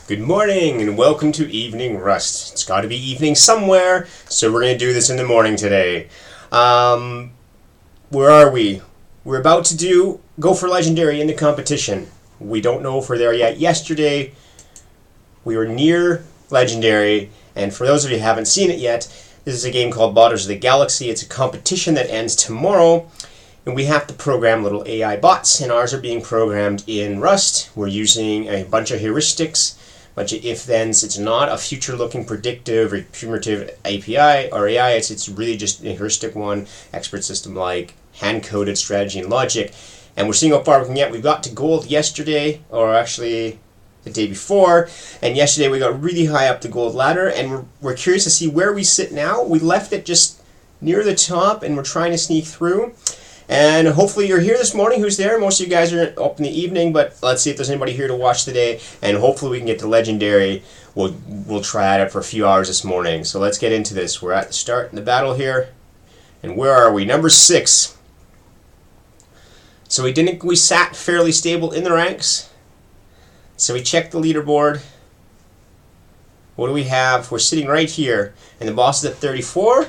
Good morning and welcome to Evening Rust. It's got to be evening somewhere, so we're going to do this in the morning today. Where are we? We're about to go for Legendary in the competition. We don't know if we're there yet. Yesterday, we were near Legendary, and for those of you who haven't seen it yet, this is a game called Borders of the Galaxy. It's a competition that ends tomorrow, and we have to program little AI bots, and ours are being programmed in Rust. We're using a bunch of heuristics, bunch of if-thens. It's not a future-looking predictive or primitive API or AI. It's really just a heuristic one, expert system-like, hand-coded strategy and logic. And we're seeing how far we can get. We got to gold yesterday, or actually the day before, and yesterday we got really high up the gold ladder, and we're curious to see where we sit now. We left it just near the top, and we're trying to sneak through. And hopefully you're here this morning. Who's there? Most of you guys are up in the evening, but let's see if there's anybody here to watch today, and hopefully we can get to Legendary. We'll try it for a few hours this morning. So let's get into this. We're at the start in the battle here, and where are we? Number 6. So we sat fairly stable in the ranks. So we checked the leaderboard. What do we have? We're sitting right here, and the boss is at 34.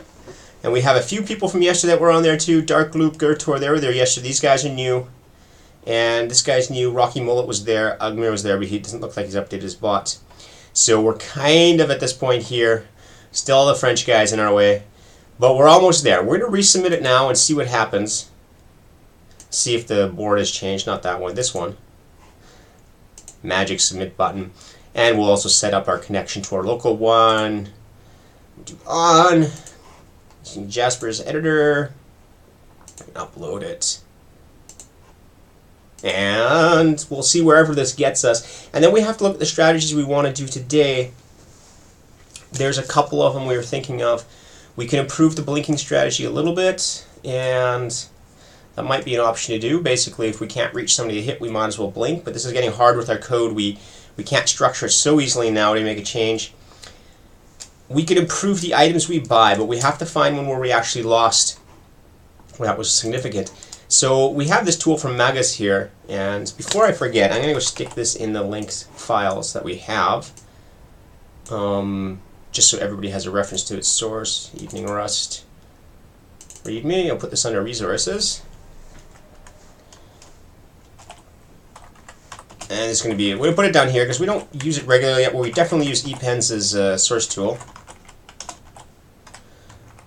And we have a few people from yesterday that were on there too. Dark Loop, Gertor, they were there yesterday. These guys are new. And this guy's new. Rocky Mullet was there. Ugmir was there, but he doesn't look like he's updated his bot. So we're kind of at this point here. Still all the French guys in our way. But we're almost there. We're going to resubmit it now and see what happens. See if the board has changed. Not that one. This one. Magic submit button. And we'll also set up our connection to our local one. Do on. Using Jasper's editor, upload it, and we'll see wherever this gets us. And then we have to look at the strategies we want to do today. There's a couple of them we were thinking of. We can improve the blinking strategy a little bit, and that might be an option to do. Basically, if we can't reach somebody to hit, we might as well blink, but this is getting hard with our code. We can't structure it so easily now to make a change. We can improve the items we buy, but we have to find one where we actually lost. Well, that was significant. So we have this tool from Magus here, and before I forget, I'm going to go stick this in the linked files that we have, just so everybody has a reference to its source. Evening Rust README. I'll put this under resources. And it's going to be, we're going to put it down here because we don't use it regularly yet, but we definitely use ePens as a source tool.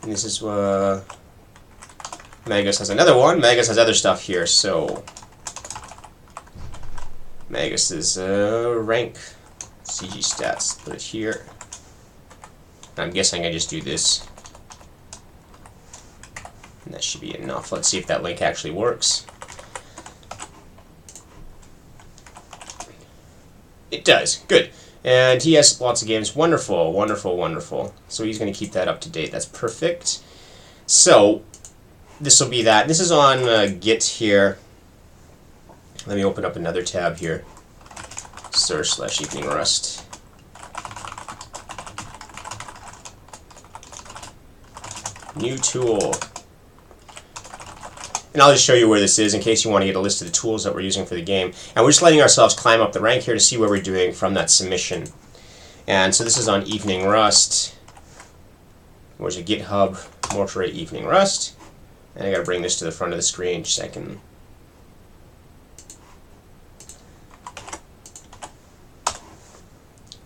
And this is, Magus has another one. Magus has other stuff here, so Magus is rank, CG stats, put it here. I'm guessing I just do this. And that should be enough. Let's see if that link actually works. It does. Good. And he has lots of games. Wonderful, wonderful, wonderful. So he's going to keep that up to date. That's perfect. So this will be that. This is on Git here. Let me open up another tab here. /evening rust. New tool. And I'll just show you where this is in case you want to get a list of the tools that we're using for the game. And we're just letting ourselves climb up the rank here to see where we're doing from that submission. And so this is on Evening Rust. There's a GitHub mort-ora-y Evening Rust. And I got to bring this to the front of the screen just a second. And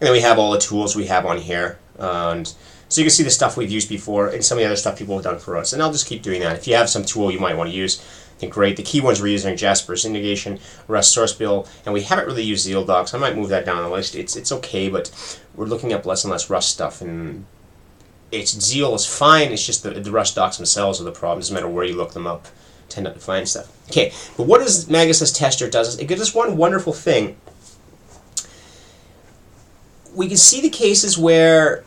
then we have all the tools we have on here. And so you can see the stuff we've used before and some of the other stuff people have done for us. And I'll just keep doing that. If you have some tool you might want to use, I think great. The key ones we're using are Jasper's Indication, Rust Source Build, and we haven't really used ZealDocs. I might move that down the list. It's okay, but we're looking up less and less Rust stuff. And Zeal is fine. It's just the Rust docs themselves are the problem. It doesn't matter where you look them up. Tend not to find stuff. Okay, but what does Magus' tester does? It gives us one wonderful thing. We can see the cases where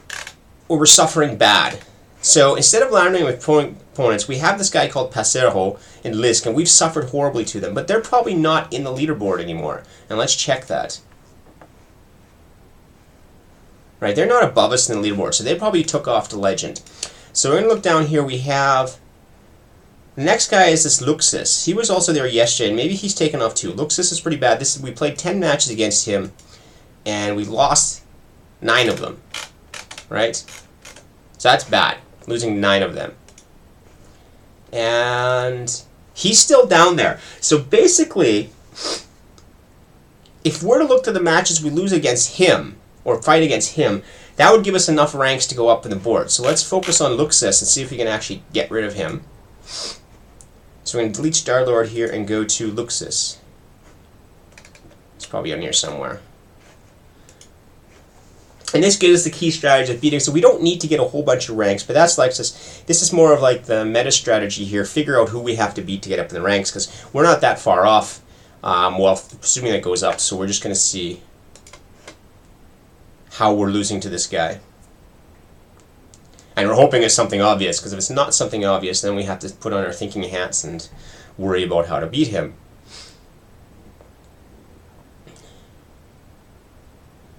we're suffering bad. So instead of landing with opponents, we have this guy called Pasero in Lisk, and we've suffered horribly to them, but they're probably not in the leaderboard anymore. And let's check that. Right, they're not above us in the leaderboard, so they probably took off to Legend. So we're going to look down here. We have the next guy is this Luxus. He was also there yesterday, and maybe he's taken off too. Luxus is pretty bad. We played 10 matches against him. and we lost 9 of them, right? So that's bad, losing 9 of them. And he's still down there. So basically, if we're to look to the matches we lose against him, or fight against him, that would give us enough ranks to go up in the board. So let's focus on Luxus and see if we can actually get rid of him. So we're going to delete Starlord here and go to Luxus. It's probably on here somewhere. And this gives us the key strategy of beating. So we don't need to get a whole bunch of ranks, but that's like this is more of like the meta strategy here. Figure out who we have to beat to get up in the ranks, because we're not that far off. Well, assuming that goes up, so we're just going to see how we're losing to this guy. And we're hoping it's something obvious, because if it's not something obvious, then we have to put on our thinking hats and worry about how to beat him.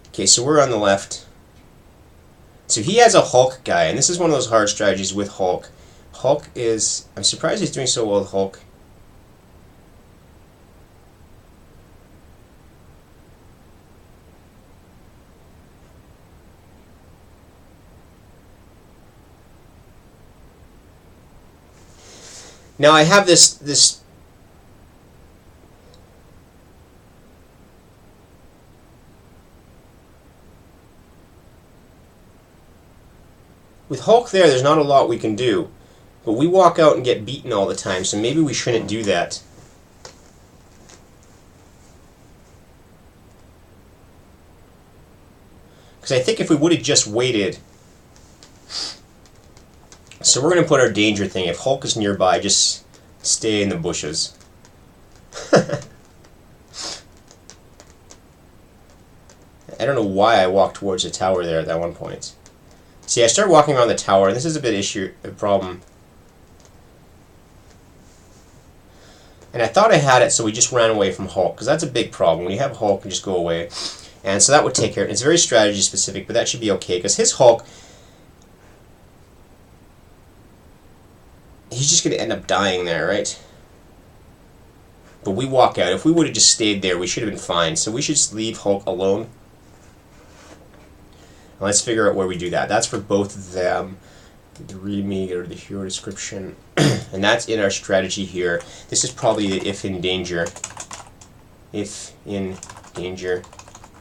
Okay, so we're on the left. So he has a Hulk guy, and this is one of those hard strategies with Hulk. Hulk is... I'm surprised he's doing so well with Hulk. Now I have this with Hulk there's not a lot we can do, but we walk out and get beaten all the time, so maybe we shouldn't do that. Because I think if we would have just waited... So we're going to put our danger thing. If Hulk is nearby, just stay in the bushes. I don't know why I walked towards the tower there at that one point. See, I started walking around the tower, and this is a problem. And I thought I had it, so we just ran away from Hulk, because that's a big problem. When you have Hulk, you just go away. And so that would take care of it. It's very strategy specific, but that should be okay, because his Hulk... He's just going to end up dying there, right? But we walk out. If we would have just stayed there, we should have been fine. So we should just leave Hulk alone. And let's figure out where we do that. That's for both of them. The readme or the hero description. And that's in our strategy here. This is probably the if in danger. If in danger.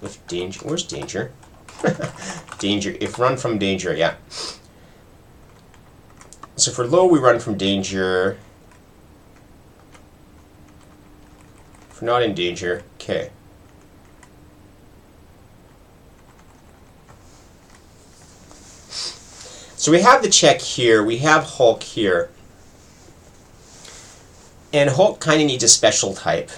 If danger. Where's danger? Danger. If run from danger, yeah. So for low, we run from danger. If we're not in danger, okay. So we have the check here, we have Hulk here. And Hulk kind of needs a special type.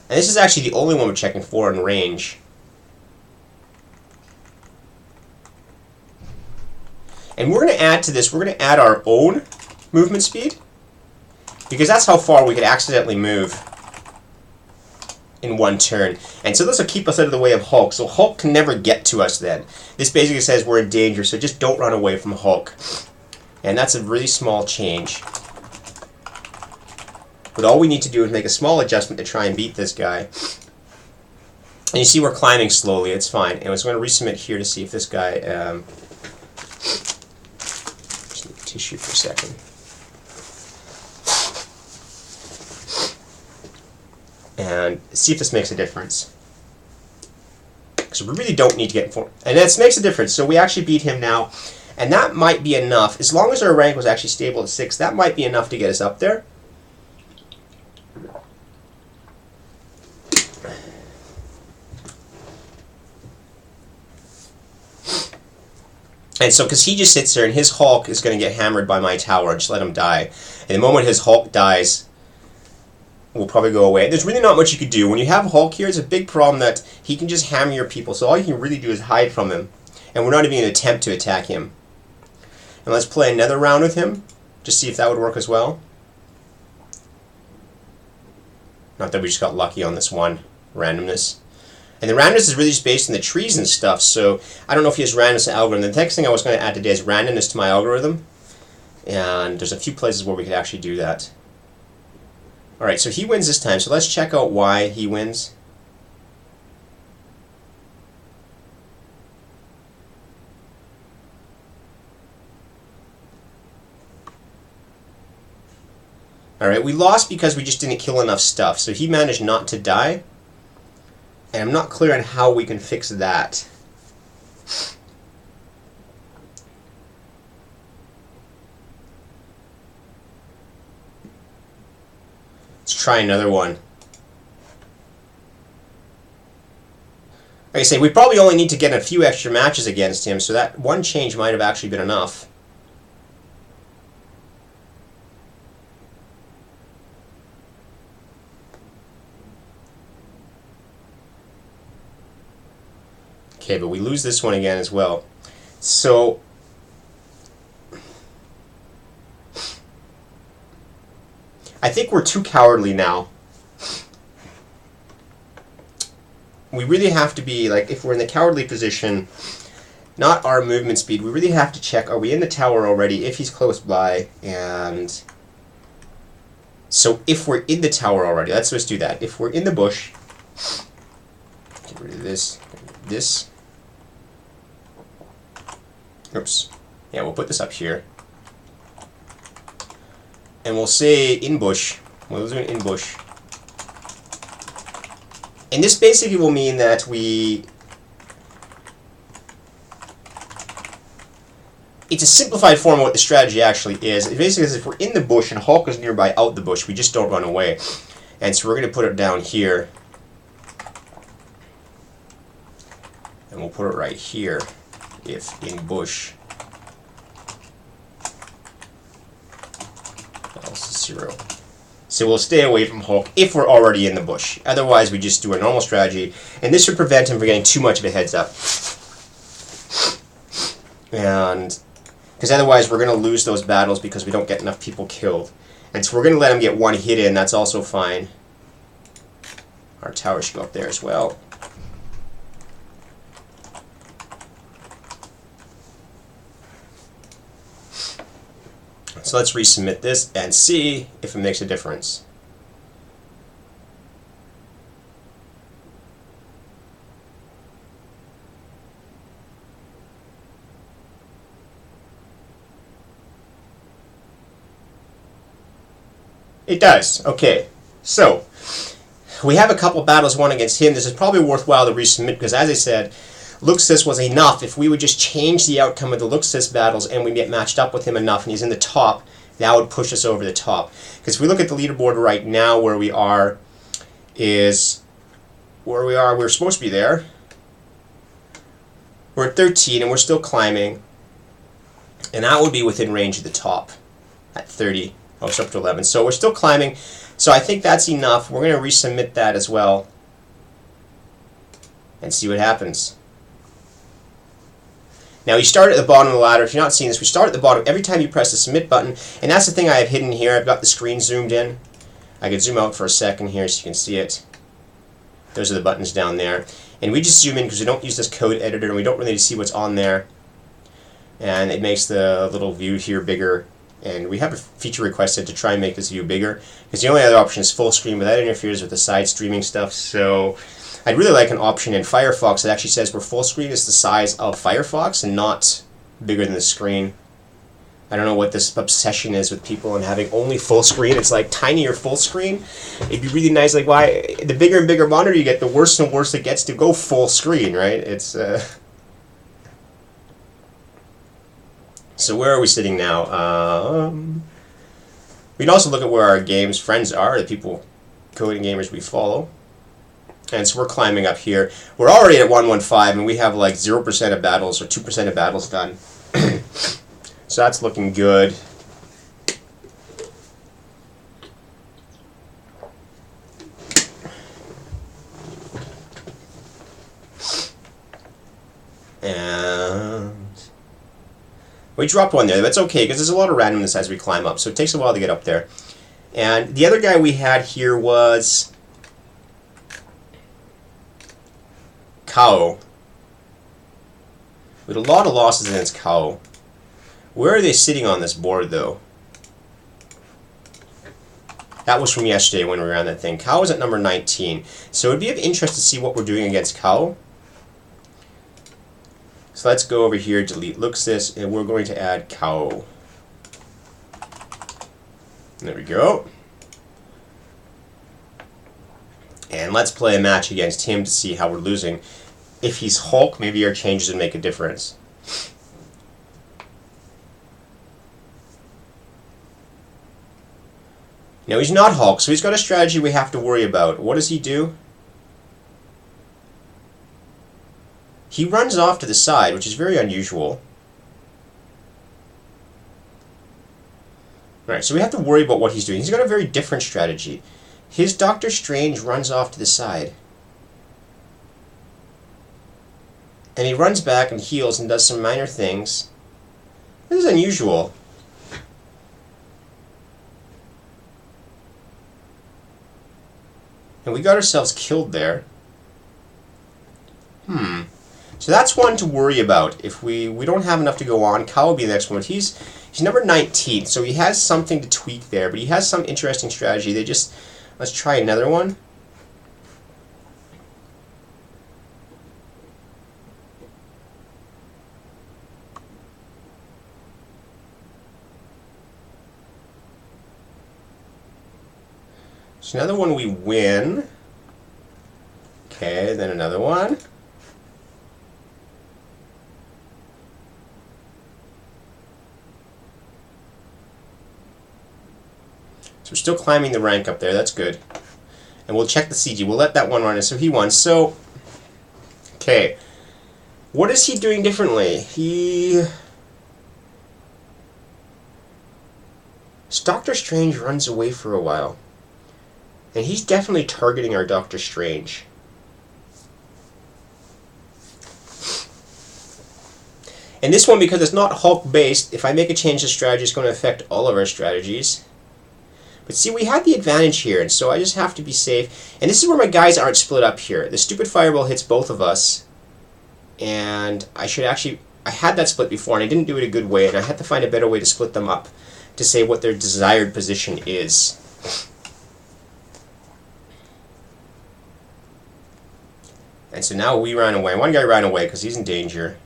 And this is actually the only one we're checking for in range. And we're going to add to this, we're going to add our own movement speed, because that's how far we could accidentally move in one turn. And so this will keep us out of the way of Hulk, so Hulk can never get to us then. This basically says we're in danger, so just don't run away from Hulk. And that's a really small change. But all we need to do is make a small adjustment to try and beat this guy. And you see we're climbing slowly, it's fine. And I was going to resubmit here to see if this guy... tissue for a second. And see if this makes a difference. So we really don't need to get informed. And this makes a difference. So we actually beat him now. And that might be enough. As long as our rank was actually stable at 6, that might be enough to get us up there. And so, because he just sits there, and his Hulk is going to get hammered by my tower, and just let him die. And the moment his Hulk dies, we'll probably go away. There's really not much you could do. When you have Hulk here, it's a big problem that he can just hammer your people, so all you can really do is hide from him. And we're not even going to attempt to attack him. And let's play another round with him, just see if that would work as well. Not that we just got lucky on this one randomness. And the randomness is really just based on the trees and stuff, so I don't know if he has randomness algorithm. The next thing I was going to add today is randomness to my algorithm. And there's a few places where we could actually do that. Alright, so he wins this time, so let's check out why he wins. Alright, we lost because we just didn't kill enough stuff. So he managed not to die. And I'm not clear on how we can fix that. Let's try another one. Like I say, we probably only need to get a few extra matches against him, so that one change might have actually been enough. Okay, but we lose this one again as well. So I think we're too cowardly now. We really have to be, like, if we're in the cowardly position, not our movement speed, we really have to check, are we in the tower already, if he's close by, and so if we're in the tower already, let's just do that. If we're in the bush, get rid of this, this. Oops. Yeah, we'll put this up here. And we'll say in bush. We'll do an in bush. And this basically will mean that it's a simplified form of what the strategy actually is. It basically is if we're in the bush and Hulk is nearby out the bush, we just don't run away. And so we're going to put it down here. And we'll put it right here. If in bush else is 0. So we'll stay away from Hulk if we're already in the bush. Otherwise, we just do a normal strategy, and this would prevent him from getting too much of a heads up. And because otherwise, we're going to lose those battles because we don't get enough people killed. And so we're going to let him get one hit in. That's also fine. Our tower should go up there as well. So let's resubmit this and see if it makes a difference. It does. Okay. So we have a couple battles won against him. This is probably worthwhile to resubmit because, as I said, Luxus was enough. If we would just change the outcome of the Luxus battles and we get matched up with him enough and he's in the top, that would push us over the top. Because if we look at the leaderboard right now, where we are is where we are. We're supposed to be there. We're at 13 and we're still climbing. And that would be within range of the top at 30. Oh, it's up to 11. So we're still climbing. So I think that's enough. We're going to resubmit that as well and see what happens. Now, you start at the bottom of the ladder. If you're not seeing this, we start at the bottom every time you press the submit button. And that's the thing I have hidden here. I've got the screen zoomed in. I could zoom out for a second here so you can see it. Those are the buttons down there. And we just zoom in because we don't use this code editor and we don't really see what's on there. And it makes the little view here bigger. And we have a feature requested to try and make this view bigger. Because the only other option is full screen, but that interferes with the side streaming stuff. So I'd really like an option in Firefox that actually says where full screen is the size of Firefox and not bigger than the screen. I don't know what this obsession is with people and having only full screen. It's like tiny or full screen. It'd be really nice. Like, why the bigger and bigger monitor you get, the worse and worse it gets to go full screen, right? It's So where are we sitting now? We can also look at where our games friends are, the people, coding gamers we follow. And so we're climbing up here. We're already at 115, and we have like 0% of battles or 2% of battles done. So that's looking good. And we dropped one there. That's okay, because there's a lot of randomness as we climb up, so it takes a while to get up there. And the other guy we had here was Kao. With a lot of losses against Kao. Where are they sitting on this board, though? That was from yesterday when we were on that thing. Kao is at number 19. So it would be of interest to see what we're doing against Kao. So let's go over here, delete Luxus, and we're going to add Kao. There we go. And let's play a match against him to see how we're losing. If he's Hulk, maybe our changes would make a difference. No, he's not Hulk, so he's got a strategy we have to worry about. What does he do? He runs off to the side, which is very unusual. Alright, so we have to worry about what he's doing. He's got a very different strategy. His Doctor Strange runs off to the side. And he runs back and heals and does some minor things. This is unusual. And we got ourselves killed there. So that's one to worry about. If we don't have enough to go on, Cal will be the next one. He's number 19, so he has something to tweak there, but he has some interesting strategy. Let's try another one. So another one we win. Okay, then another one. So we're still climbing the rank up there, that's good. And we'll check the CG, we'll let that one run, so he won. So, okay, what is he doing differently? Doctor Strange runs away for a while. And he's definitely targeting our Doctor Strange. And this one, because it's not Hulk-based, if I make a change to strategy, it's going to affect all of our strategies. But see, we had the advantage here, and so I just have to be safe. And this is where my guys aren't split up here. The stupid fireball hits both of us. And I had that split before, and I didn't do it a good way, and I had to find a better way to split them up to say what their desired position is. And so now we ran away. One guy ran away because he's in danger.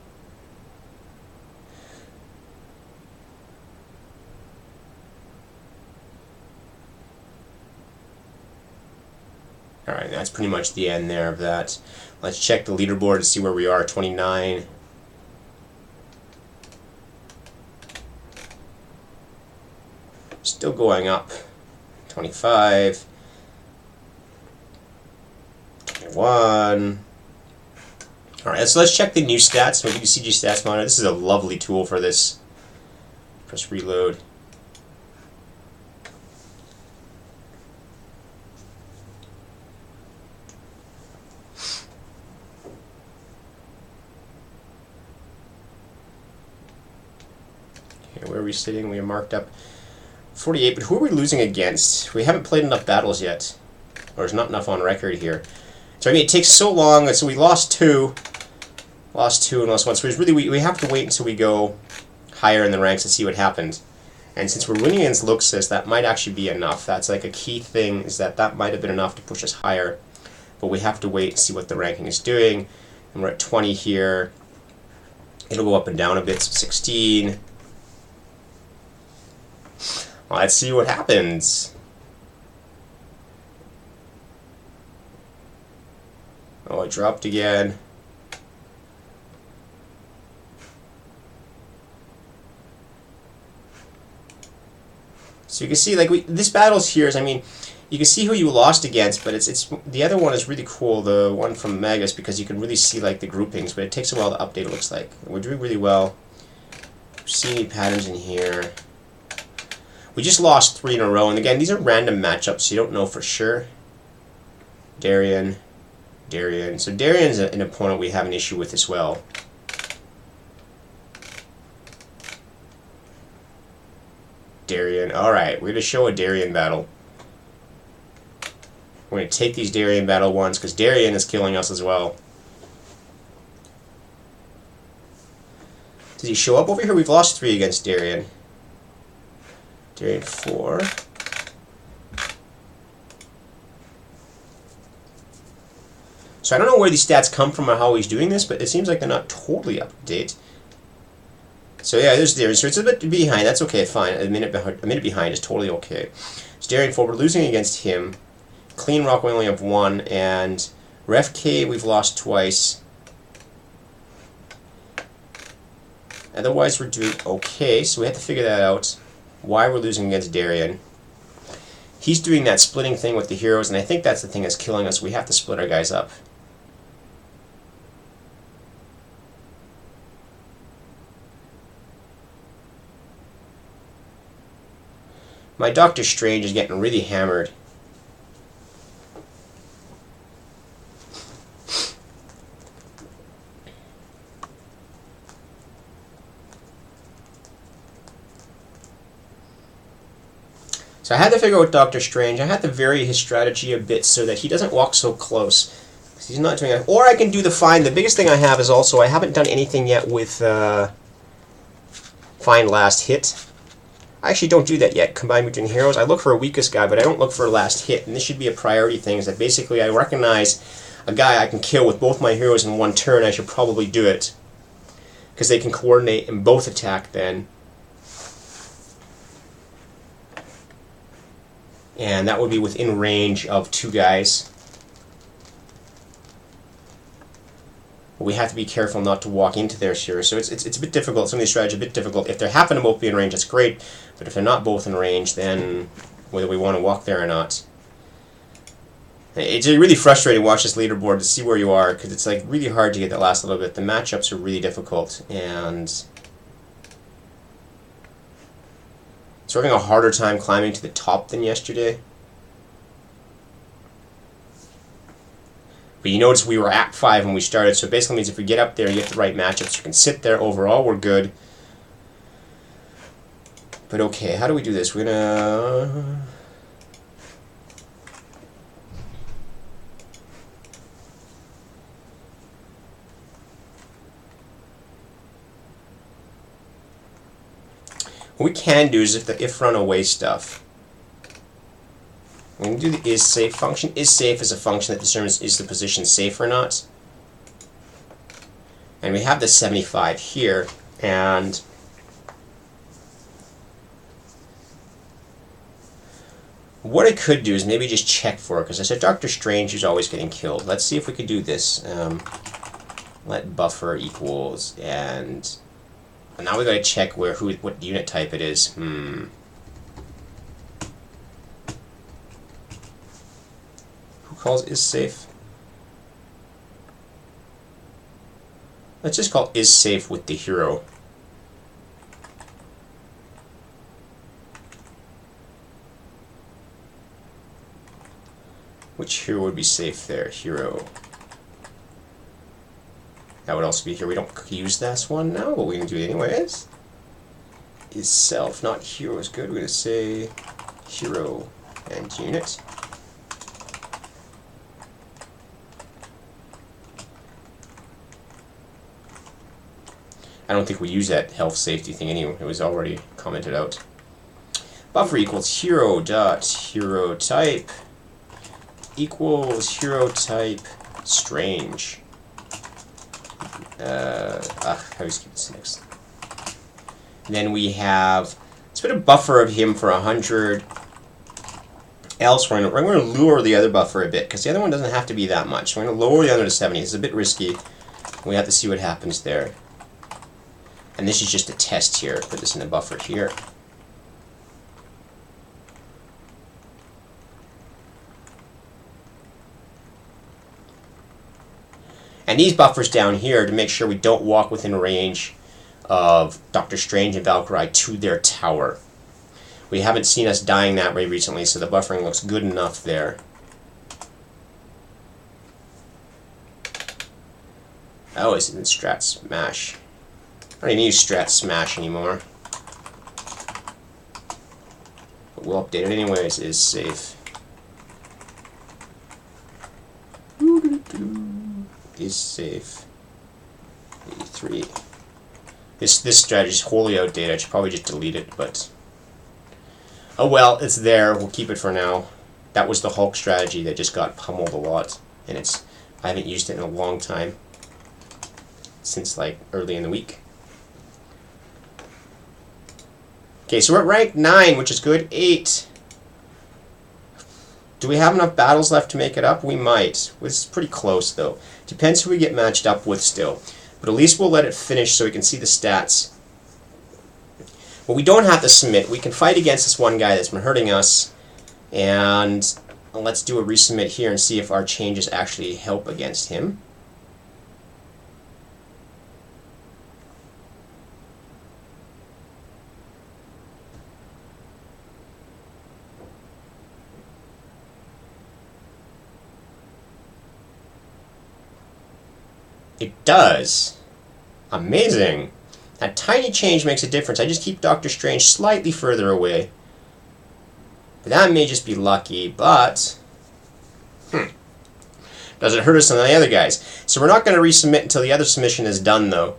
Alright, that's pretty much the end there of that. Let's check the leaderboard to see where we are. 29. Still going up. 25. 21. Alright, so let's check the new stats. We'll do CG Stats Monitor. This is a lovely tool for this. Press reload. Okay, where are we sitting? We are marked up 48, but who are we losing against? We haven't played enough battles yet. Or there's not enough on record here. So I mean, it takes so long, so we lost two and lost one. So it's really we have to wait until we go higher in the ranks to see what happens. And since we're winning against Luxus, that might actually be enough. That's like a key thing, is that might have been enough to push us higher. But we have to wait and see what the ranking is doing. And we're at 20 here. It'll go up and down a bit, so 16. Well, let's see what happens. Oh, it dropped again. So you can see, like, this battle's here is, I mean, you can see who you lost against, but it's the other one is really cool, the one from Magus, because you can really see, like, the groupings, but it takes a while to update, it looks like. We're doing really well. See any patterns in here. We just lost 3 in a row, and again, these are random matchups, so you don't know for sure. Darian. So Darian's an opponent we have an issue with as well. Darian. Alright, we're going to show a Darian battle. We're going to take these Darian battle ones, because Darian is killing us as well. Does he show up over here? We've lost 3 against Darian. Darian 4. So I don't know where these stats come from or how he's doing this, but it seems like they're not totally up to date. So yeah, there's Darian. So it's a bit behind. That's okay, fine. A minute behind is totally okay. It's Darian 4. We're losing against him. clean rock we only have one, and Ref K we've lost twice. Otherwise we're doing okay, so we have to figure that out, why we're losing against Darien. He's doing that splitting thing with the heroes, and I think that's the thing that's killing us. We have to split our guys up. My Doctor Strange is getting really hammered. So I had to figure out Doctor Strange. I had to vary his strategy a bit so that he doesn't walk so close. He's not doing it. Or I can do the find. The biggest thing I have is also I haven't done anything yet with find last hit. I actually don't do that yet. Combine between heroes. I look for a weakest guy, but I don't look for a last hit. And this should be a priority thing. Is that basically I recognize a guy I can kill with both my heroes in one turn. I should probably do it because they can coordinate and both attack then. And that would be within range of two guys. But we have to be careful not to walk into theirs here. So it's a bit difficult. Some of these strategies are a bit difficult. If they happen to both be in range, that's great. But if they're not both in range, then whether we want to walk there or not. It's really frustrating to watch this leaderboard to see where you are, because it's like really hard to get that last little bit. The matchups are really difficult, and so we're having a harder time climbing to the top than yesterday. But you notice we were at 5 when we started, so it basically means if we get up there, you get the right matchups, you can sit there. Overall, we're good. But okay, how do we do this? We're gonna... What we can do is if run away stuff. We can do the isSafe function. isSafe is a function that determines is the position safe or not. And we have the 75 here, and what I could do is maybe just check for it, because I said Doctor Strange is always getting killed. Let's see if we could do this. Let buffer equals, and now we got to check what unit type it is. Calls isSafe. Let's just call isSafe with the hero. Which hero would be safe there? Hero. That would also be here. We don't use this one now, but we can do it anyways. Is self, not hero is good. We're going to say hero and unit. I don't think we use that health safety thing anyway. It was already commented out. Buffer equals hero dot hero type equals hero type strange. How do we skip this next? And then we have, let's put a buffer of him for 100. Else we're going to lower the other buffer a bit, because the other one doesn't have to be that much. We're going to lower the other to 70. It's a bit risky. We have to see what happens there. And this is just a test here. Put this in the buffer here. And these buffers down here to make sure we don't walk within range of Doctor Strange and Valkyrie to their tower. We haven't seen us dying that way recently, so the buffering looks good enough there. Oh, it's in Strat Smash. I don't even use Strat Smash anymore. But we'll update it anyways. Is safe. Is safe. 83. This strategy is wholly outdated. I should probably just delete it, but oh well, it's there. We'll keep it for now. That was the Hulk strategy that just got pummeled a lot, and I haven't used it in a long time. Since like early in the week. Okay, so we're at rank 9, which is good. 8. Do we have enough battles left to make it up? We might. This is pretty close, though. Depends who we get matched up with still. But at least we'll let it finish so we can see the stats. But we don't have to submit. We can fight against this one guy that's been hurting us. And let's do a resubmit here and see if our changes actually help against him. It does. Amazing. That tiny change makes a difference. I just keep Doctor Strange slightly further away. But that may just be lucky, but... doesn't hurt us on the other guys. So we're not going to resubmit until the other submission is done, though.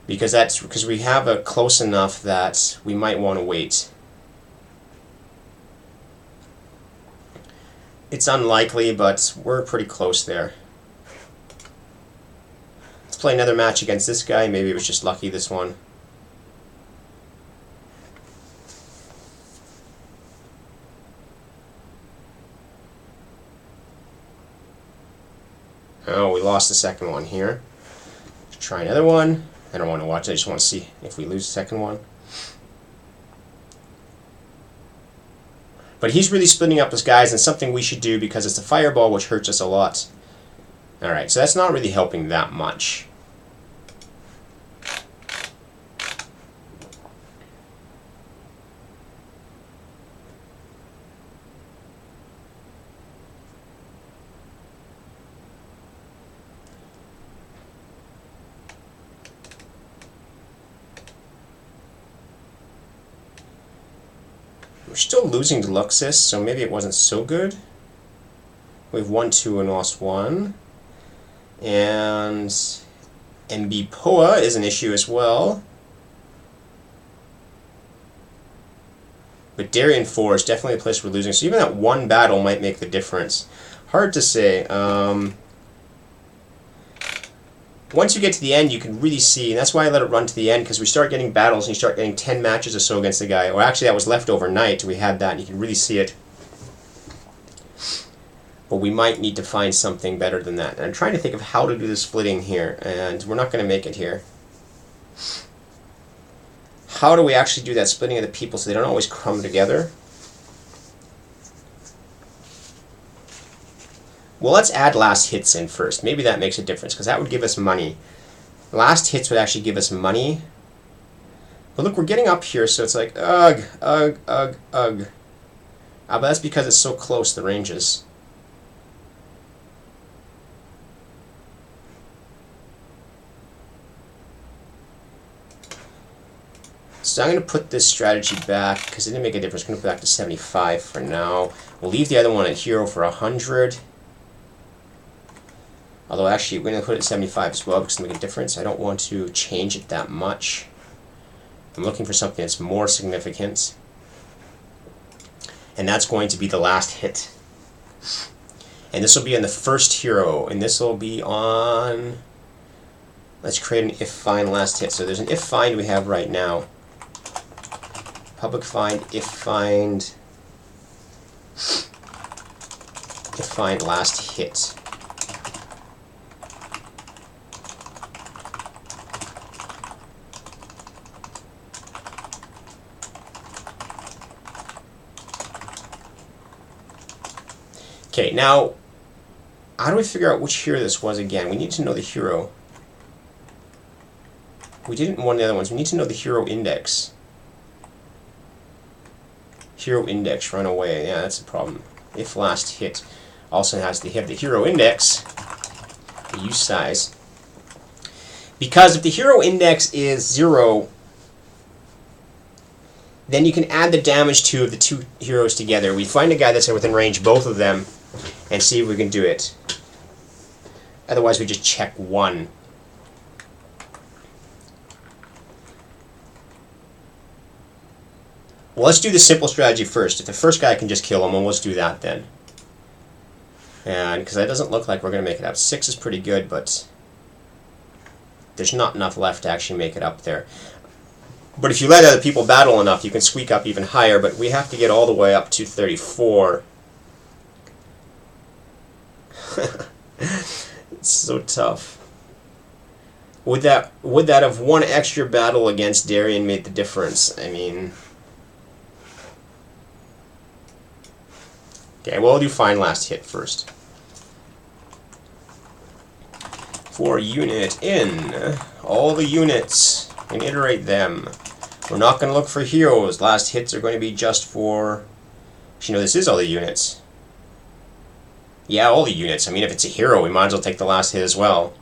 Because we have a close enough that we might want to wait. It's unlikely, but we're pretty close there. Let's play another match against this guy. Maybe it was just lucky, this one. Oh, we lost the second one here. Let's try another one. I don't want to watch it. I just want to see if we lose the second one. But he's really splitting up his guys, and something we should do because it's a fireball which hurts us a lot. Alright, so that's not really helping that much. We're still losing to Luxus, so maybe it wasn't so good. We've won 2 and lost 1. And edA-qa is an issue as well. But Darien 4 is definitely a place we're losing. So even that one battle might make the difference. Hard to say. Once you get to the end, you can really see, and that's why I let it run to the end, because we start getting battles, and you start getting 10 matches or so against the guy. Or actually, that was left overnight. We had that, and you can really see it. But we might need to find something better than that. And I'm trying to think of how to do the splitting here, and we're not going to make it here. How do we actually do that splitting of the people so they don't always come together? Well, let's add last hits in first. Maybe that makes a difference, because that would give us money. Last hits would actually give us money. But look, we're getting up here, so it's like, ugh, ugh, ugh, ugh. But that's because it's so close, the ranges. So I'm going to put this strategy back, because it didn't make a difference. I'm going to put it back to 75 for now. We'll leave the other one at hero for 100. Although actually, we're going to put it at 75 as well, because it'll make a difference. I don't want to change it that much. I'm looking for something that's more significant. And that's going to be the last hit. And this will be on the first hero. And this will be on... Let's create an if find last hit. So there's an if find we have right now. Public find, if find last hit. Okay, now, how do we figure out which hero this was again? We need to know the hero. We didn't in one of the other ones. We need to know the hero index. Hero index, run away. Yeah, that's a problem. If last hit also has to have the hero index, the use size. Because if the hero index is 0, then you can add the damage to of the two heroes together. We find a guy that's within range, both of them, and see if we can do it. Otherwise, we just check 1. Well, let's do the simple strategy first. If the first guy can just kill him, well, let's do that then. And because that doesn't look like we're going to make it up. 6 is pretty good, but there's not enough left to actually make it up there. But if you let other people battle enough, you can squeak up even higher, but we have to get all the way up to 34. It's so tough. Would that have one extra battle against Darien made the difference? I mean, okay, well, we'll do find last hit first. For unit in all the units and iterate them. We're not going to look for heroes. Last hits are going to be just for. You know, this is all the units. Yeah, all the units. I mean, if it's a hero, we might as well take the last hit as well.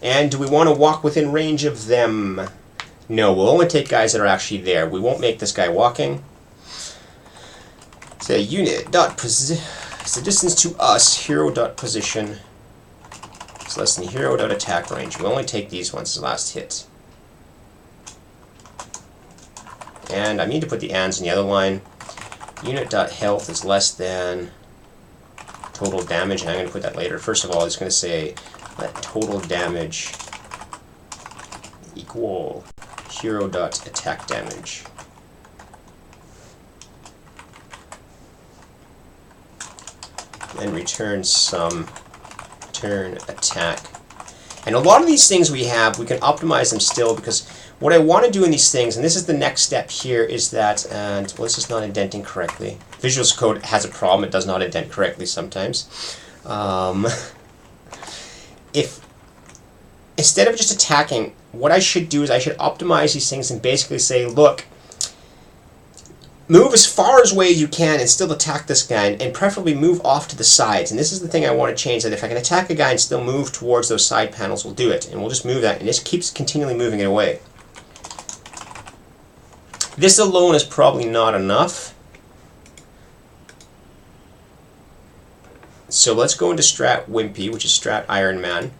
And do we want to walk within range of them? No, we'll only take guys that are actually there. We won't make this guy walking. So unit dot position. It's the distance to us. Hero dot position. It's less than hero dot attack range. We'll only take these ones as last hit. And I need to put the ands in the other line. Unit.health is less than total damage, and I'm going to put that later. First of all, it's going to say let total damage equal hero.attack damage. And return some turn attack. And a lot of these things we can optimize them still, because what I want to do in these things, and this is the next step here, is that, and well, this is not indenting correctly. Visual Code has a problem, it does not indent correctly sometimes. If instead of just attacking, what I should do is I should optimize these things and basically say, look, move as far away as you can and still attack this guy, and preferably move off to the sides. And this is the thing I want to change, that if I can attack a guy and still move towards those side panels, we'll do it. And we'll just move that, and this keeps continually moving it away. This alone is probably not enough. So let's go into Strat Wimpy, which is Strat Iron Man.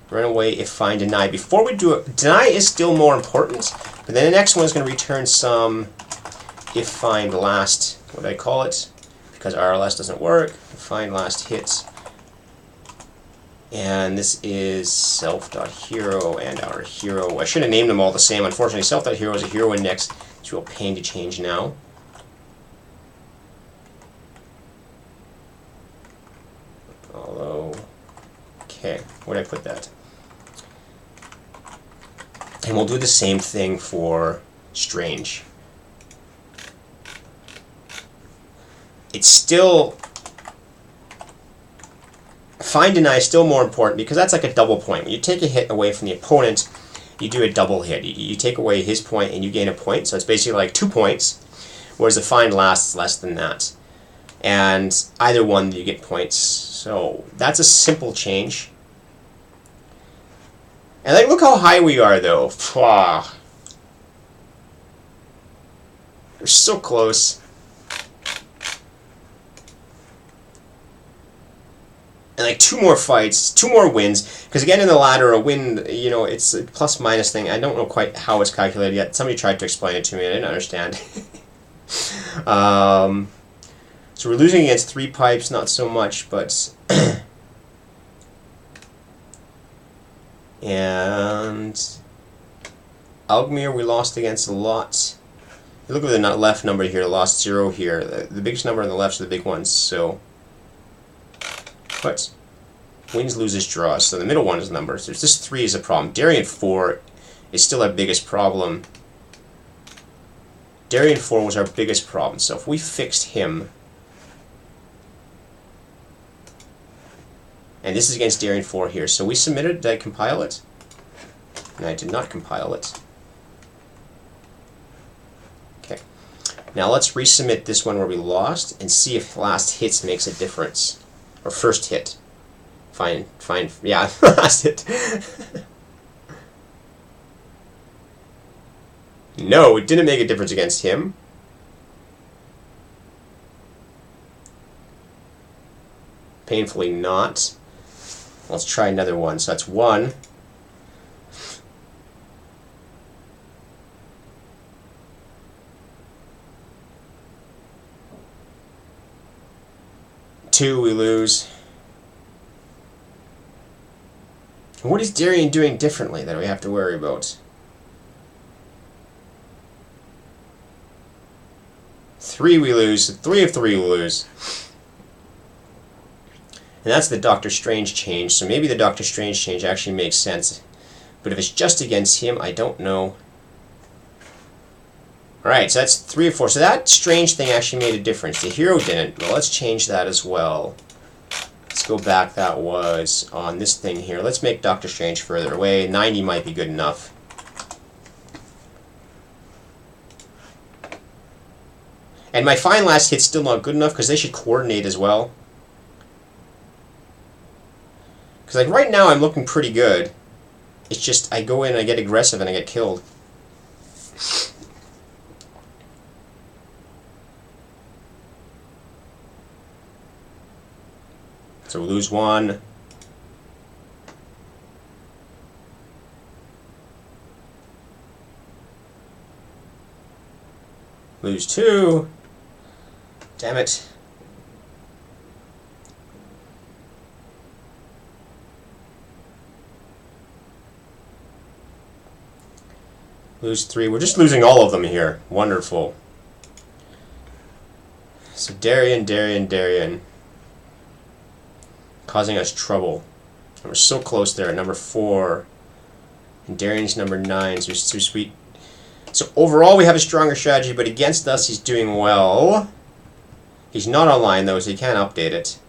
Run away if find deny. Before we do it, deny is still more important, but then the next one is going to return some if find last, what do I call it? Because RLS doesn't work. Find last hits. And this is self.hero and our hero. I should have named them all the same. Unfortunately, self.hero is a hero index. It's a real pain to change now. Although, okay, where did I put that? And we'll do the same thing for strange. It's still, find deny is still more important, because that's like a double point. When you take a hit away from the opponent, you do a double hit. You take away his point and you gain a point, so it's basically like 2 points, whereas the find last is less than that. And either one, you get points. So that's a simple change. And like, look how high we are, though. We're so close. And like 2 more fights, 2 more wins, because again in the ladder, a win, you know, it's a plus minus thing. I don't know quite how it's calculated yet. Somebody tried to explain it to me, I didn't understand. So we're losing against 3 pipes, not so much, but and Algmir we lost against a lot. You look at the left number here, lost 0 here. The biggest number on the left is the big ones, so. But wins, loses, draws. So the middle one is numbers. There's this 3 is a problem. Darien 4 is still our biggest problem. Darien 4 was our biggest problem. So if we fixed him, and this is against Darien 4 here. So we submitted. Did I compile it? No, I did not compile it. Okay. Now let's resubmit this one where we lost and see if last hits makes a difference. Or first hit. Fine, yeah, last hit. No, it didn't make a difference against him. Painfully not. Let's try another one. So that's 1. Two, we lose. What is Darien doing differently that we have to worry about? 3 we lose. 3 of 3 we lose. And that's the Doctor Strange change, so maybe the Doctor Strange change actually makes sense. But if it's just against him, I don't know. Alright, so that's 3 of 4. So that Strange thing actually made a difference. The hero didn't. Well, let's change that as well. Let's go back. That was on this thing here. Let's make Doctor Strange further away. 90 might be good enough. And my fine last hit's still not good enough because they should coordinate as well. Because like right now I'm looking pretty good. It's just I go in and I get aggressive and I get killed. So we lose 1. Lose 2. Damn it. Lose 3. We're just losing all of them here. Wonderful. So Darien. Causing us trouble. And we're so close there. Number 4. And Darien's number 9. So it's too sweet. So overall we have a stronger strategy, but against us he's doing well. He's not online though, so he can't update it.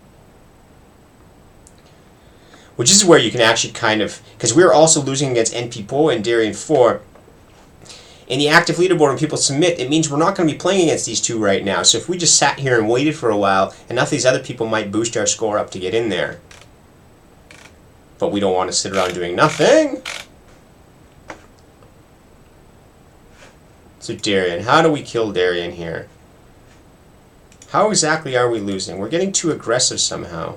Which is where you can actually kind of... Because we're also losing against NPPO and Darien 4. In the active leaderboard, when people submit, it means we're not going to be playing against these two right now. So if we just sat here and waited for a while, enough of these other people might boost our score up to get in there. But we don't want to sit around doing nothing. So Darien, how do we kill Darien here? How exactly are we losing? We're getting too aggressive somehow.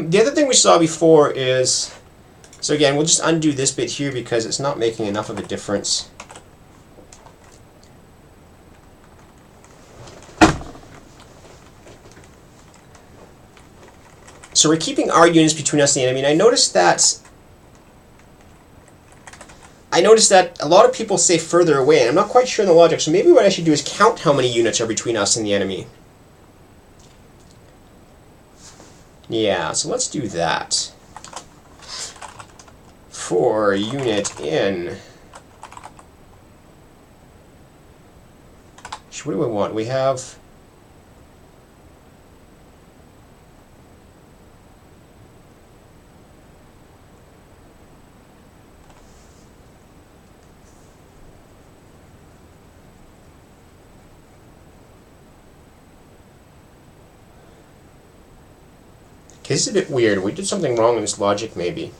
The other thing we saw before is, so again, we'll just undo this bit here because it's not making enough of a difference. So we're keeping our units between us and the enemy, and I noticed that a lot of people say further away, and I'm not quite sure in the logic, so maybe what I should do is count how many units are between us and the enemy. Yeah, so let's do that. For unit in. What do we want? We have... Okay, this is a bit weird. We did something wrong in this logic, maybe.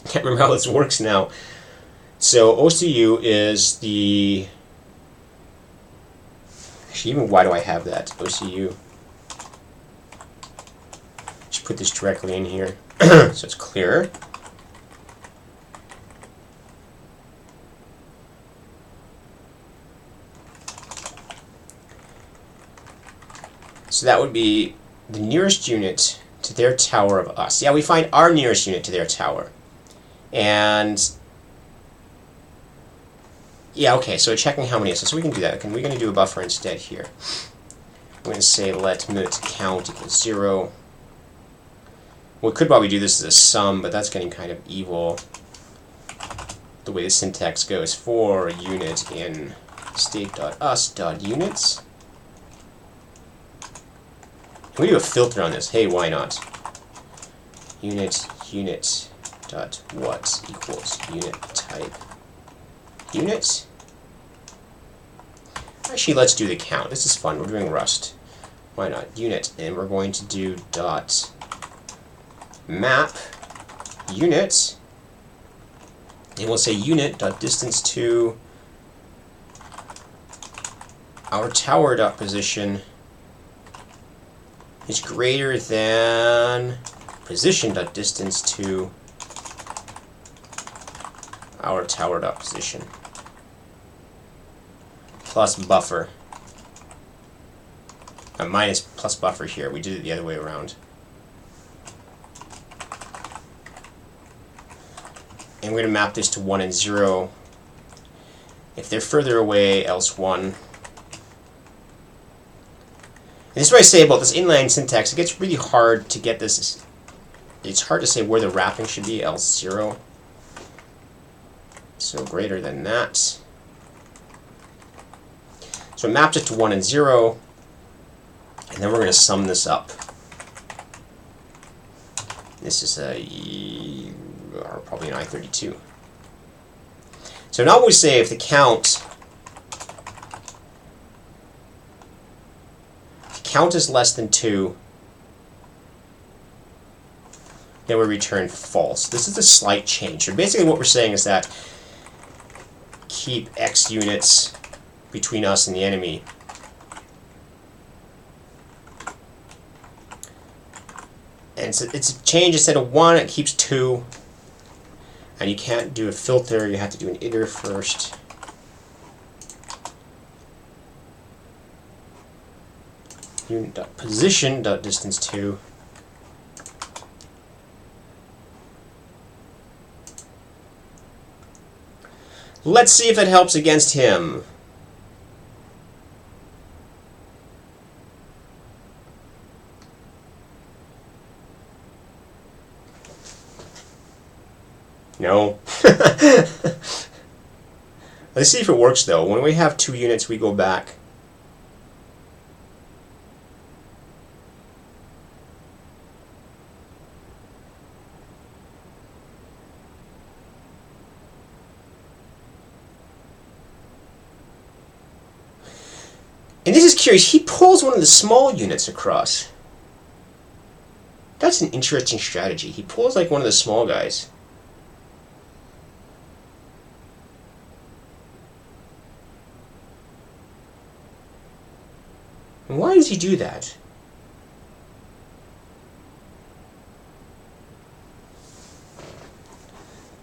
I can't remember how this works now. So OCU is the... Actually, even why do I have that? OCU. Just put this directly in here so it's clearer. So that would be the nearest unit to their tower of us. Yeah, we find our nearest unit to their tower. And... yeah, okay, so checking how many is this. So we can do that. We're going to do a buffer instead here. I'm going to say let mut count equals 0. We could probably do this as a sum, but that's getting kind of evil. The way the syntax goes for unit in state.us.units. We do a filter on this. Hey, why not? Unit dot what equals unit type unit. Actually, let's do the count. This is fun. We're doing Rust. Why not? Unit, and we're going to do dot map unit, and we'll say unit dot distance to our tower dot position is greater than position.distance to our tower.position plus buffer. A minus plus buffer here. We did it the other way around. And we're going to map this to 1 and 0. If they're further away, else 1. And this is what I say about this inline syntax. It gets really hard to get this. It's hard to say where the wrapping should be, else 0. So greater than that. So it mapped it to 1 and 0. And then we're going to sum this up. This is probably an I32. So now we say if the count is less than 2, then we return false. This is a slight change. So basically what we're saying is that keep X units between us and the enemy. And it's a change. Instead of 1, it keeps 2. And you can't do a filter. You have to do an iter first. Unit.position.distance 2. Let's see if it helps against him. No. Let's see if it works though. When we have 2 units, we go back. And this is curious. He pulls one of the small units across. That's an interesting strategy. He pulls like one of the small guys. Why does he do that?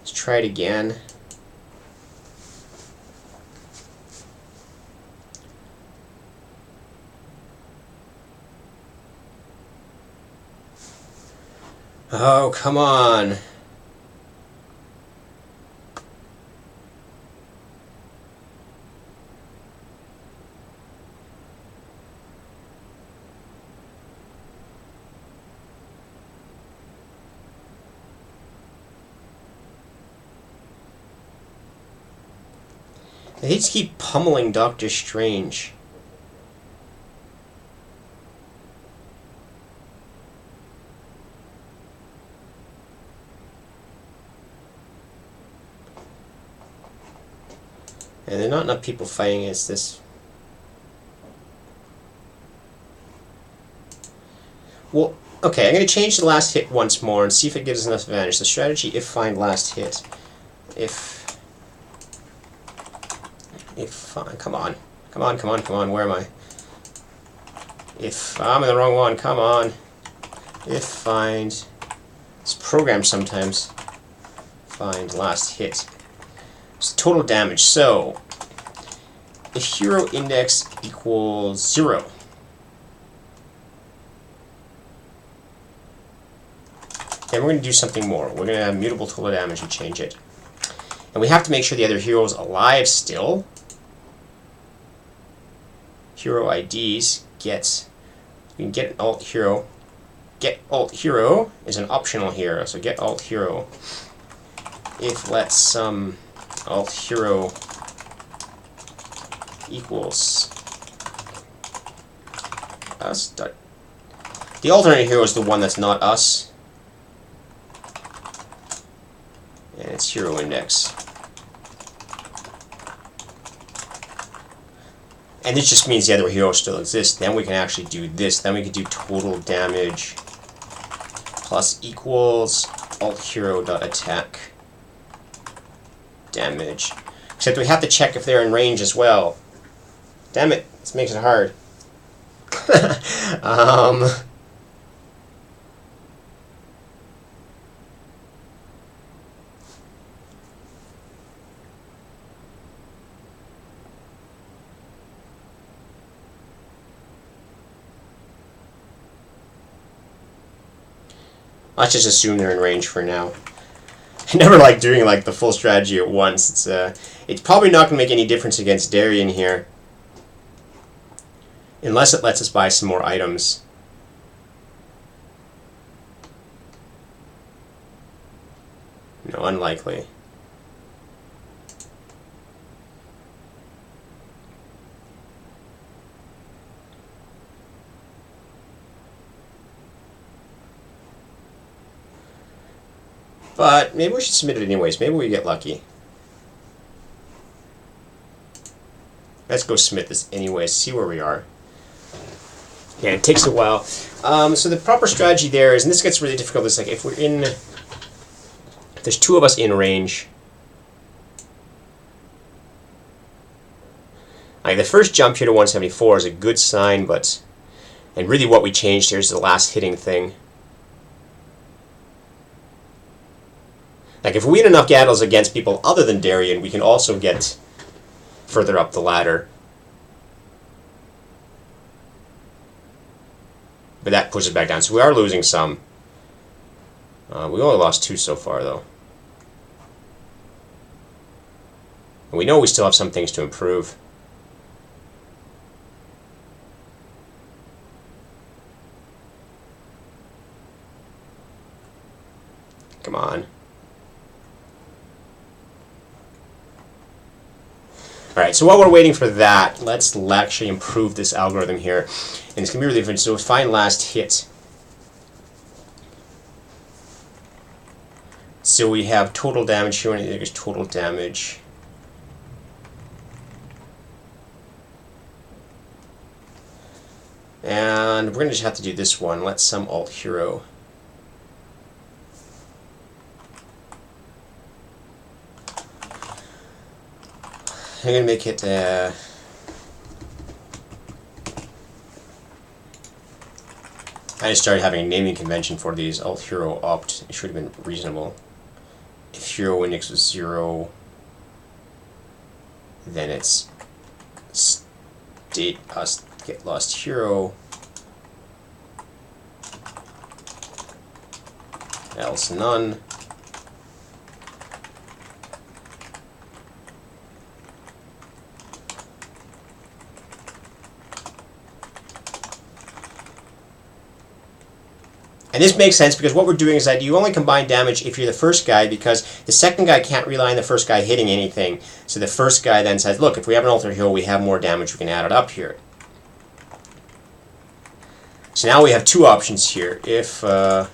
Let's try it again. Oh, come on. They just keep pummeling Doctor Strange. And there are not enough people fighting against this. Well, okay, I'm going to change the last hit once more and see if it gives us enough advantage. The strategy, if find last hit. If find, come on, where am I? If I'm in the wrong one, come on. If find, it's programmed sometimes. Find last hit. It's total damage. So, if hero index equals 0, then we're going to do something more. We're going to have mutable total damage and change it. And we have to make sure the other hero is alive still. Hero IDs gets, we can get an alt hero. Get alt hero is an optional hero, so get alt hero. If let's sum alt hero equals us. The alternate hero is the one that's not us. And it's hero index. And this just means the other hero still exists. Then we can actually do this. Then we can do total damage plus equals alt hero.attack damage. Except we have to check if they're in range as well. Damn it, this makes it hard. Let's just assume they're in range for now. I never like doing like the full strategy at once. It's probably not going to make any difference against Darien here, unless it lets us buy some more items. No, unlikely. But maybe we should submit it anyways. Maybe we get lucky. Let's go submit this anyways, see where we are. Yeah, it takes a while. So the proper strategy there is, and this gets really difficult, it's like if we're in, if there's two of us in range. Like the first jump here to 174 is a good sign, but, and really what we changed here is the last hitting thing. Like if we win enough battles against people other than Darien, we can also get further up the ladder. But that pushes it back down. So we are losing some. We only lost 2 so far, though. And we know we still have some things to improve. Come on. Alright, so while we're waiting for that, let's actually improve this algorithm here. And it's going to be really different. So find last hit. So we have total damage here, and I think it's total damage. And we're going to just have to do this one. Let some alt hero. I'm going to make it I just started having a naming convention for these. Alt hero opt. It should have been reasonable. If hero index was 0, then it's state us get lost hero, else none. And this makes sense because what we're doing is that you only combine damage if you're the first guy, because the second guy can't rely on the first guy hitting anything. So the first guy then says, look, if we have an alternate hero, we have more damage, we can add it up here. So now we have 2 options here. If and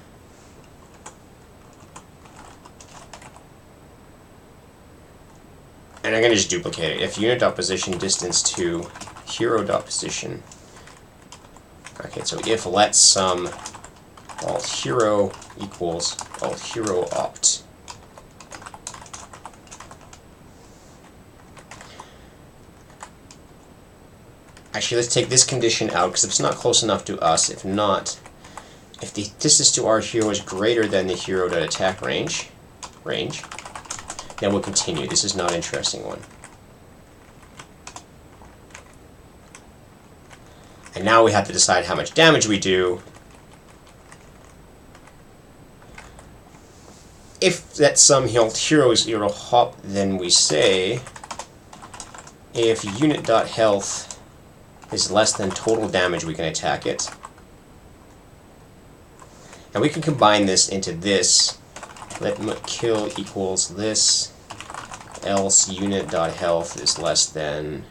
I'm going to just duplicate it. If unit.position distance to hero.position. Okay, so if let some alt hero equals alt hero opt. Actually, let's take this condition out because it's not close enough to us. If not, if the distance to our hero is greater than the hero.attack range, then we'll continue. This is not an interesting one. And now we have to decide how much damage we do. If that some hero is hero hop, then we say if unit.health is less than total damage, we can attack it. And we can combine this into this. Let kill equals this, else unit.health is less than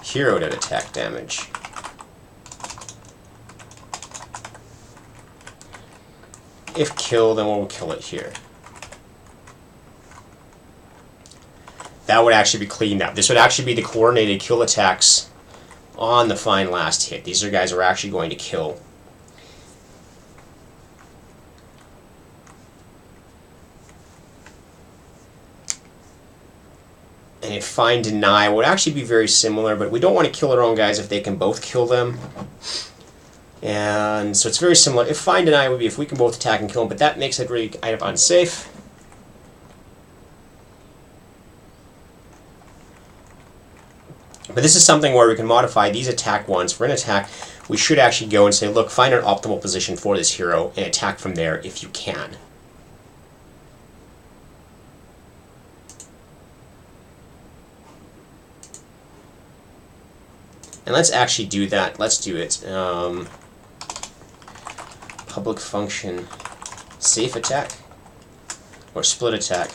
hero.attack damage. If kill, then we'll kill it here. That would actually be cleaned up. This would actually be the coordinated kill attacks on the find last hit. These are guys we're actually going to kill. And if find deny would actually be very similar, but we don't want to kill our own guys if they can both kill them. And so it's very similar. If find deny would be if we can both attack and kill them, but that makes it really kind of unsafe. But this is something where we can modify these attack ones. For an attack, we should actually go and say, look, find an optimal position for this hero and attack from there if you can. And let's actually do that. Let's do it. Public function safe attack or split attack.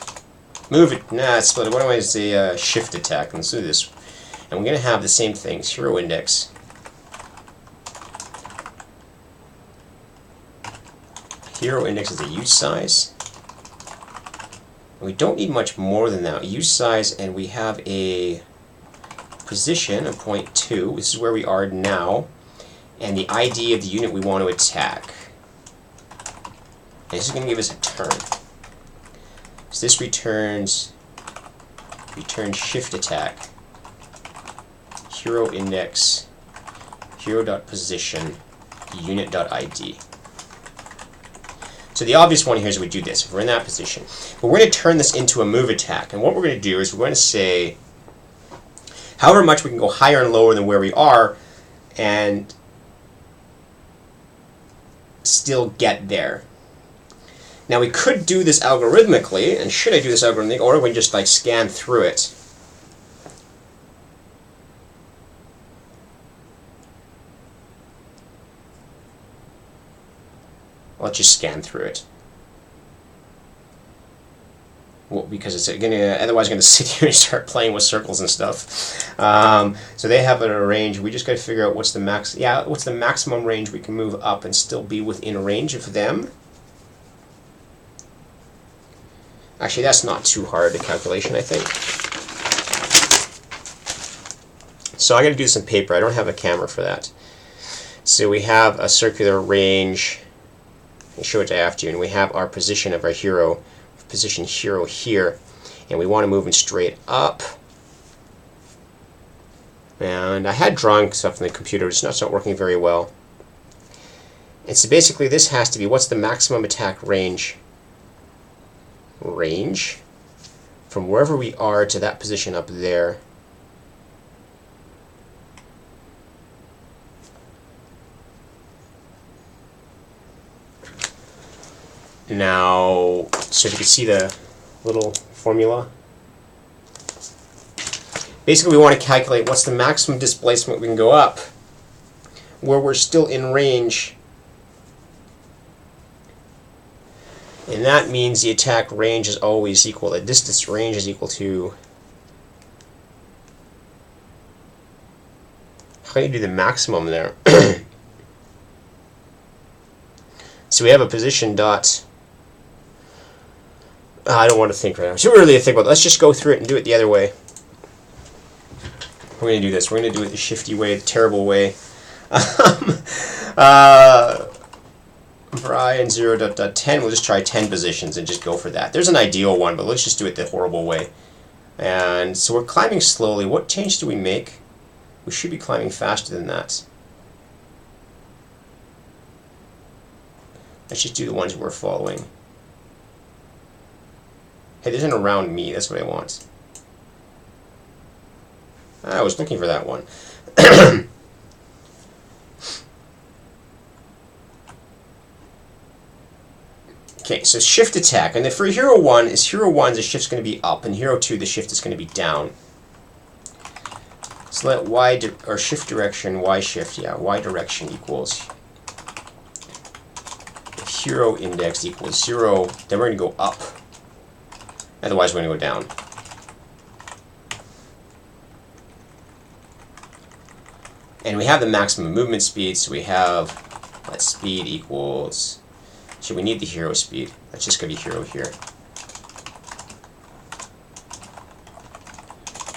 Move it. Nah, split it. What do I say? Shift attack. Let's do this. And we're going to have the same things. Hero index. Hero index is a use size. We don't need much more than that. Use size, and we have a position of 0.2. This is where we are now. And the ID of the unit we want to attack. And this is going to give us a turn. So this returns shift attack, hero index, hero.position, unit.id. So the obvious one here is we do this if we're in that position. But we're going to turn this into a move attack. And what we're going to do is we're going to say however much we can go higher and lower than where we are and still get there. Now we could do this algorithmically, and should I do this algorithmically, or we can just like scan through it. Let's just scan through it. Well, because it's otherwise going to sit here and start playing with circles and stuff. So they have a range. We just got to figure out what's the max. Yeah, what's the maximum range we can move up and still be within range of them. Actually, that's not too hard a calculation, I think. So I'm going to do some paper. I don't have a camera for that. So we have a circular range. I'll show it after you. And we have our position of our hero. Position hero here. And we want to move him straight up. And I had drawing stuff in the computer. It's not working very well. And so basically this has to be, what's the maximum attack range from wherever we are to that position up there. Now, so if you can see the little formula. Basically we want to calculate what's the maximum displacement we can go up where we're still in range. And that means the attack range is always equal. The distance range is equal to... How do you do the maximum there? So we have a position dot... I don't want to think right now. So we really think about it. Let's just go through it and do it the other way. We're going to do this. We're going to do it the shifty way, the terrible way. For I and 0.10, we'll just try 10 positions and just go for that. There's an ideal one, but let's just do it the horrible way. And so we're climbing slowly. What change do we make? We should be climbing faster than that. Let's just do the ones we're following. Hey, there's an around me. That's what I want. I was looking for that one. Okay, so shift attack, and then for hero 1, the shift's going to be up, and hero 2, the shift is going to be down. So let or shift direction, y shift, yeah, y direction equals hero index equals 0, then we're going to go up. Otherwise we're going to go down. And we have the maximum movement speed, so we have let speed equals... So we need the hero speed. That's just going to be hero here.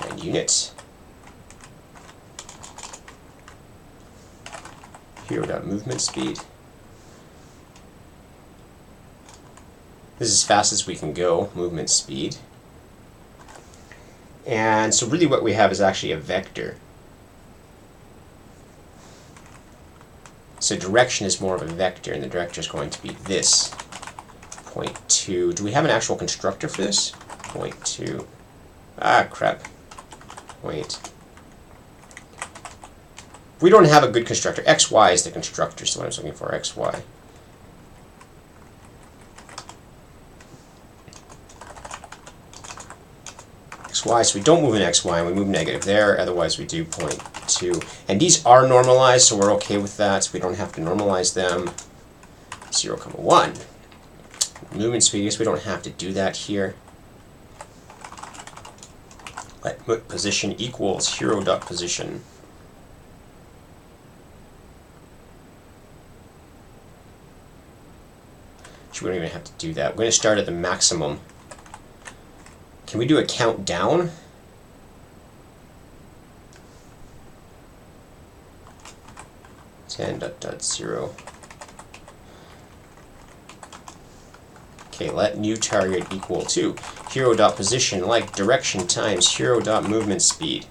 And unit. Hero.movement speed. This is as fast as we can go, movement speed. And so really what we have is actually a vector. So direction is more of a vector, and the director is going to be this. 0.2. Do we have an actual constructor for this? 0.2. Ah, crap. Wait. We don't have a good constructor. XY is the constructor, so what I was looking for, XY. XY, so we don't move an XY, and we move negative there, otherwise we do 0.2. And these are normalized, so we're okay with that, so we don't have to normalize them. 0, 1. Movement speed, I guess we don't have to do that here. Let position equals hero.position. We don't even have to do that. We're going to start at the maximum. Can we do a countdown? $10.0. Okay, let new target equal to hero.position like direction times hero.movement speed.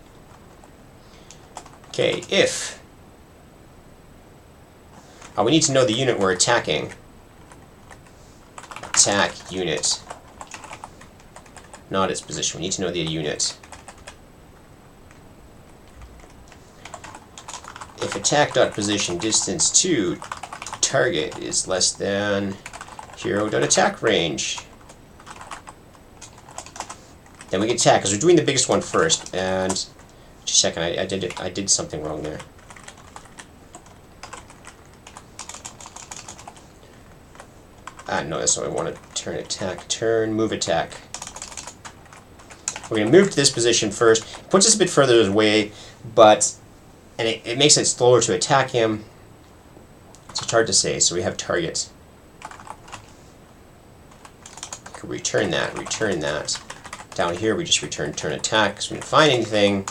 Okay, if we need to know the unit we're attacking. Attack unit, not its position. We need to know the unit. If attack.position distance to target is less than hero.attack range, then we can attack, because we're doing the biggest one first. And just a second, I did something wrong there. No, that's what I want to turn attack, turn, move attack. We're going to move to this position first. It puts us a bit further away, but it makes it slower to attack him. It's hard to say, so we have target. Return that, return that. Down here we just return turn attack, because we didn't find anything.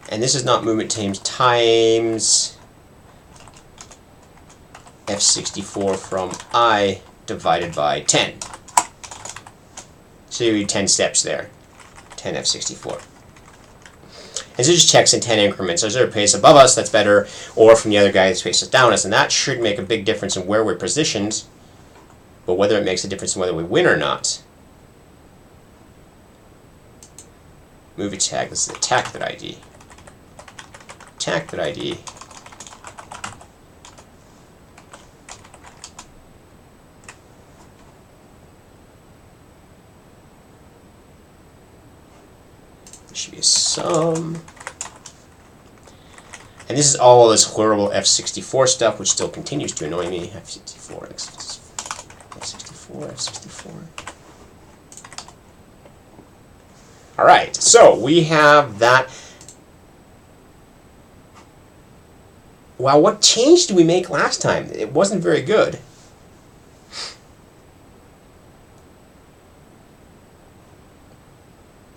And this is not movement times F64 from I divided by 10. So you need 10 steps there. 10 F64. And so it just checks in 10 increments. Is there a pace above us that's better, or from the other guy that's paces down us? And that should make a big difference in where we're positioned, but whether it makes a difference in whether we win or not. Move attack. This is attack.id. Attack.id. Should be a sum. And this is all this horrible F64 stuff, which still continues to annoy me. F64, F64, F64. Alright, so we have that. Wow, what change did we make last time? It wasn't very good.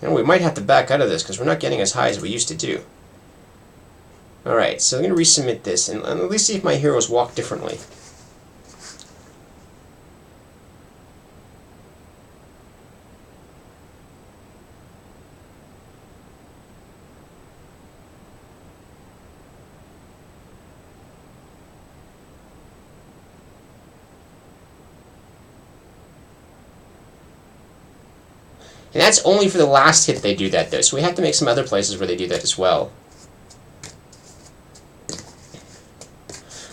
And we might have to back out of this because we're not getting as high as we used to do. Alright, so I'm going to resubmit this and at least see if my heroes walk differently. And that's only for the last hit they do that, though. So we have to make some other places where they do that as well.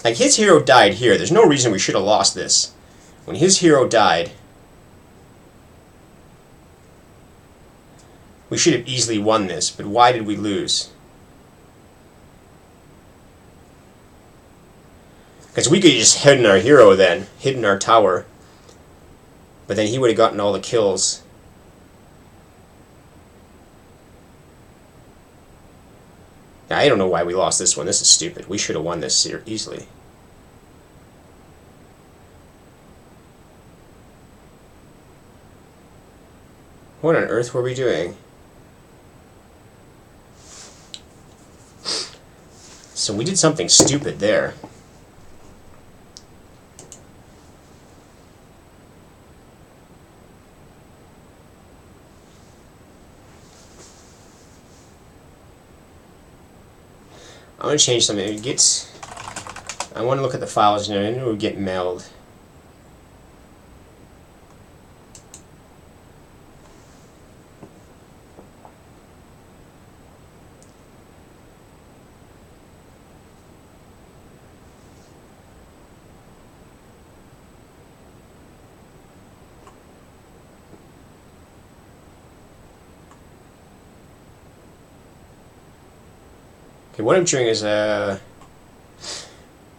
Like, his hero died here. There's no reason we should have lost this. When his hero died, we should have easily won this. But why did we lose? Because we could have just hidden our hero then. Hidden our tower. But then he would have gotten all the kills. Now, I don't know why we lost this one. This is stupid. We should have won this easily. What on earth were we doing? So we did something stupid there. I want to change something. I want to look at the files, and it would get mailed. Okay, what I'm doing is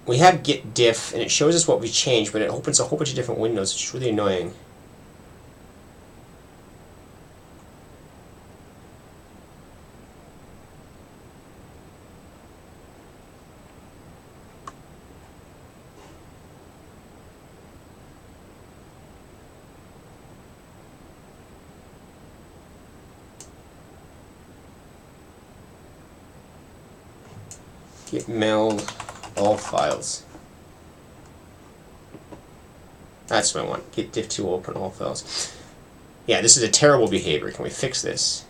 we have git diff, and it shows us what we changed, but it opens a whole bunch of different windows. It's really annoying. Git meld all files. That's what I want. Git diff to open all files. Yeah, this is a terrible behavior. Can we fix this?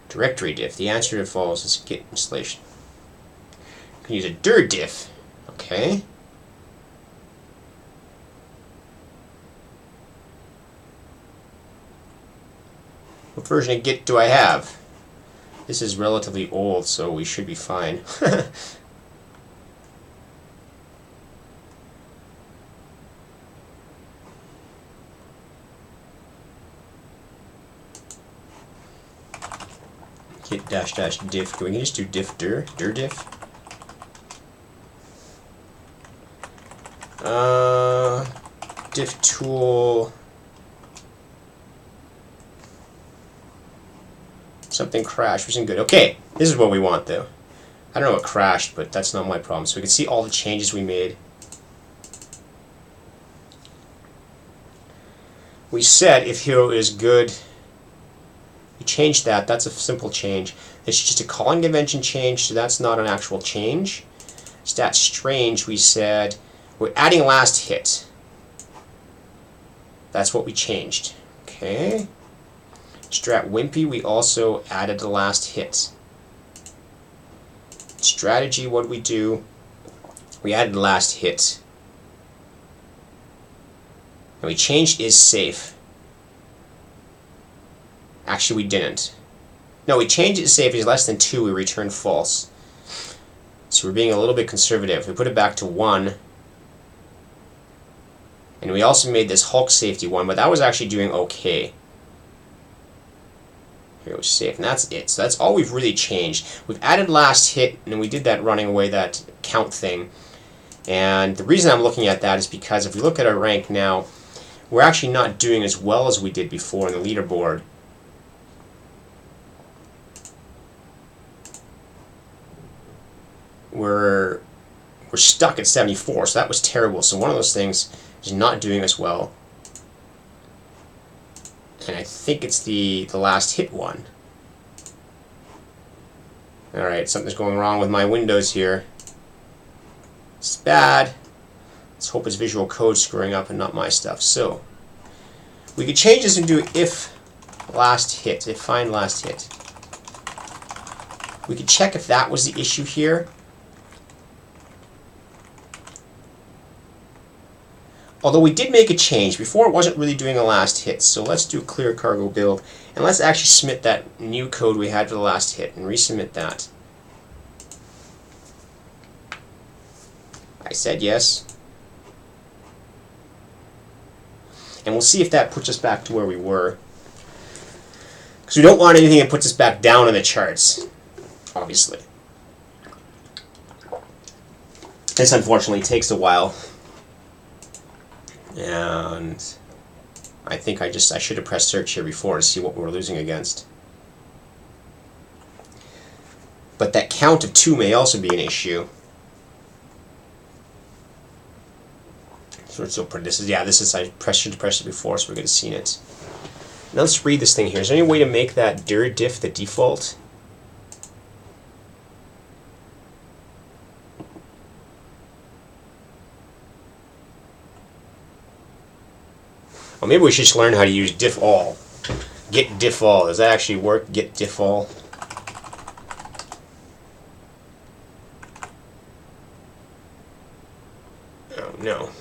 Directory diff. The answer to false is git installation. You can use a dir diff. Okay. What version of git do I have? This is relatively old, so we should be fine. Git dash dash diff. Can we just do diff dir diff? Diff tool. Something crashed, which isn't good. Okay, this is what we want though. I don't know what crashed, but that's not my problem. So we can see all the changes we made. We said if hero is good, we changed that. That's a simple change. It's just a calling convention change, so that's not an actual change. Stat strange, we said we're adding last hit. That's what we changed. Okay. Strat wimpy, we also added the last hit. Strategy, what did we do? We added the last hit. And we changed is safe. Actually, we didn't. No, we changed it to safe. If it's less than 2, we return false. So we're being a little bit conservative. We put it back to 1. And we also made this Hulk safety 1, but that was actually doing okay. Here it was safe, and that's it. So that's all we've really changed. We've added last hit, and we did that running away that count thing. And the reason I'm looking at that is because if we look at our rank now, we're actually not doing as well as we did before in the leaderboard. We're stuck at 74, so that was terrible. So one of those things is not doing us well. And I think it's the last hit one. Alright, something's going wrong with my windows here. It's bad. Let's hope it's Visual Code screwing up and not my stuff. So, we could change this and do if last hit, if find last hit. We could check if that was the issue here. Although we did make a change. Before it wasn't really doing a last hit. So let's do clear cargo build. And let's actually submit that new code we had for the last hit and resubmit that. I said yes. And we'll see if that puts us back to where we were. Because we don't want anything that puts us back down in the charts. Obviously. This unfortunately takes a while. And I think I should have pressed search here before to see what we were losing against. But that count of 2 may also be an issue. So this is I should have pressed it before, so we're going to see it. Now let's read this thing here. Is there any way to make that dir diff the default? Well, maybe we should just learn how to use diff all. Git diff all. Does that actually work? Git diff all. Oh, no.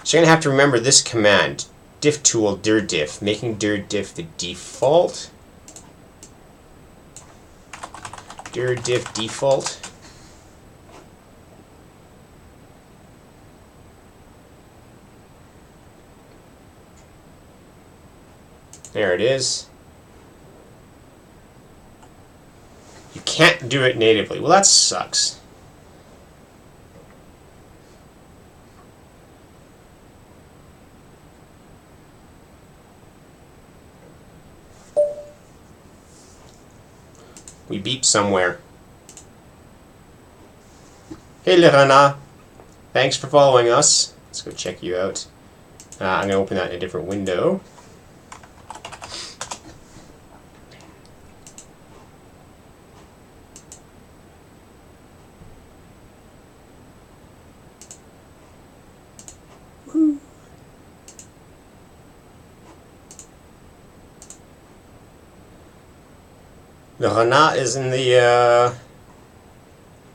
So you're going to have to remember this command. Diff tool dir diff. Making dir diff the default. Dir diff default. There it is. can't do it natively. Well, that sucks. We beep somewhere. Hey, Le Renard. Thanks for following us. Let's go check you out. I'm going to open that in a different window. Woo. Le Renard is in the,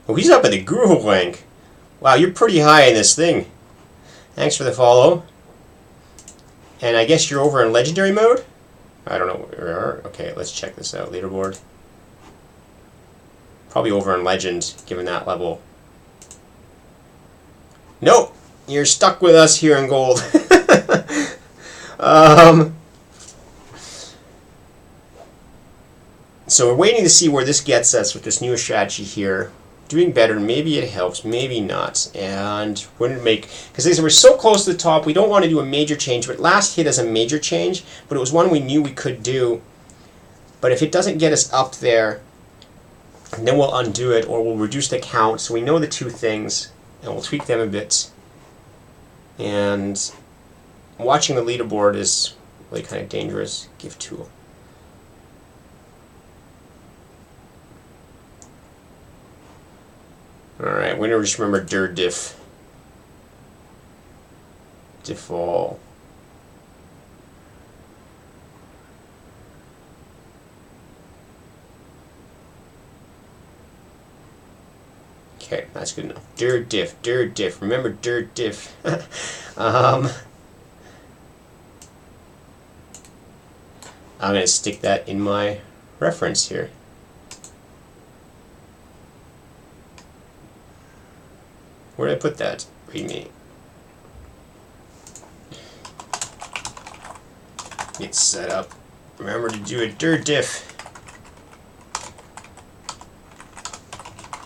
oh, he's up at the Guru rank. Wow, you're pretty high in this thing. Thanks for the follow. And I guess you're over in Legendary mode? I don't know where we are. Okay, let's check this out. Leaderboard. Probably over in Legend, given that level. Nope! You're stuck with us here in Gold. So we're waiting to see where this gets us with this new strategy here. Doing better, maybe it helps, maybe not. And wouldn't make, because we're so close to the top, we don't want to do a major change, but last hit as a major change, but it was one we knew we could do. But if it doesn't get us up there, then we'll undo it, or we'll reduce the count. So we know the two things, and we'll tweak them a bit. And watching the leaderboard is really kind of dangerous. Give tool. Alright, we never just remember dir diff. Diff all. Okay, that's good enough. Dir diff, dir diff. Remember dir diff. I'm going to stick that in my reference here. Where did I put that? README. Get set up. Remember to do a dir diff.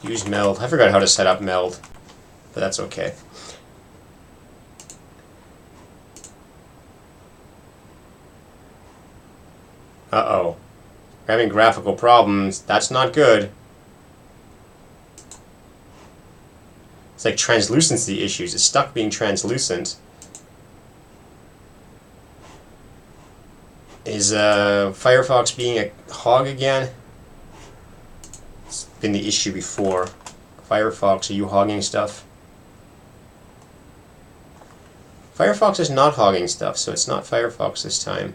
Use meld. I forgot how to set up meld, but that's okay. Uh-oh. We're having graphical problems. That's not good. It's like translucency issues. It's stuck being translucent. Is Firefox being a hog again? It's been the issue before. Firefox, are you hogging stuff? Firefox is not hogging stuff, so it's not Firefox this time.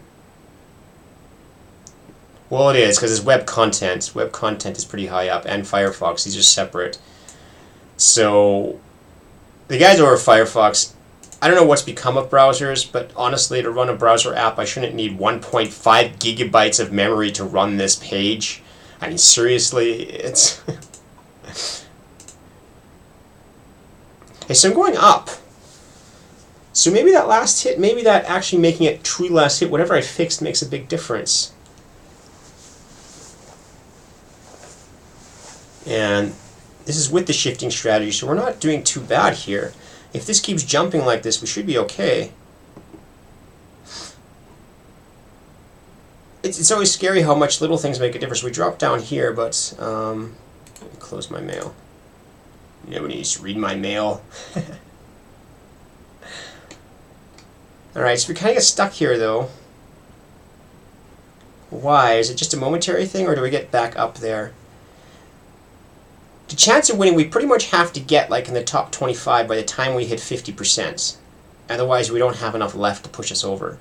Well, it is, because it's web content. Web content is pretty high up, and Firefox. These are separate. So, the guys over Firefox, I don't know what's become of browsers, but honestly, to run a browser app, I shouldn't need 1.5 gigabytes of memory to run this page. I mean, seriously, it's... Okay, so I'm going up. So maybe that last hit, maybe that actually making it truly last hit, whatever I fixed makes a big difference. And this is with the shifting strategy, so we're not doing too bad here. If this keeps jumping like this, we should be okay. It's always scary how much little things make a difference. We drop down here, but let me close my mail. Nobody needs to read my mail. Alright, so we kind of get stuck here, though. Why? Is it just a momentary thing, or do we get back up there? The chance of winning, we pretty much have to get like in the top 25 by the time we hit 50%. Otherwise, we don't have enough left to push us over.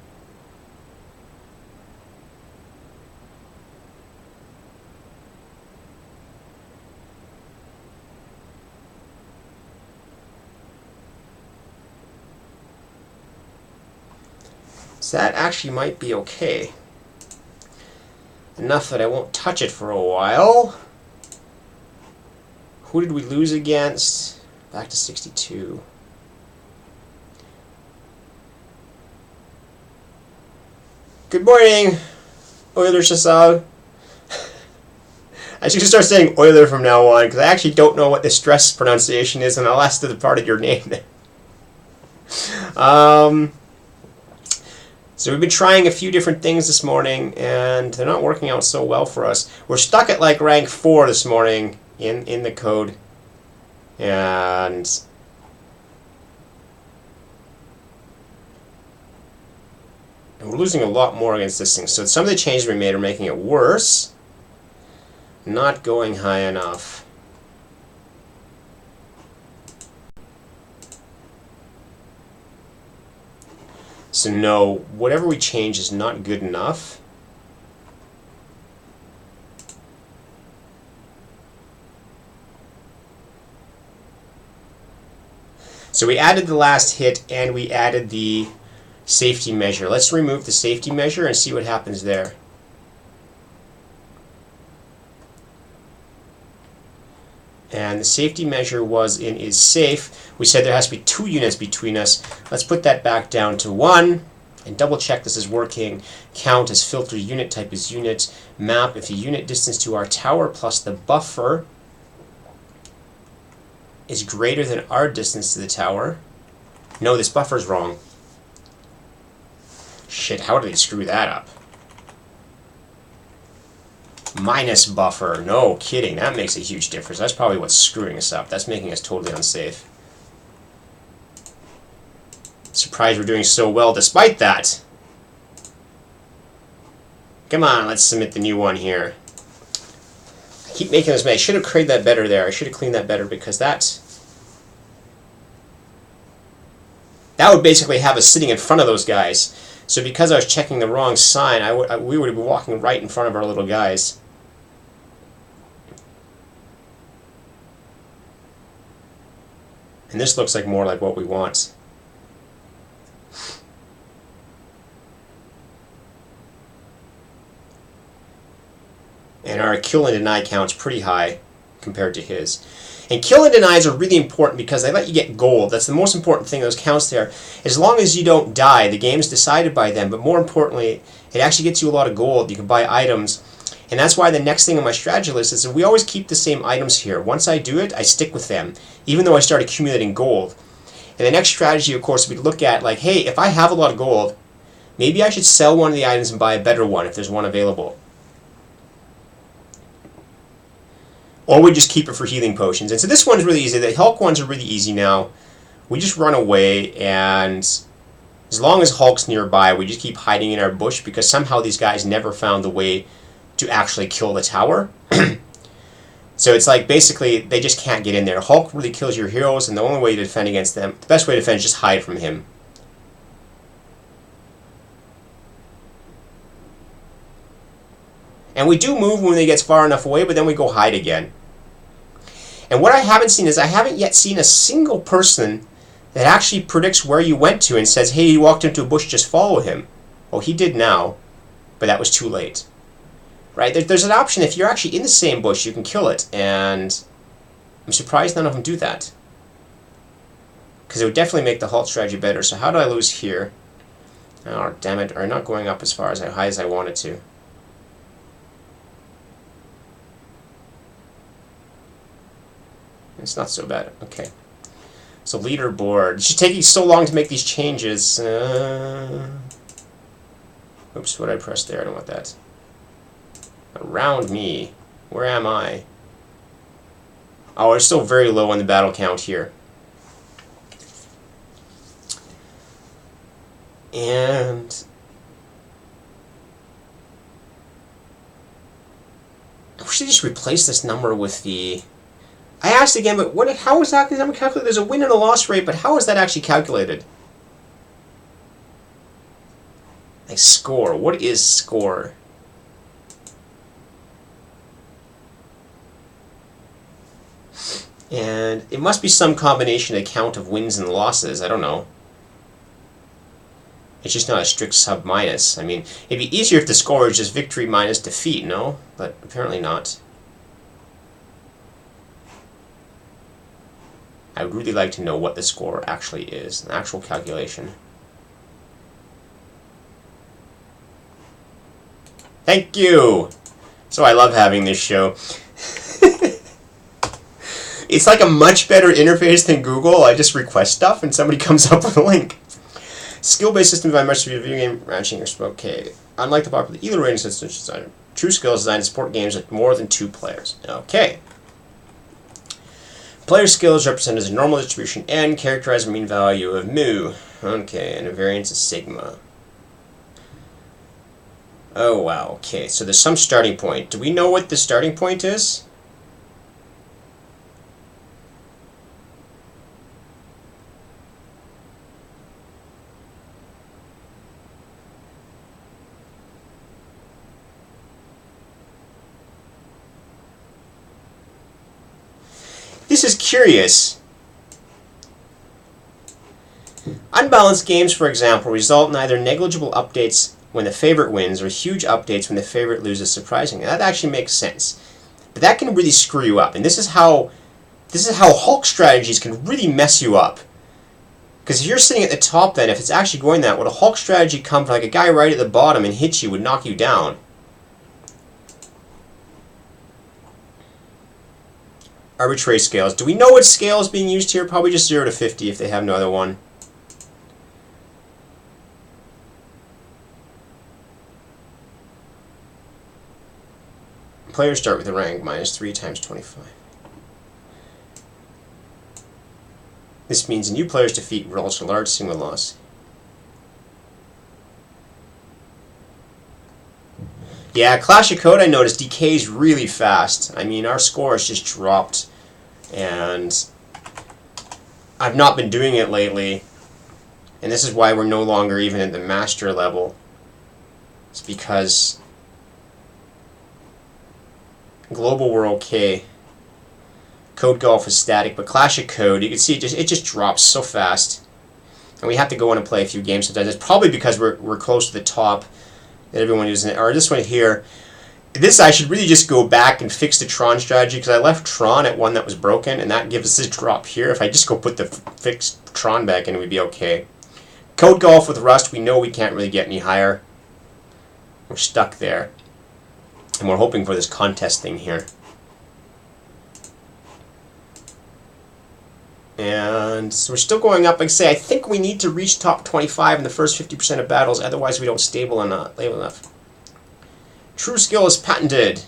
So that actually might be okay. Enough that I won't touch it for a while. Who did we lose against? Back to 62. Good morning, Euler Chassal. I should start saying Euler from now on, because I actually don't know what the stress pronunciation is, and I'll ask the part of your name there. So we've been trying a few different things this morning, and they're not working out so well for us. We're stuck at like rank 4 this morning in the code, and we're losing a lot more against this thing. So some of the changes we made are making it worse, not going high enough. So no, whatever we change is not good enough. So we added the last hit, and we added the safety measure. Let's remove the safety measure and see what happens there. And the safety measure was in is safe. We said there has to be 2 units between us. Let's put that back down to 1 and double check this is working. Count as filter, unit type is unit. Map if the unit distance to our tower plus the buffer is greater than our distance to the tower. No, this buffer's wrong. Shit, how did they screw that up? Minus buffer. No kidding. That makes a huge difference. That's probably what's screwing us up. That's making us totally unsafe. Surprised we're doing so well despite that. Come on, let's submit the new one here. I keep making this mistake. I should have created that better there. I should have cleaned that better, because that would basically have us sitting in front of those guys. So because I was checking the wrong sign, we would be walking right in front of our little guys. And this looks like more like what we want. And our kill and deny count's pretty high compared to his. And kill and denies are really important because they let you get gold. That's the most important thing, those counts there. As long as you don't die, the game's decided by them. But more importantly, it actually gets you a lot of gold. You can buy items. And that's why the next thing on my strategy list is that we always keep the same items here. Once I do it, I stick with them, even though I start accumulating gold. And the next strategy, of course, would be to look at, like, hey, if I have a lot of gold, maybe I should sell one of the items and buy a better one if there's one available. Or we just keep it for healing potions. And so this one's really easy. The Hulk ones are really easy now. We just run away, and as long as Hulk's nearby, we just keep hiding in our bush, because somehow these guys never found the way to actually kill the tower. So it's like basically they just can't get in there. Hulk really kills your heroes, and the only way to defend against them, the best way to defend is just hide from him. And we do move when he gets far enough away, but then we go hide again. And what I haven't seen is I haven't yet seen a single person that actually predicts where you went to and says, hey, you walked into a bush, just follow him. Well, he did now, but that was too late. Right? There's an option if you're actually in the same bush, you can kill it, and I'm surprised none of them do that. Because it would definitely make the halt strategy better. So how do I lose here? Oh, damn it. Or not going up as far as high as I wanted to. It's not so bad. Okay. So leaderboard. It should take you so long to make these changes. Oops, what did I press there? I don't want that. Around me. Where am I? Oh, we're still very low on the battle count here. And I wish they just replace this number with the... I asked again, but how is that number calculated? There's a win and a loss rate, but how is that actually calculated? Like score. What is score? And it must be some combination of count of wins and losses. I don't know. It's just not a strict sub minus. I mean, it'd be easier if the score is just victory minus defeat, no? But apparently not. I would really like to know what the score actually is, an actual calculation. Thank you! So I love having this show. It's like a much better interface than Google. I just request stuff and somebody comes up with a link. Skill-based system design must be a video game ranching or okay. Unlike the popular elo rating system design, True Skill is designed to support games with more than 2 players. Okay. Player skill is represented as a normal distribution n, characterized by mean value of mu. Okay, and a variance of sigma. Oh wow, okay, so there's some starting point. Do we know what the starting point is? This is curious. Unbalanced games, for example, result in either negligible updates when the favorite wins or huge updates when the favorite loses surprisingly. That actually makes sense. But that can really screw you up. And this is how Hulk strategies can really mess you up. Because if you're sitting at the top then, if it's actually going that, would a Hulk strategy come from like a guy right at the bottom and hit you, would knock you down. Arbitrary scales. Do we know what scale is being used here? Probably just 0 to 50 if they have no other one. Players start with a rank -3 times 25. This means new players' defeat results in a large sigma loss. Yeah, Clash of Code, I noticed, decays really fast. I mean, our score has just dropped. And I've not been doing it lately. And this is why we're no longer even at the master level. It's because global we're okay. Code Golf is static, but Clash of Code, you can see it just drops so fast. And we have to go in and play a few games sometimes. It's probably because we're close to the top that everyone using it. Or this one here. This, I should really just go back and fix the Tron strategy, because I left Tron at one that was broken, and that gives us this drop here. If I just go put the fixed Tron back in, we'd be okay. Code Golf with Rust, we know we can't really get any higher. We're stuck there. And we're hoping for this contest thing here. And so we're still going up. Like I say, I think we need to reach top 25 in the first 50% of battles, otherwise we don't stable enough. True Skill is patented.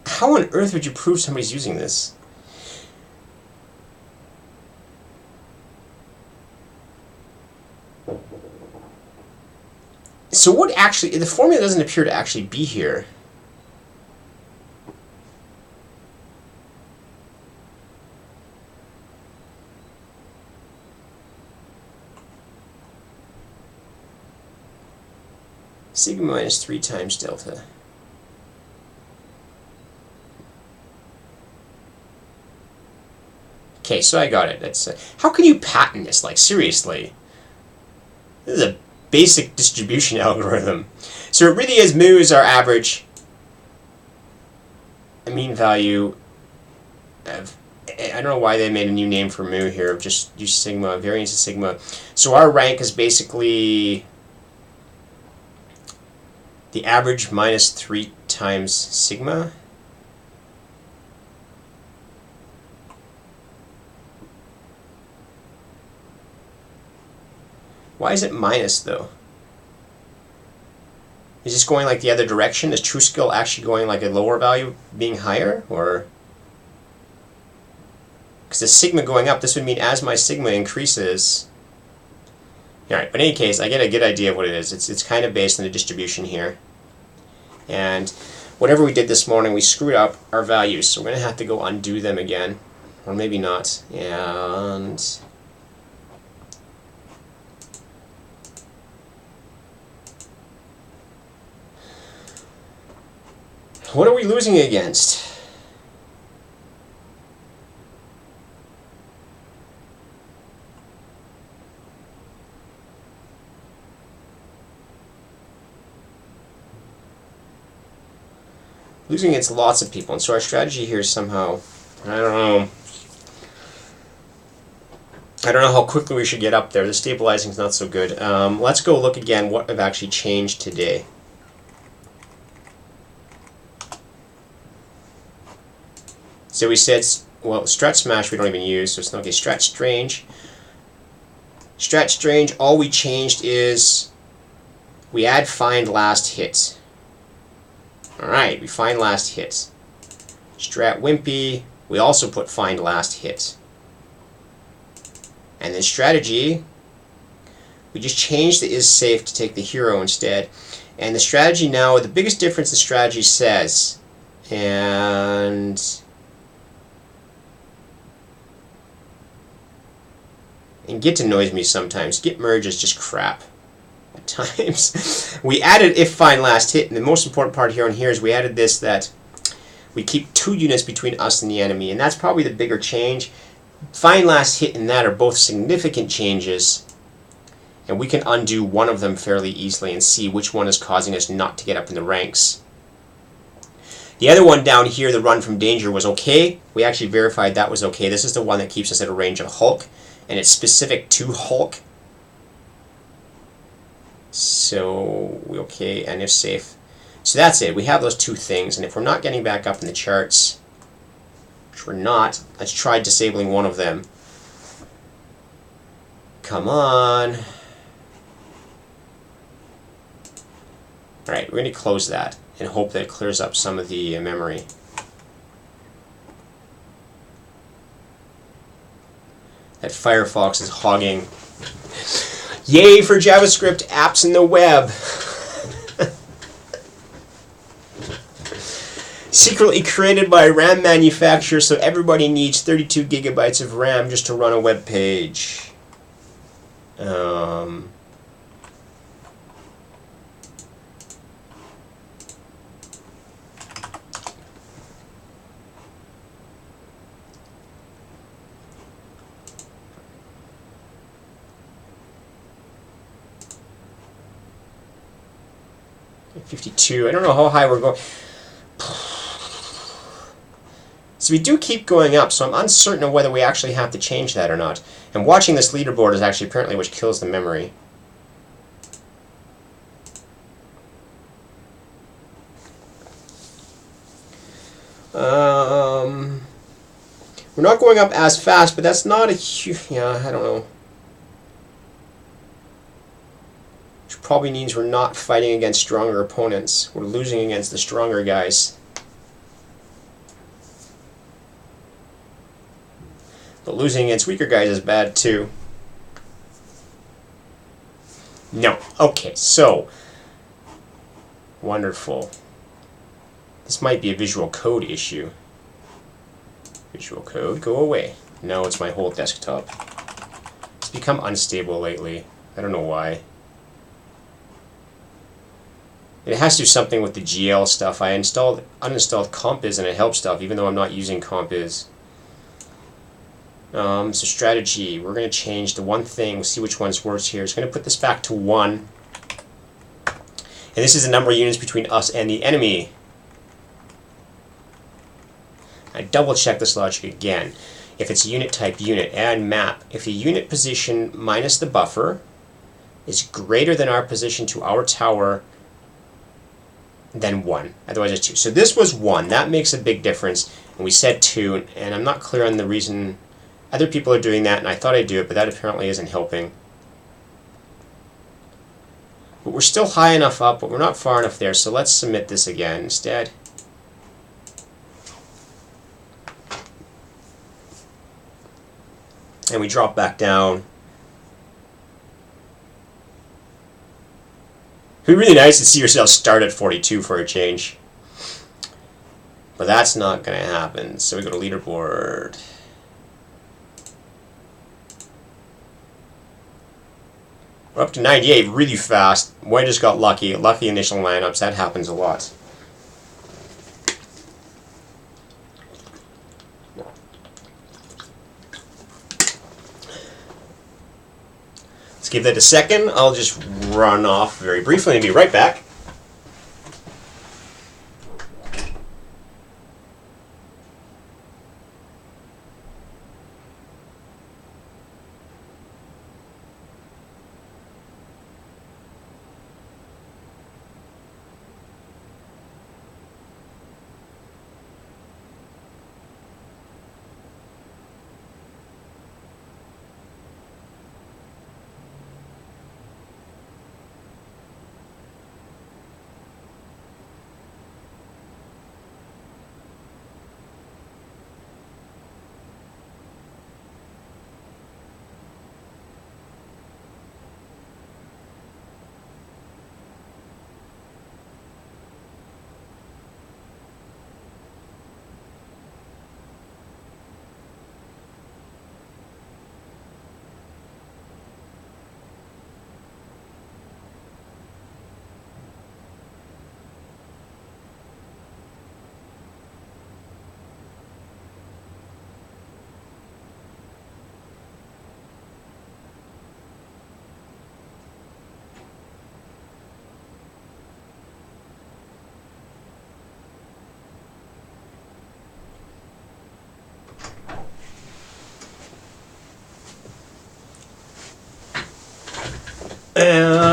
How on earth would you prove somebody's using this? So what actually, the formula doesn't appear to actually be here. Sigma -3 times delta. Okay, so I got it. That's how can you patent this? Like, seriously, this is a basic distribution algorithm. So it really is mu is our average. A mean value of, I don't know why they made a new name for mu here. Just use sigma, variance of sigma. So our rank is basically the average -3 times sigma. Why is it minus, though? Is this going like the other direction? Is True Skill actually going like a lower value being higher? Or because the sigma going up, this would mean as my sigma increases. Alright, but in any case, I get a good idea of what it is. It's kind of based on the distribution here. And whatever we did this morning, we screwed up our values, so we're going to have to go undo them again. Or maybe not. And what are we losing against? Losing against lots of people, and so our strategy here is somehow, I don't know how quickly we should get up there. The stabilizing is not so good. Let's go look again what have actually changed today. So we said, well, stretch smash we don't even use, so it's not okay. Stretch strange. Stretch strange, all we changed is we add find last hit. Alright, we find last hit. Strat wimpy, we also put find last hit. And then strategy, we just changed the is safe to take the hero instead. And the strategy now, the biggest difference the strategy says, and Git annoys me sometimes. Git merge is just crap at times. We added if find last hit, and the most important part here on here is we added this, that we keep 2 units between us and the enemy, and that's probably the bigger change. Find last hit and that are both significant changes, and we can undo one of them fairly easily and see which one is causing us not to get up in the ranks. The other one down here, the run from danger, was okay. We actually verified that was okay. This is the one that keeps us at a range of Hulk, and it's specific to Hulk. So, okay, and if safe. So that's it. We have those 2 things, and if we're not getting back up in the charts, which we're not, let's try disabling one of them. Come on. Alright, we're going to close that and hope that it clears up some of the memory. That Firefox is hogging. Yay for JavaScript apps in the web! Secretly created by a RAM manufacturer, so everybody needs 32 gigabytes of RAM just to run a web page. 52. I don't know how high we're going. So we do keep going up, so I'm uncertain of whether we actually have to change that or not. And watching this leaderboard is actually apparently what kills the memory. We're not going up as fast, but that's not a huge... Yeah, I don't know. Which probably means we're not fighting against stronger opponents. We're losing against the stronger guys. But losing against weaker guys is bad too. No. Okay, so. Wonderful. This might be a visual code issue. Visual code, go away. No, it's my whole desktop. It's become unstable lately. I don't know why. It has to do something with the GL stuff. I uninstalled compiz and it helps stuff, even though I'm not using compiz. So strategy, we're going to change the one thing. We'll see which one's worse here. It's going to put this back to 1. And this is the number of units between us and the enemy. I double check this logic again. If it's unit type unit, add map. If the unit position minus the buffer is greater than our position to our tower, then 1. Otherwise it's 2. So this was 1. That makes a big difference. And we said 2, and I'm not clear on the reason. Other people are doing that, and I thought I'd do it, but that apparently isn't helping. But we're still high enough up, but we're not far enough there, so let's submit this again instead. And we drop back down. It'd be really nice to see yourself start at 42 for a change. But that's not going to happen, so we go to leaderboard. We're up to 98 really fast. Boy, just got lucky. Lucky initial lineups. That happens a lot. Let's give that a second. I'll just run off very briefly and be right back.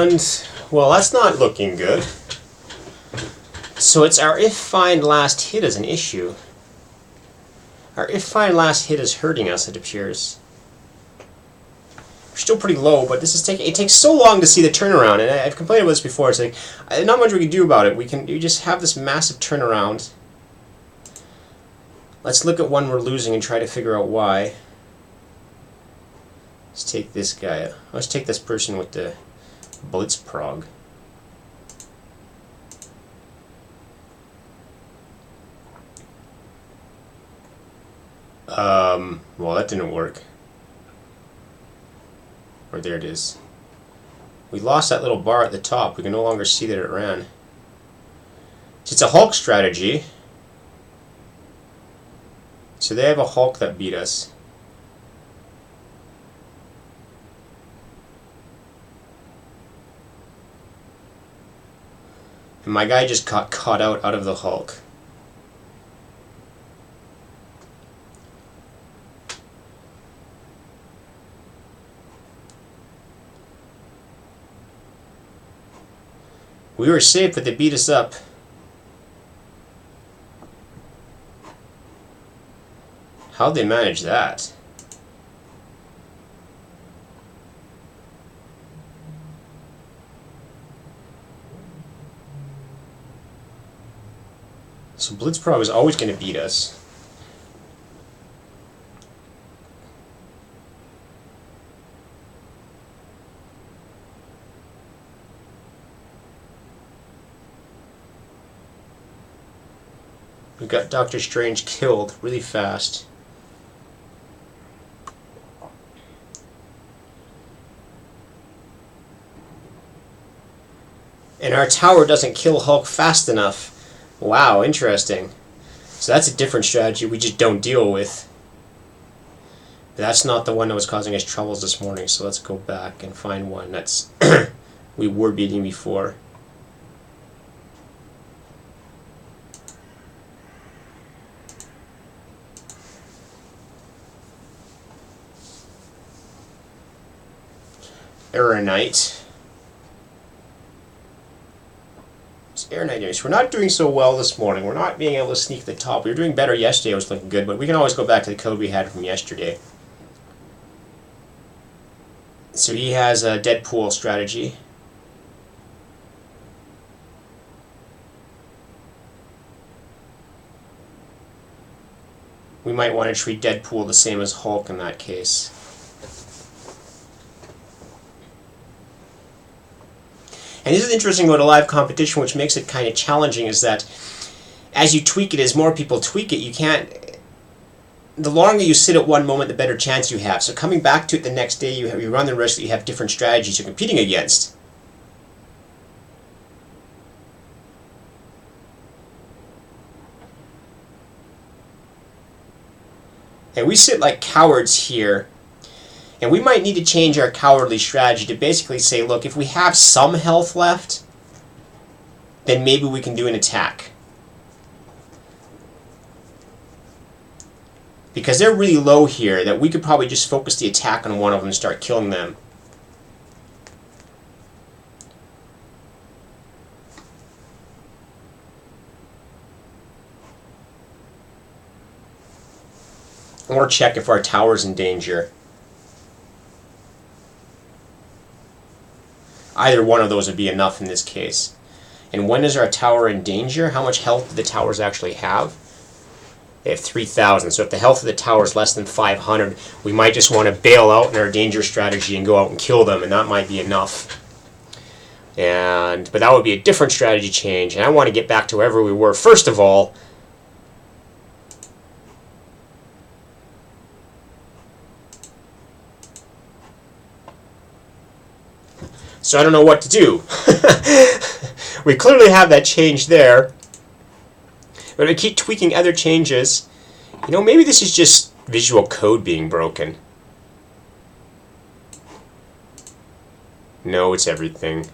And, well, that's not looking good. So it's our if find last hit is an issue. Our if find last hit is hurting us, it appears. We're still pretty low, but this is it takes so long to see the turnaround, and I've complained about this before. It's like not much we can do about it. You just have this massive turnaround. Let's look at one we're losing and try to figure out why. Let's take this guy. Let's take this person with the blitzprog. Well, that didn't work. Or there it is. We lost that little bar at the top. We can no longer see that it ran. It's a Hulk strategy. So they have a Hulk that beat us. And my guy just got caught out of the Hulk. We were safe, but they beat us up. How'd they manage that? So blitzprog is always going to beat us. We got Doctor Strange killed really fast. And our tower doesn't kill Hulk fast enough. Wow, interesting. So that's a different strategy we just don't deal with. But that's not the one that was causing us troubles this morning, so let's go back and find one that's we were beating before. Aeronite. It's Aeronite. So we're not doing so well this morning. We're not being able to sneak the top. We were doing better yesterday. It was looking good, but we can always go back to the code we had from yesterday. So he has a Deadpool strategy. We might want to treat Deadpool the same as Hulk in that case. And this is interesting about a live competition, which makes it kind of challenging, is that as you tweak it, as more people tweak it, you can't... The longer you sit at one moment, the better chance you have. So coming back to it the next day, you run the risk that you have different strategies you're competing against. And we sit like cowards here. And we might need to change our cowardly strategy to basically say, look, if we have some health left, then maybe we can do an attack. Because they're really low here, that we could probably just focus the attack on one of them and start killing them. Or check if our tower's in danger. Either one of those would be enough in this case. And when is our tower in danger? How much health do the towers actually have? They have 3,000. So if the health of the tower is less than 500, we might just want to bail out in our danger strategy and go out and kill them, and that might be enough. But that would be a different strategy change, and I want to get back to wherever we were. First of all, so I don't know what to do. We clearly have that change there. But if I keep tweaking other changes, maybe this is just visual code being broken. No, it's everything.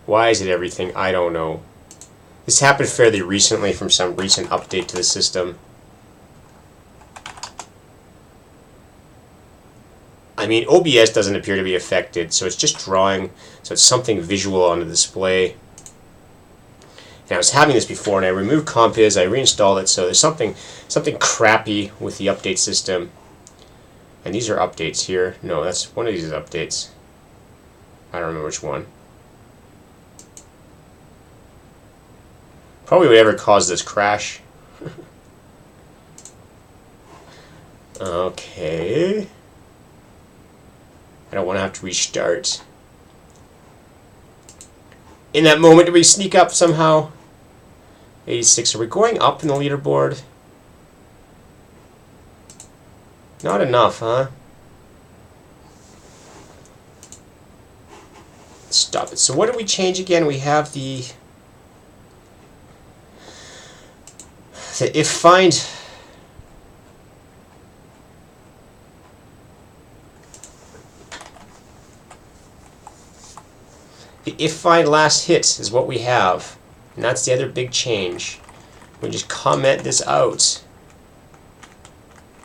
Why is it everything? I don't know. This happened fairly recently from some recent update to the system. I mean, OBS doesn't appear to be affected, so it's just drawing, so it's something visual on the display. And I was having this before, and I removed compiz, I reinstalled it, so there's something crappy with the update system. And these are updates here. No, that's one of these is updates. I don't remember which one. Probably whatever caused this crash. Okay. I don't want to have to restart. In that moment, do we sneak up somehow? 86. Are we going up in the leaderboard? Not enough, huh? Stop it. So what did we change again? We have the if find. The if find last hit is what we have. And that's the other big change. We just comment this out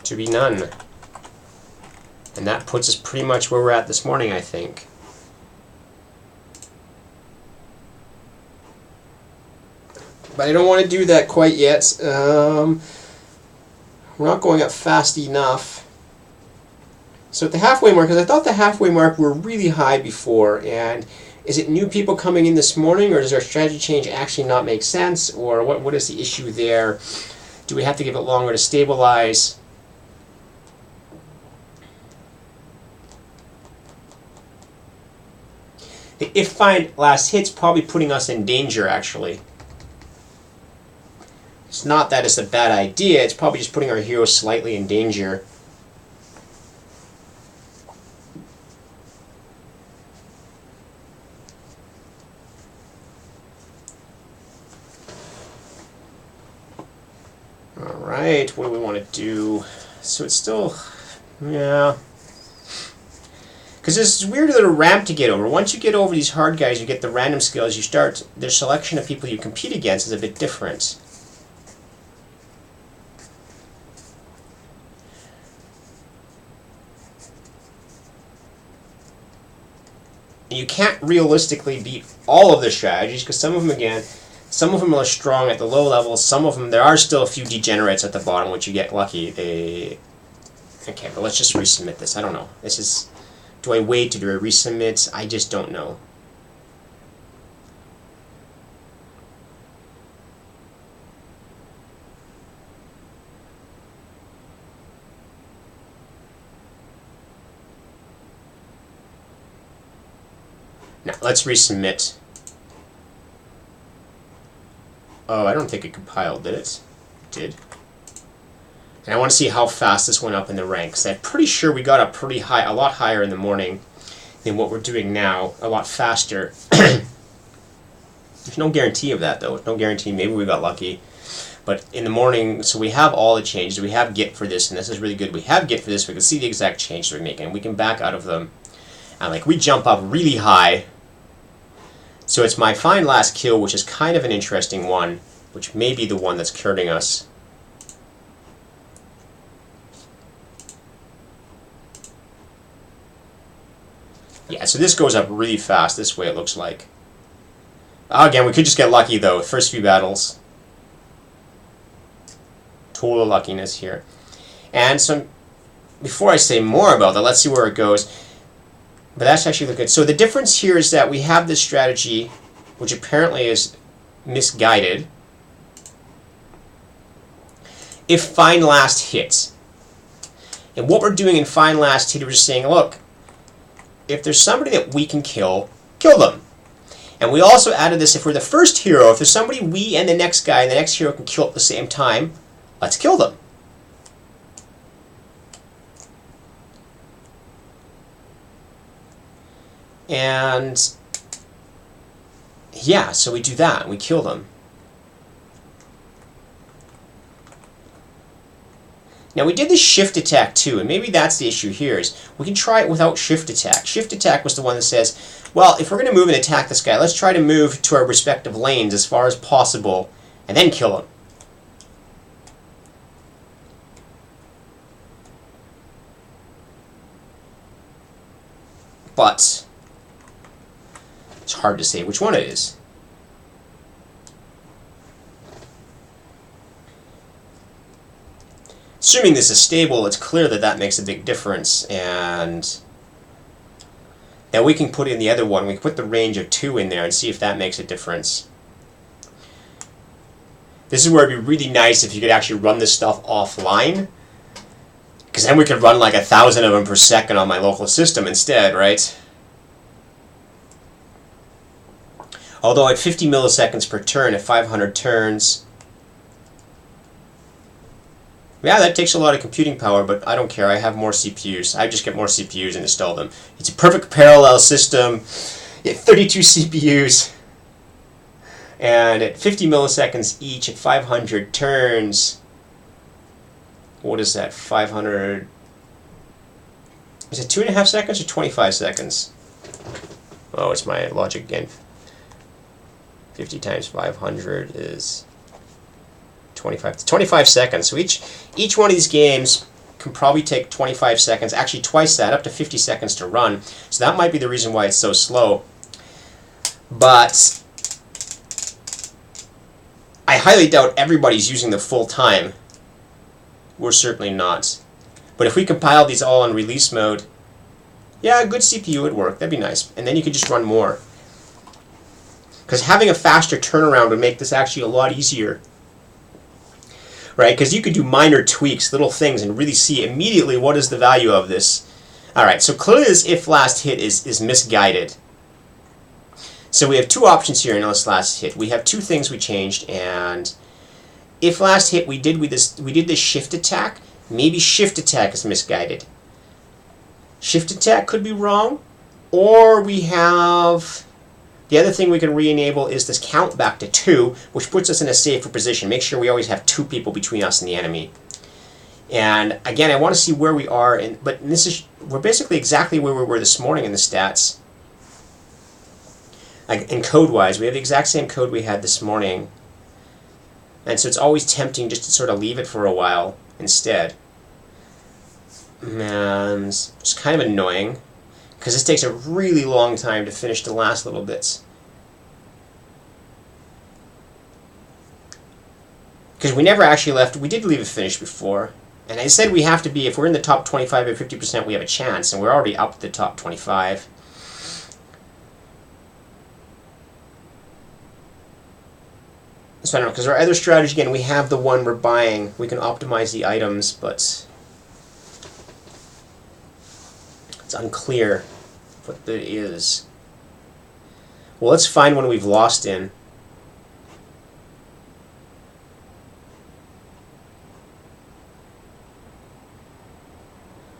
to be none. And that puts us pretty much where we're at this morning, I think. But I don't want to do that quite yet. We're not going up fast enough. So at the halfway mark, because I thought the halfway mark were really high before, and is it new people coming in this morning, or does our strategy change actually not make sense, or what is the issue there? Do we have to give it longer to stabilize? The if find last hit's probably putting us in danger, actually. It's not that it's a bad idea, it's probably just putting our hero slightly in danger. Alright, what do we want to do? So it's still, yeah. Because this is weird little ramp to get over. Once you get over these hard guys, you get the random skills, you start, their selection of people you compete against is a bit different. And you can't realistically beat all of the strategies, because some of them, again, some of them are strong at the low levels, some of them, there are still a few degenerates at the bottom, which you get lucky. Okay, but let's just resubmit this. I don't know. This is, do I wait to do a resubmit? I just don't know. Now, let's resubmit. Oh, I don't think it compiled, did it? It did. And I want to see how fast this went up in the ranks. I'm pretty sure we got up pretty high, a lot higher in the morning than what we're doing now, a lot faster. There's no guarantee of that, though. No guarantee. Maybe we got lucky. But in the morning, so we have all the changes. We have Git for this, and this is really good. We have Git for this. We can see the exact changes we're making. We can back out of them. And like we jump up really high. So it's my find last kill, which is kind of an interesting one, which may be the one that's hurting us. Yeah, so this goes up really fast this way, it looks like. Again, we could just get lucky, though. First few battles. Total luckiness here. And so, before I say more about that, let's see where it goes. But that's actually good. So the difference here is that we have this strategy, which apparently is misguided. If find last hits. And what we're doing in find last hit, we're just saying, look, if there's somebody that we can kill, kill them. And we also added this, if we're the first hero, if there's somebody we and the next guy and the next hero can kill at the same time, let's kill them. And yeah, so we do that, we kill them. Now we did the shift attack too, and maybe that's the issue here, is we can try it without shift attack. Shift attack was the one that says, well, if we're going to move and attack this guy, let's try to move to our respective lanes as far as possible, and then kill him. but it's hard to say which one it is. Assuming this is stable, it's clear that that makes a big difference, and now we can put in the other one. We can put the range of 2 in there and see if that makes a difference. This is where it'd be really nice if you could actually run this stuff offline, because then we could run like 1,000 of them per second on my local system instead, right? Although at 50 milliseconds per turn, at 500 turns, yeah, that takes a lot of computing power, but I don't care. I have more CPUs. I just get more CPUs and install them. It's a perfect parallel system. You have 32 CPUs. And at 50 milliseconds each, at 500 turns, what is that? 500... Is it 2.5 seconds or 25 seconds? Oh, it's my logic again. 50 times 500 is 25 seconds. So each one of these games can probably take 25 seconds, actually twice that, up to 50 seconds to run. So that might be the reason why it's so slow. But I highly doubt everybody's using the full time. We're certainly not. But if we compile these all in release mode, yeah, a good CPU would work. That'd be nice. And then you could just run more. Because having a faster turnaround would make this actually a lot easier. Right? Because you could do minor tweaks, little things, and really see immediately what is the value of this. Alright, so clearly this if last hit is misguided. So we have two options here in this last hit. We have two things we changed, and if last hit we did this shift attack, maybe shift attack is misguided. Shift attack could be wrong, or we have the other thing we can re-enable is this count back to 2, which puts us in a safer position. Make sure we always have 2 people between us and the enemy. And again, I want to see where we are, but we're basically exactly where we were this morning in the stats. Like in code-wise, we have the exact same code we had this morning. And so it's always tempting just to sort of leave it for a while instead. And it's kind of annoying, because this takes a really long time to finish the last little bits. Because we never actually left, we did leave it finished before. And I said we have to be, if we're in the top 25 or 50%, we have a chance, and we're already up to the top 25. So I don't know, because our other strategy, again, we have the one we're buying. We can optimize the items, but it's unclear what that is. Well, let's find one we've lost in.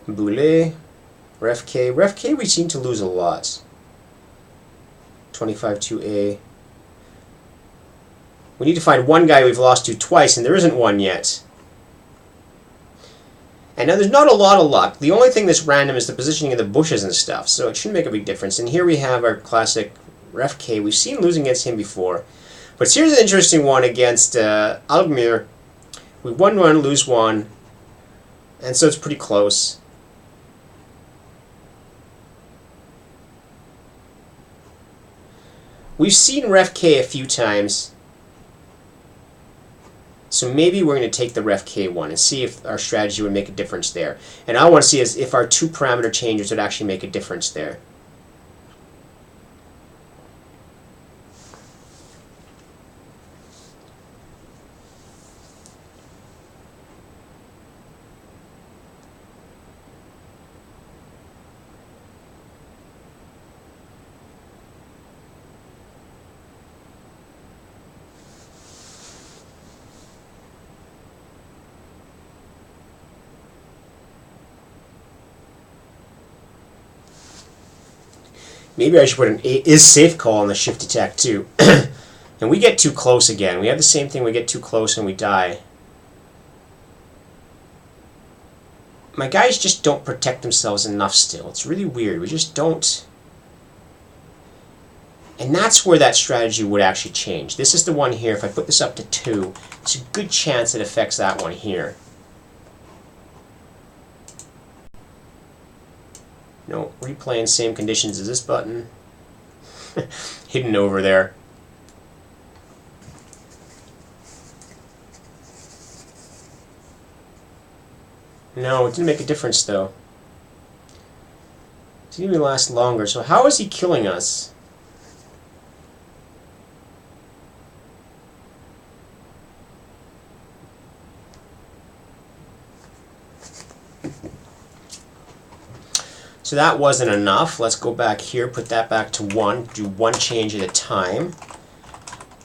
Boule, ref-qa. Ref-qa we seem to lose a lot. 25-2A. We need to find one guy we've lost to twice, and there isn't one yet. And now there's not a lot of luck. The only thing that's random is the positioning of the bushes and stuff, so it shouldn't make a big difference. And here we have our classic ref-qa. We've seen losing against him before. But here's an interesting one against Algmir. We win one, lose one, and so it's pretty close. We've seen ref-qa a few times. So maybe we're going to take the ref-qa one and see if our strategy would make a difference there. And I want to see if our 2 parameter changes would actually make a difference there. Maybe I should put an is safe call on the shift attack too. And we get too close again. We have the same thing, we get too close and we die. My guys just don't protect themselves enough still. It's really weird. We just don't. And that's where that strategy would actually change. This is the one here. If I put this up to 2, it's a good chance it affects that one here. No, replaying same conditions as this button. Hidden over there. No, it didn't make a difference though. It didn't even last longer. So how is he killing us? So that wasn't enough. Let's go back here, put that back to 1, do one change at a time.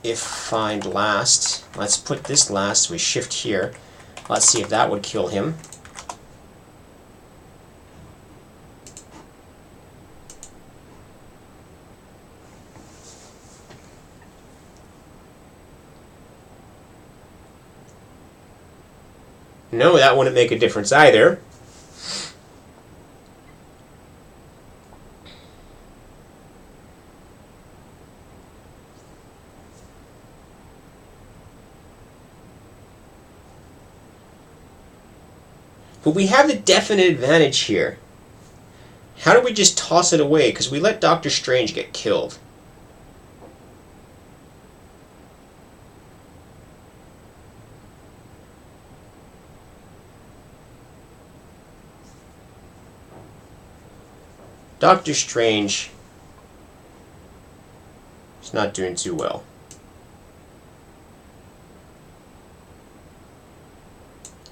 If find last, let's put this last, so we shift here. Let's see if that would kill him. No, that wouldn't make a difference either. But we have the definite advantage here. How do we just toss it away? Because we let Doctor Strange get killed. Doctor Strange is not doing too well.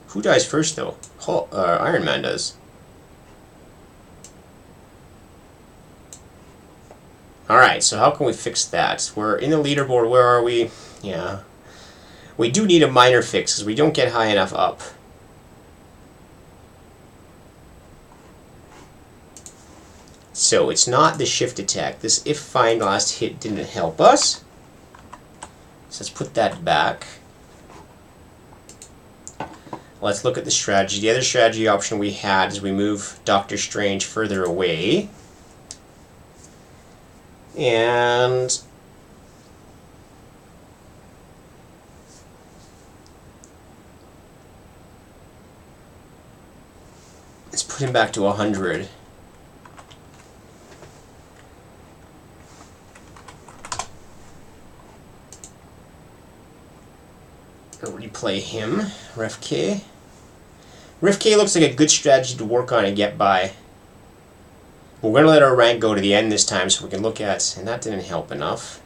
Who dies first, though? Iron Man does. Alright, so how can we fix that? We're in the leaderboard. Where are we? Yeah. We do need a minor fix, because we don't get high enough up. So it's not the shift attack. This if find last hit didn't help us. So let's put that back. Let's look at the strategy. The other strategy option we had is we move Doctor Strange further away. And let's put him back to 100. I'll replay him, edA-qa. edA-qa looks like a good strategy to work on and get by. We're going to let our rank go to the end this time so we can look at, and that didn't help enough.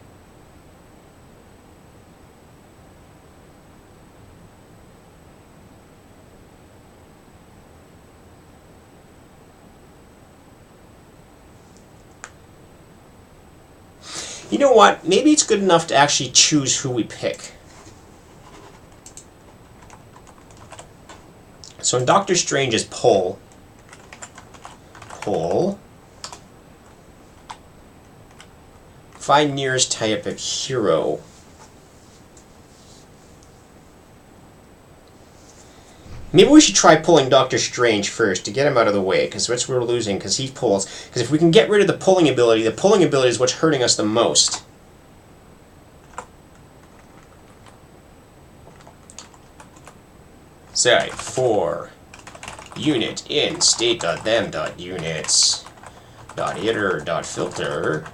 You know what? Maybe it's good enough to actually choose who we pick. So in Doctor Strange's pull, find nearest type of hero. Maybe we should try pulling Doctor Strange first to get him out of the way, because that's what we're losing, because he pulls. Because if we can get rid of the pulling ability is what's hurting us the most. Sorry, for unit in state.them.units.iter.filter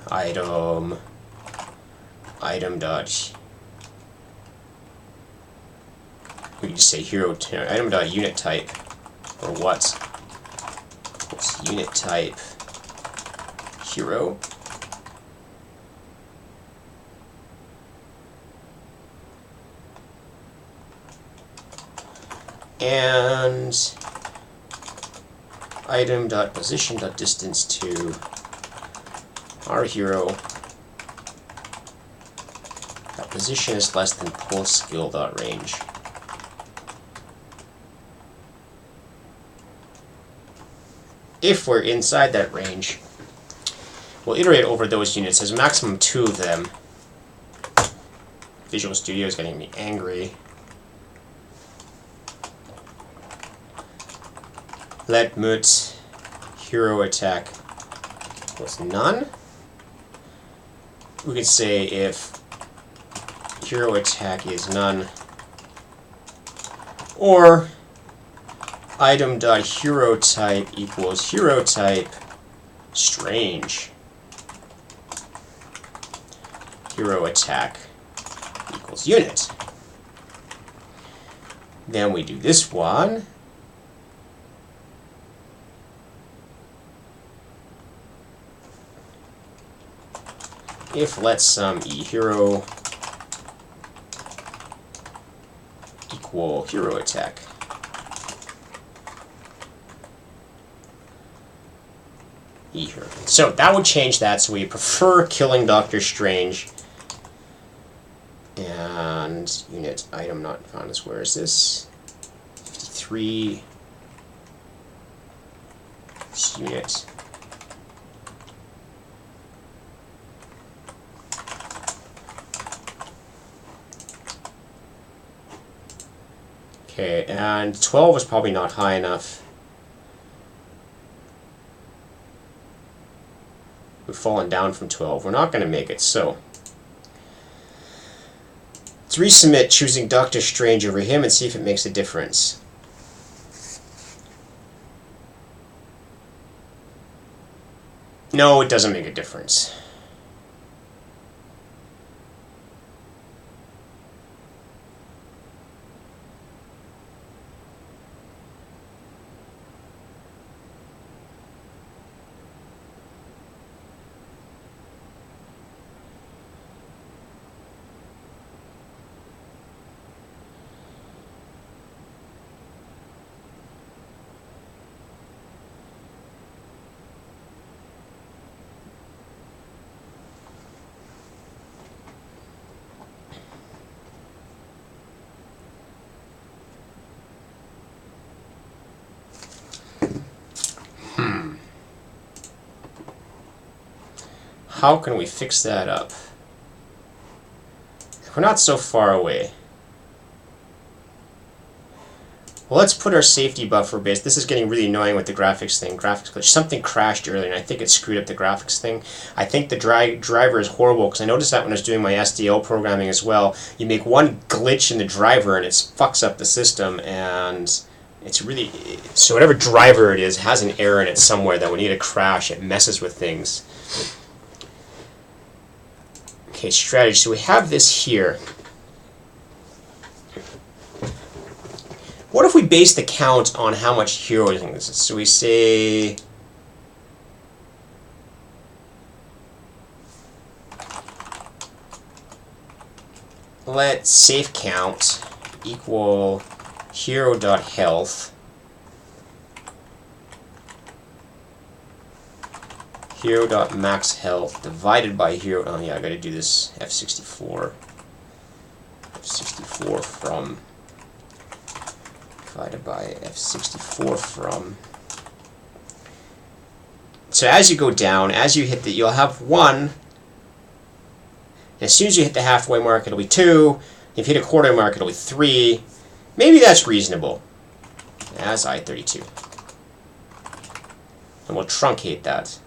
item dot, we can just say hero item dot unit type, or what's unit type hero. And item dot position dot distance to our hero. That position is less than pull skill dot range. If we're inside that range, we'll iterate over those units. There's a maximum 2 of them. Visual Studio is getting me angry. Let mut hero attack was none. We could say if hero attack is none, or item.hero type equals hero type strange. Hero attack equals unit. Then we do this one. If let sum e hero equal hero attack. E hero. So that would change that. So we prefer killing Doctor Strange. And unit item not found is, where is this? 53 unit. Okay, and 12 is probably not high enough. We've fallen down from 12. We're not going to make it, so let's resubmit choosing Doctor Strange over him and see if it makes a difference. No, it doesn't make a difference. How can we fix that up? We're not so far away. Well, let's put our safety buffer base. This is getting really annoying with the graphics thing. Graphics glitch. Something crashed earlier, and I think it screwed up the graphics thing. I think the driver is horrible, because I noticed that when I was doing my SDL programming as well. You make one glitch in the driver, and it fucks up the system, and it's really... So whatever driver it is has an error in it somewhere that when you need a crash, it messes with things. Okay, strategy. So we have this here. What if we base the count on how much heroes this is? So we say let safe count equal hero.health hero.max health divided by hero. Oh yeah, I gotta do this F64. F64 from divided by F64 from. So as you go down, as you hit the, you'll have 1. And as soon as you hit the halfway mark, it'll be 2. If you hit a quarter mark, it'll be 3. Maybe that's reasonable. As I-32. And we'll truncate that.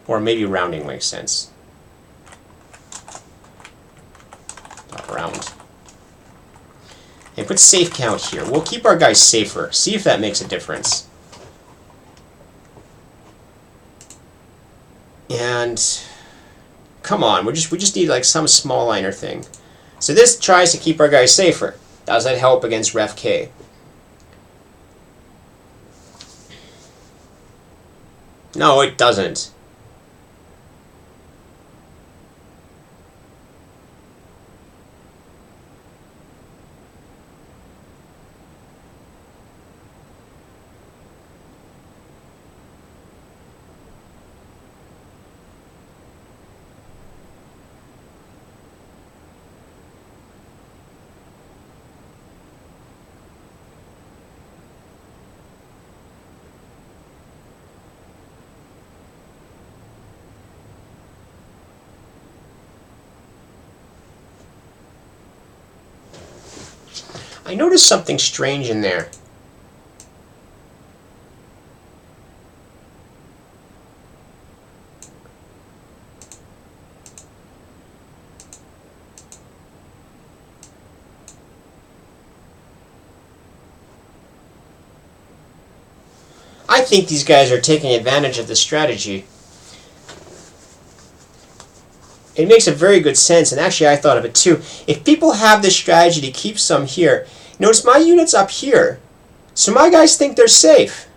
Or maybe rounding makes sense. Not round. And put safe count here. We'll keep our guys safer. See if that makes a difference. And come on, we just need like some small liner thing. So this tries to keep our guys safer. Does that help against Ref K? No, it doesn't. I noticed something strange in there. think these guys are taking advantage of this strategy. It makes a very good sense, and actually I thought of it too. If people have this strategy to keep some here, notice my unit's up here. So my guys think they're safe.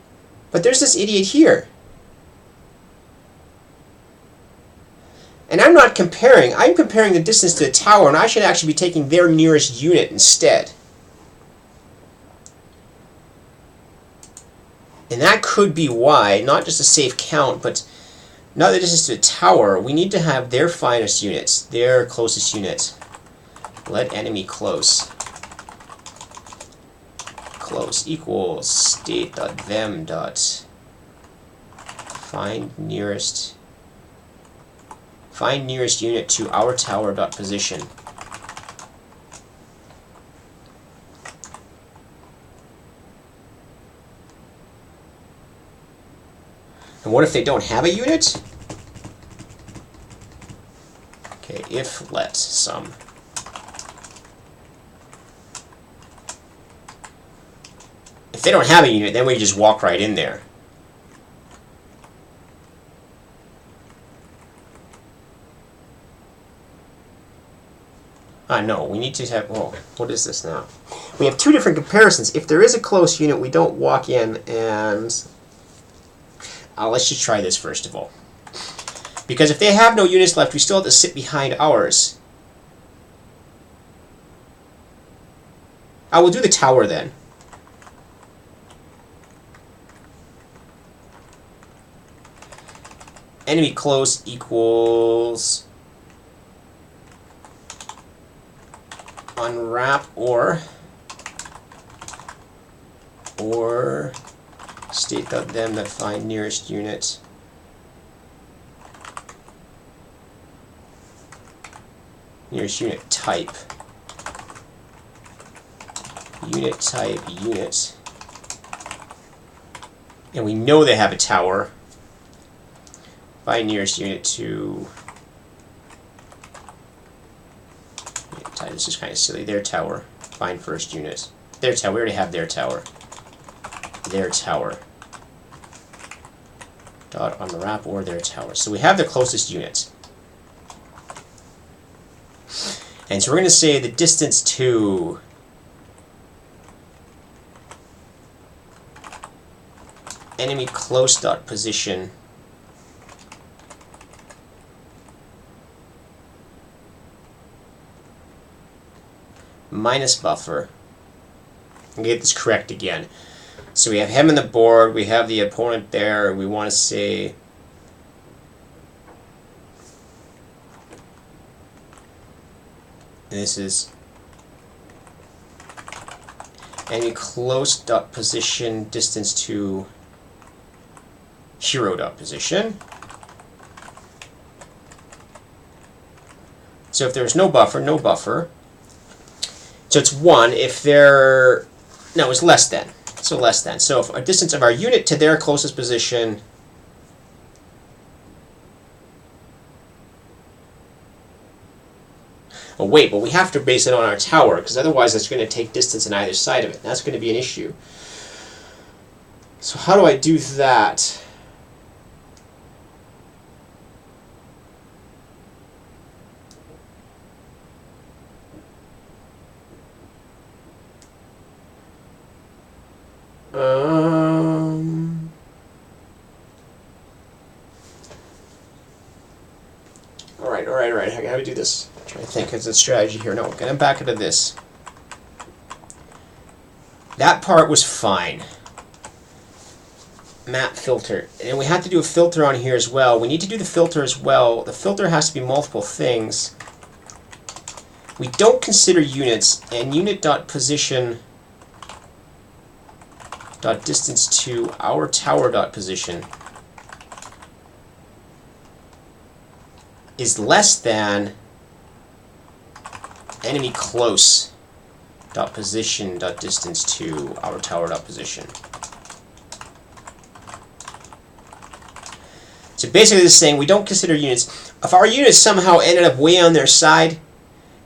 But there's this idiot here. And I'm not comparing. I'm comparing the distance to the tower, and I should actually be taking their nearest unit instead. And that could be why, not just a safe count, but not the distance to the tower, we need to have their finest units, their closest units. Let enemy close. Close equals state.them dot find nearest unit to our tower dot position. And what if they don't have a unit? Okay, if let some. If they don't have a unit, then we just walk right in there. No, we need to have, oh, what is this now? We have two different comparisons. If there is a close unit, we don't walk in and... let's just try this first of all. Because if they have no units left, we still have to sit behind ours. I will do the tower then. Enemy close equals unwrap or state.them that find nearest unit. Nearest unit type. Unit type, unit. And we know they have a tower. Find nearest unit to... unit type. This is kind of silly. Their tower. Find first unit. Their tower. We already have their tower. Their tower. Dot unwrap or their tower. So we have the closest units. And so we're going to say the distance to enemy close dot position minus buffer. I'll get this correct again. So we have him on the board, we have the opponent there, we want to say this is enemy close dot position distance to hero dot position. So if there's no buffer, no buffer. So it's 1 if they're... no, it's less than. So less than. So if a distance of our unit to their closest position oh wait, but we have to base it on our tower, because otherwise it's going to take distance on either side of it. That's going to be an issue. So how do I do that? All right. How do we do this? I'm trying to think. It's a strategy here. No, get back into this. That part was fine. Map filter. And we have to do a filter on here as well. We need to do the filter as well. The filter has to be multiple things. We don't consider units, and unit.position dot distance to our tower dot position is less than enemy close dot position dot distance to our tower dot position. So basically this is saying we don't consider units. If our units somehow ended up way on their side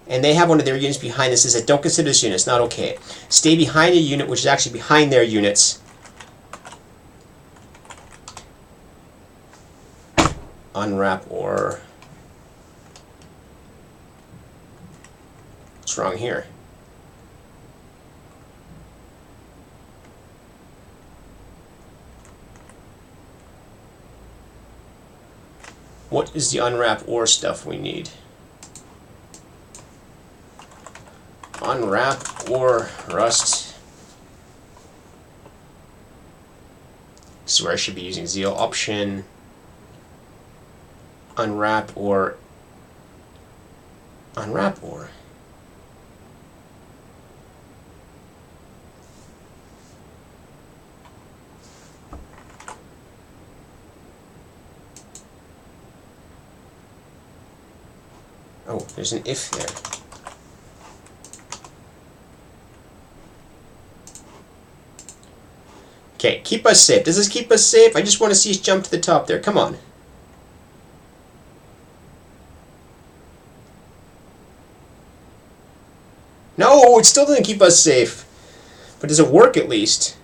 and they have one of their units behind this, is that don't consider this unit. It's not okay. Stay behind a unit which is actually behind their units. unwrap or... What's wrong here? What is the unwrap or stuff we need? Unwrap or rust. This is where I should be using zeal. Option unwrap or unwrap or. Oh, there's an if there. Okay, keep us safe. Does this keep us safe? I just want to see us jump to the top there. Come on. No, it still doesn't keep us safe. But does it work at least?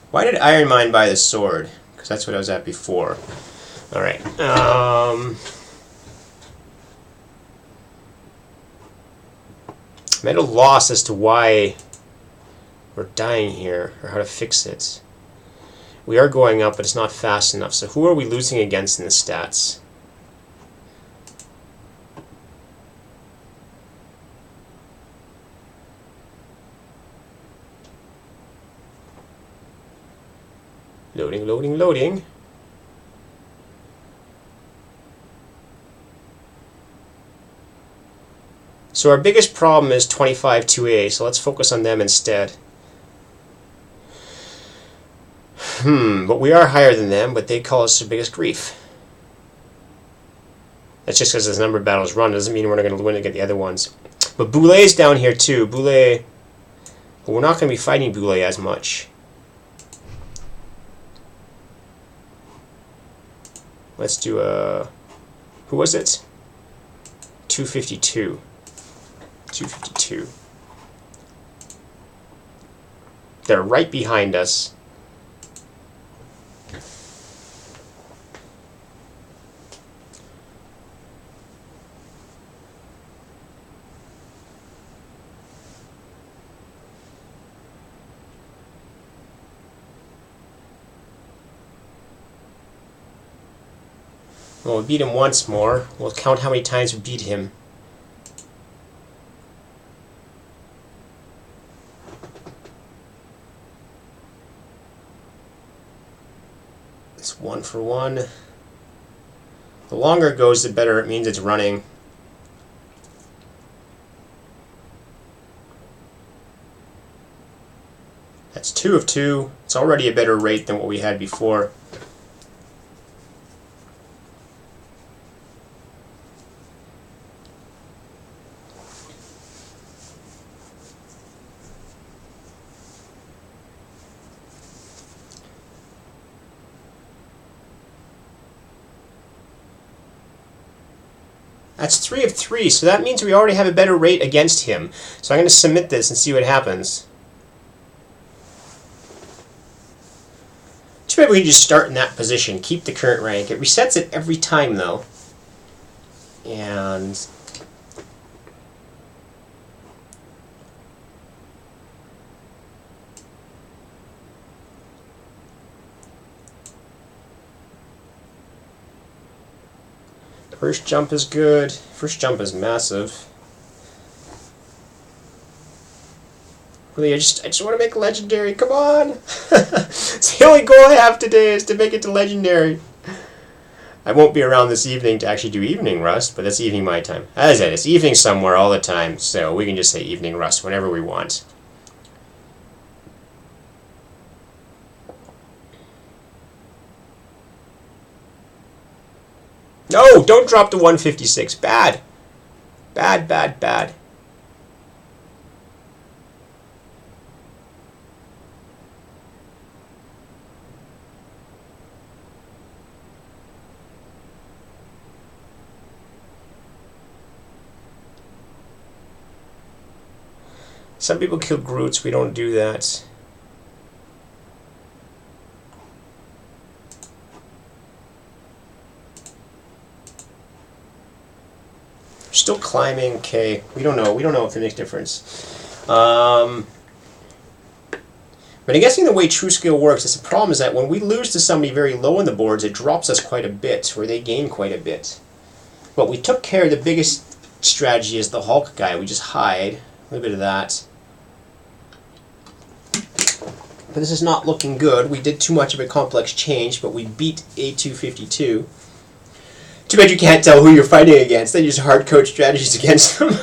Why did Iron Mine buy the sword? Because that's what I was at before. Alright. I'm at a loss as to why we're dying here, or how to fix it. We are going up, but it's not fast enough. So who are we losing against in the stats? Loading, loading, loading. So our biggest problem is 25 2A, so let's focus on them instead. But we are higher than them, but they call us their biggest grief. That's just because this number of battles run. Doesn't mean we're not going to win against the other ones. But Boulet's down here too. Boulet, but we're not going to be fighting Boulet as much. Let's do a... Who was it? 252. 252. They're right behind us. Well, we beat him once more. We'll count how many times we beat him. It's 1 for 1. The longer it goes, the better it means it's running. That's 2 of 2. It's already a better rate than what we had before. That's 3 of 3, so that means we already have a better rate against him. So I'm going to submit this and see what happens. Too bad we can just start in that position, keep the current rank. It resets it every time though. And first jump is good. First jump is massive. Really, I just want to make legendary. Come on! It's the only goal I have today is to make it to legendary. I won't be around this evening to actually do evening rust, but that's evening my time. As I said, it's evening somewhere all the time, so we can just say evening rust whenever we want. No, don't drop the 156. Bad. Bad, bad, bad. Some people kill Groots. We don't do that. Still climbing. Okay, we don't know. We don't know if it makes a difference. But I'm guessing the way true skill works is the problem is that when we lose to somebody very low on the boards, it drops us quite a bit, or they gain quite a bit. But we took care of the biggest strategy is the Hulk guy. We just hide. A little bit of that. But this is not looking good. We did too much of a complex change, but we beat A252. Too bad you can't tell who you're fighting against. They use hard code strategies against them.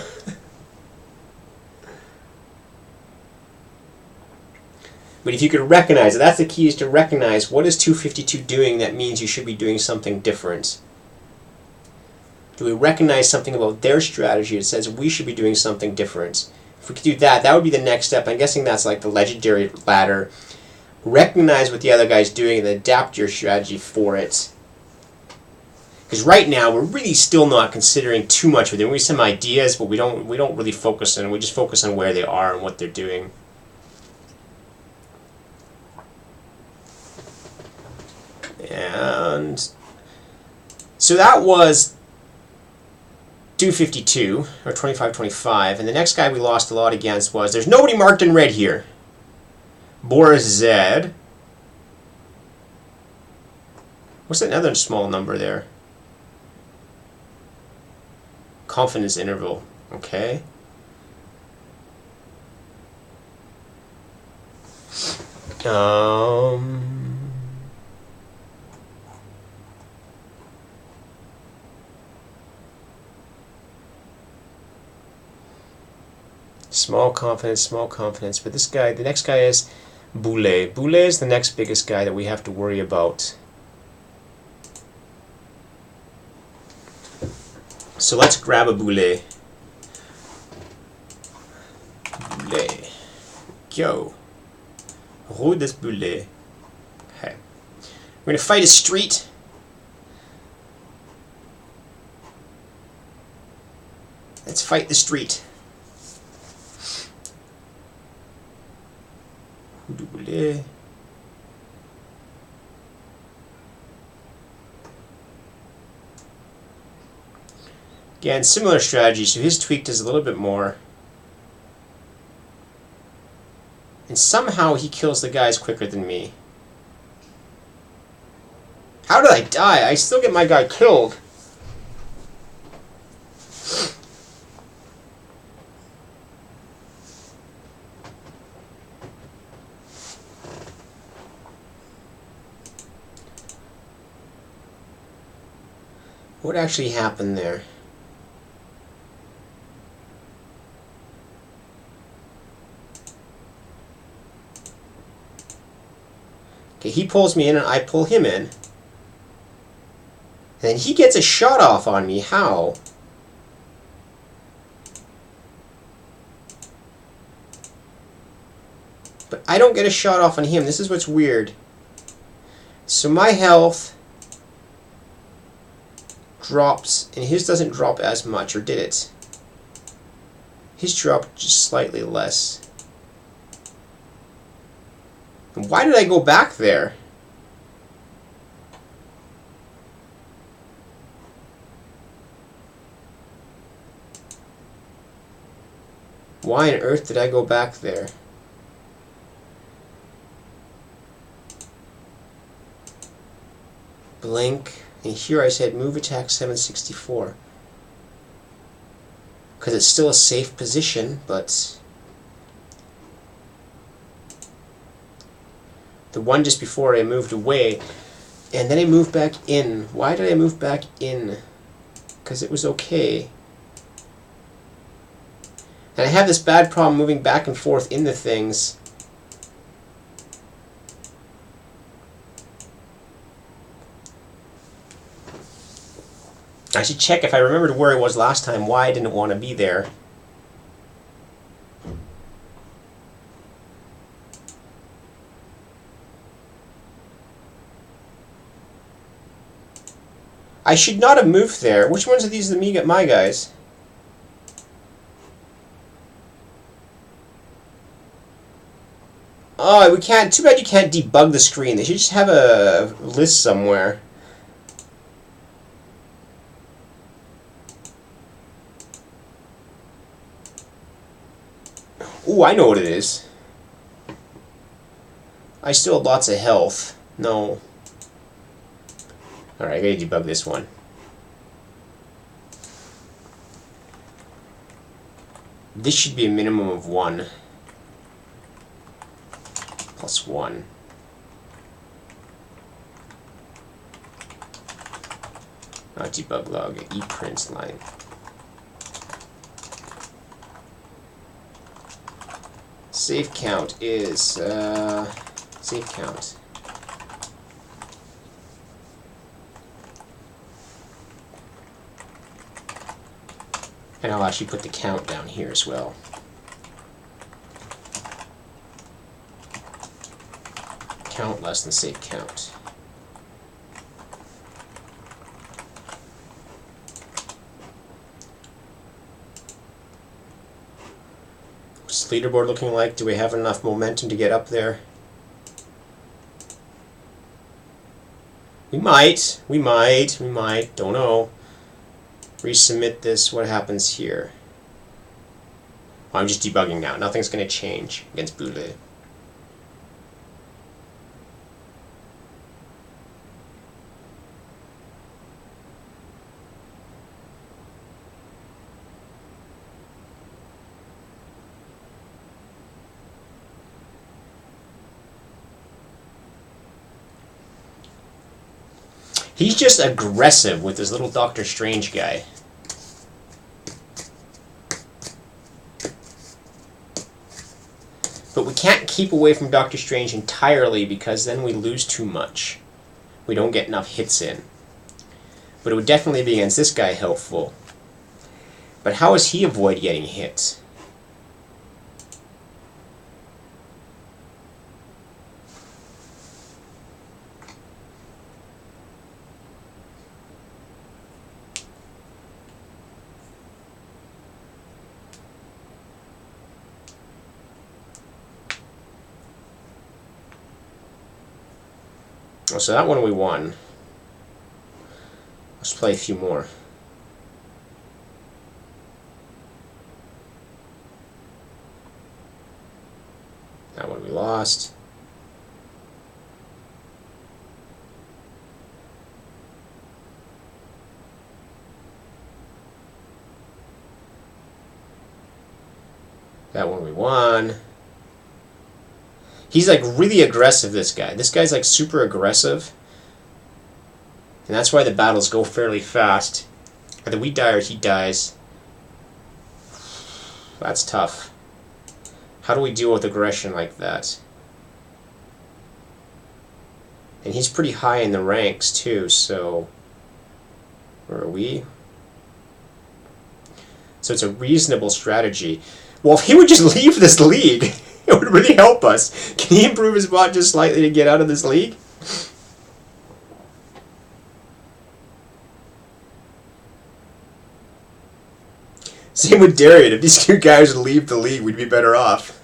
But if you could recognize it, that's the key, is to recognize what is 252 doing that means you should be doing something different. Do we recognize something about their strategy that says we should be doing something different? If we could do that, that would be the next step. I'm guessing that's like the legendary ladder. Recognize what the other guy's doing and adapt your strategy for it. Because right now we're really still not considering too much with it. We have some ideas, but we don't really focus on it. We just focus on where they are and what they're doing. And so that was 252 or 2525, and the next guy we lost a lot against was, there's nobody marked in red here. Boris Z. What's that other small number there? Confidence interval. Okay. Small confidence. But this guy, the next guy is Boulet. Boulet is the next biggest guy that we have to worry about. So let's grab a Boulet. Boulet. Go. Rue des Boulets. Okay. We're going to fight a street. Let's fight the street. Again, similar strategy, so his tweak does a little bit more. And somehow he kills the guys quicker than me. How did I die? I still get my guy killed. What actually happened there? Okay, he pulls me in and I pull him in. And then he gets a shot off on me. How? But I don't get a shot off on him. This is what's weird. So my health drops, and his doesn't drop as much, or did it? His dropped just slightly less. And why did I go back there? Why on earth did I go back there? Blink. And here I said move attack 764. Because it's still a safe position, but the one just before I moved away, and then I moved back in. Why did I move back in? Because it was okay. And I have this bad problem moving back and forth in the things. I should check if I remembered where it was last time, why I didn't want to be there. I should not have moved there. Which ones are these my guys? Oh, we can't. Too bad you can't debug the screen. They should just have a list somewhere. Ooh, I know what it is. I still have lots of health. No. Alright, I gotta debug this one. This should be a minimum of 1. Plus 1. Not debug log, ePrint line. Save count is save count. And I'll actually put the count down here as well. Count less than save count. What's the leaderboard looking like? Do we have enough momentum to get up there? We might, don't know. Resubmit this, what happens here? Oh, I'm just debugging now. Nothing's going to change against Boole. He's just aggressive with his little Doctor Strange guy. But we can't keep away from Doctor Strange entirely because then we lose too much. We don't get enough hits in. But it would definitely be against this guy helpful. But how does he avoid getting hit? Oh, so that one we won. Let's play a few more. That one we lost. That one we won. He's like really aggressive, this guy. This guy's like super aggressive. And that's why the battles go fairly fast. Either we die or he dies. That's tough. How do we deal with aggression like that? And he's pretty high in the ranks too, so... Where are we? So it's a reasonable strategy. Well, if he would just leave this league... It would really help us. Can he improve his bot just slightly to get out of this league? Same with Darian. If these two guys would leave the league, we'd be better off.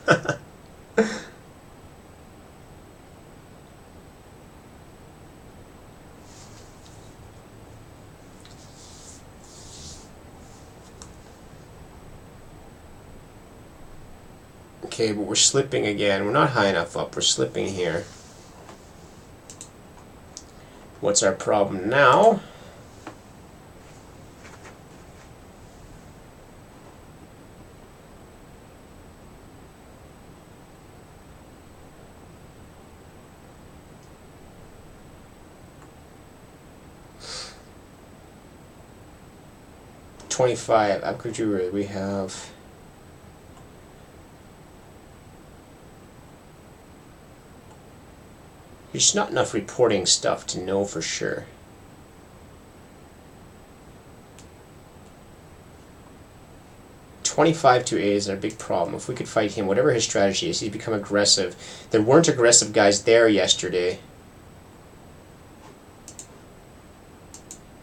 Okay, but we're slipping again. We're not high enough up. We're slipping here. What's our problem now? $25. Abkajura, we have... There's not enough reporting stuff to know for sure. 25 to 8 is a big problem. If we could fight him, whatever his strategy is, he's become aggressive. There weren't aggressive guys there yesterday.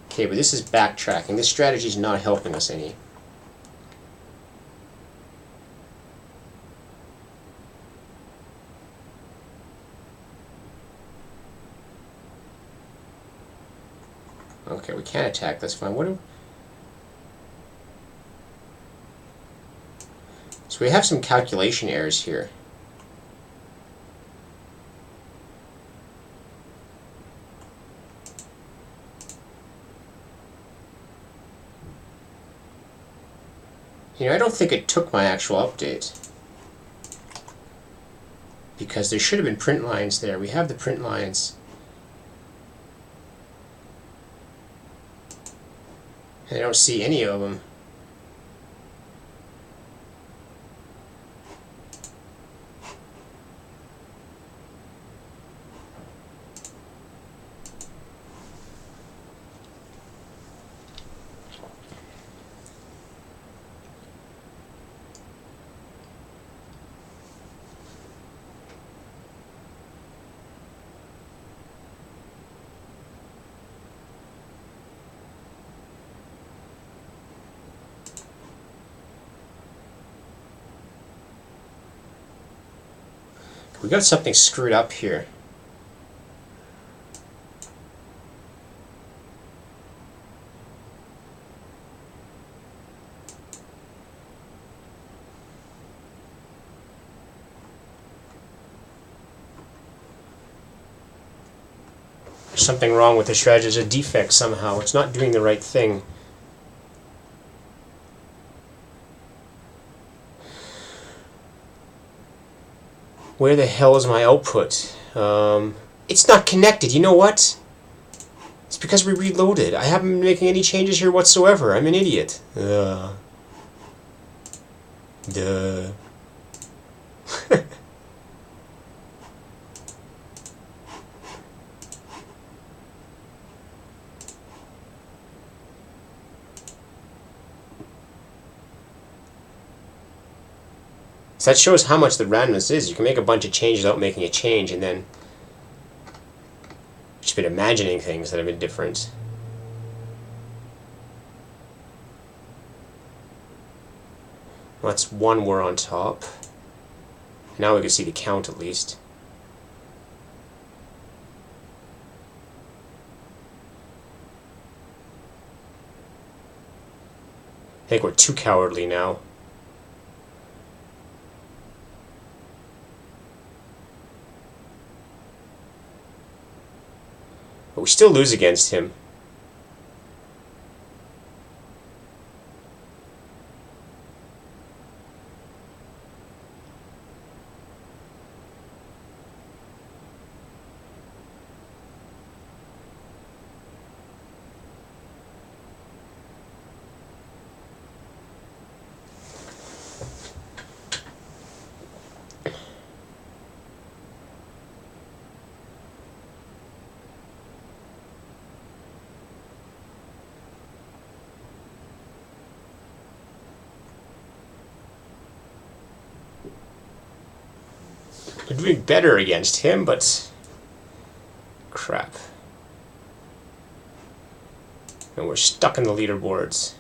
Okay, but this is backtracking. This strategy is not helping us any. Okay, we can't attack. That's fine. What do... So we have some calculation errors here. You know, I don't think it took my actual update. Because there should have been print lines there. We have the print lines. And I don't see any of them. We got something screwed up here. There's something wrong with the strategy. There's a defect somehow. It's not doing the right thing. Where the hell is my output? It's not connected. You know what? It's because we reloaded. I haven't been making any changes here whatsoever. I'm an idiot. Duh. So that shows how much the randomness is. You can make a bunch of changes without making a change, and then just been imagining things that have been different. Well, that's one we're on top. Now we can see the count at least. I think we're too cowardly now. But we still lose against him. We're doing better against him, but crap. And we're stuck in the leaderboards.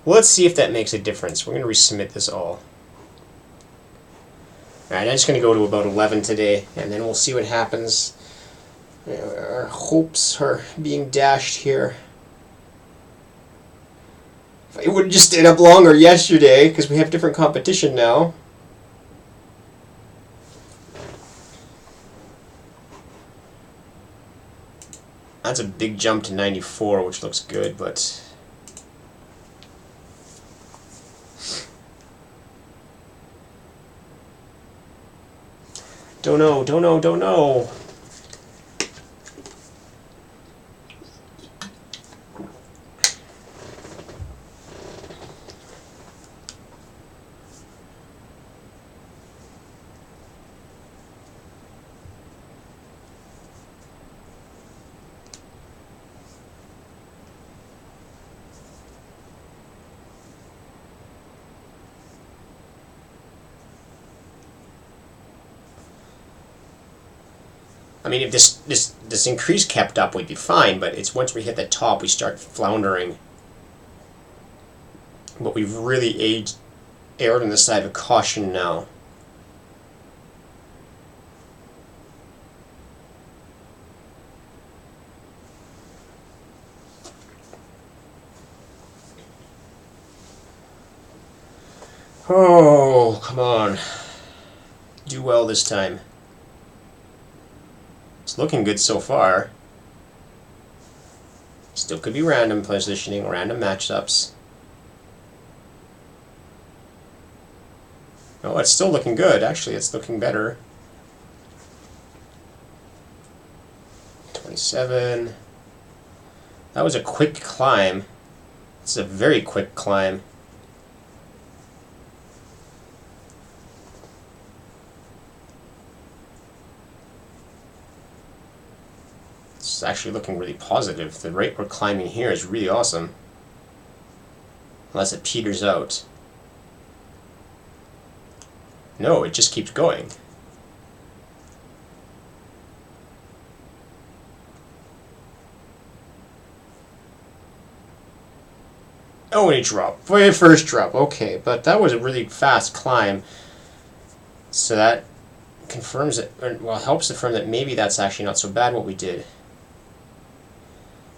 Well, let's see if that makes a difference. We're going to resubmit this all. Alright, I'm just going to go to about 11 today, and then we'll see what happens. Our hopes are being dashed here. If I would have just stayed up longer yesterday, because we have different competition now. That's a big jump to 94, which looks good, but... Don't know. I mean, if this increase kept up, we'd be fine, but it's once we hit the top, we start floundering. But we've really erred on the side of caution now. Oh, come on. Do well this time. It's looking good so far. Still could be random positioning, random matchups. Oh, it's still looking good. Actually, it's looking better. 27. That was a quick climb. It's a very quick climb. It's actually looking really positive. The rate we're climbing here is really awesome. Unless it peters out. No, it just keeps going. Oh, and he dropped. Very first drop. Okay, but that was a really fast climb. So that confirms it, or, well, helps affirm that maybe that's actually not so bad what we did.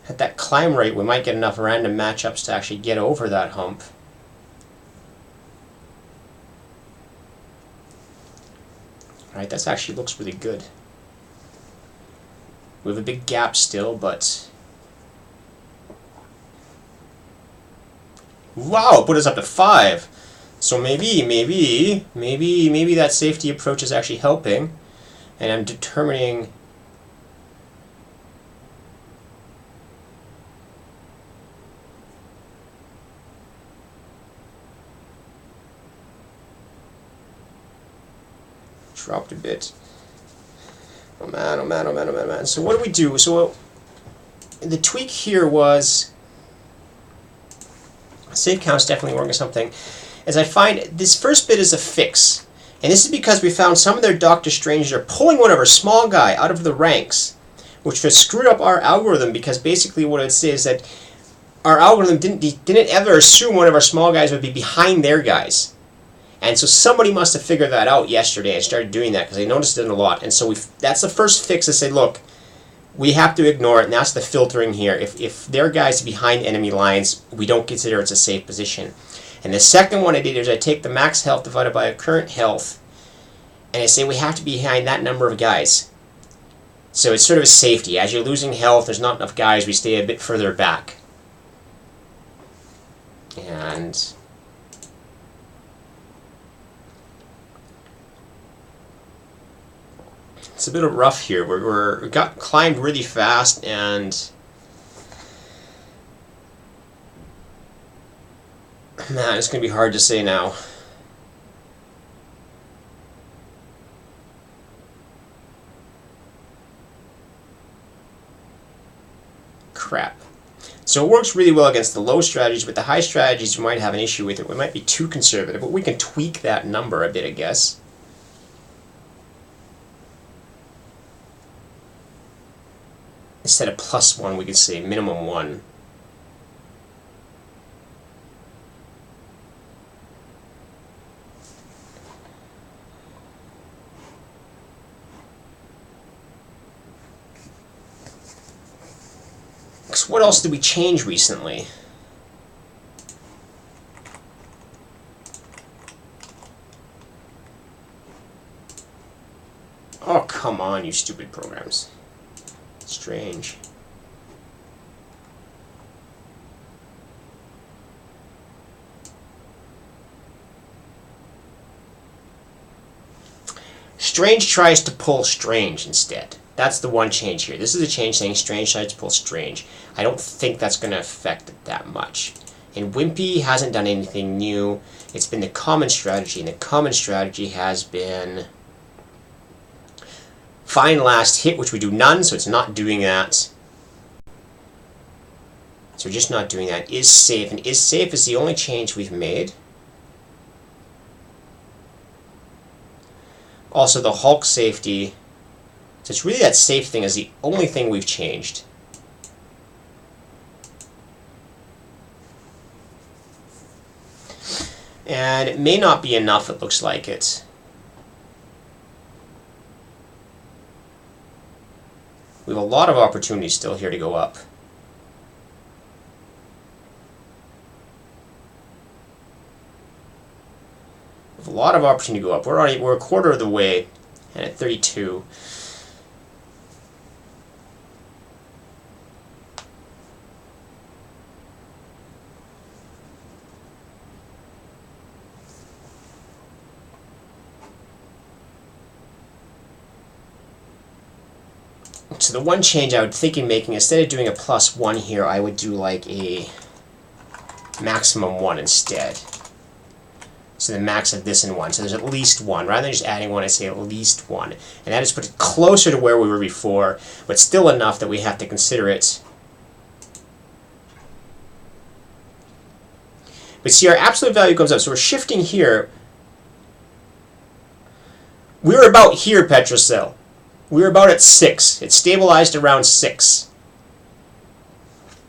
At that climb rate, we might get enough random matchups to actually get over that hump. Alright, that actually looks really good. We have a big gap still, but... Wow, put us up to 5! So maybe that safety approach is actually helping. And I'm determining... Dropped a bit. Oh man, oh man, oh man, oh man, oh man. So what do we do? So the tweak here was save count's definitely working something. As I find this first bit is a fix. And this is because we found some of their Doctor Stranges are pulling one of our small guy out of the ranks, which has screwed up our algorithm, because basically what I'd say is that our algorithm didn't ever assume one of our small guys would be behind their guys. And so somebody must have figured that out yesterday and started doing that, because I noticed it a lot. And so that's the first fix. I say, look, we have to ignore it, and that's the filtering here. If their guys are behind enemy lines, we don't consider it's a safe position. And the second one I did is I take the max health divided by a current health, and I say we have to be behind that number of guys. So it's sort of a safety. As you're losing health, there's not enough guys, we stay a bit further back. And... it's a bit of rough here. We got climbed really fast, and man, it's going to be hard to say now. Crap. So it works really well against the low strategies, but the high strategies we might have an issue with it. We might be too conservative, but we can tweak that number a bit, I guess. Instead of +1, we could say minimum 1. So what else did we change recently? Oh, come on, you stupid programs. Strange. Strange tries to pull Strange instead. That's the one change here. This is a change saying Strange tries to pull Strange. I don't think that's going to affect it that much. And Wimpy hasn't done anything new. It's been the common strategy, and the common strategy has been find last hit, which we do none, so it's not doing that. So we're just not doing that. Is safe, and is safe is the only change we've made. Also, the Hulk safety So it's really that safe thing is the only thing we've changed. And it may not be enough, it looks like it. We have a lot of opportunities still here to go up. We have a lot of opportunity to go up. We're a quarter of the way, and at 32. So the one change I would think of making, instead of doing a +1 here, I would do like a maximum 1 instead. So the max of this in 1. So there's at least 1. Rather than just adding 1, I say at least 1. And that just puts it closer to where we were before, but still enough that we have to consider it. But see, our absolute value comes up. So we're shifting here. We were about here, Petrocell. We were about at 6. It stabilized around 6.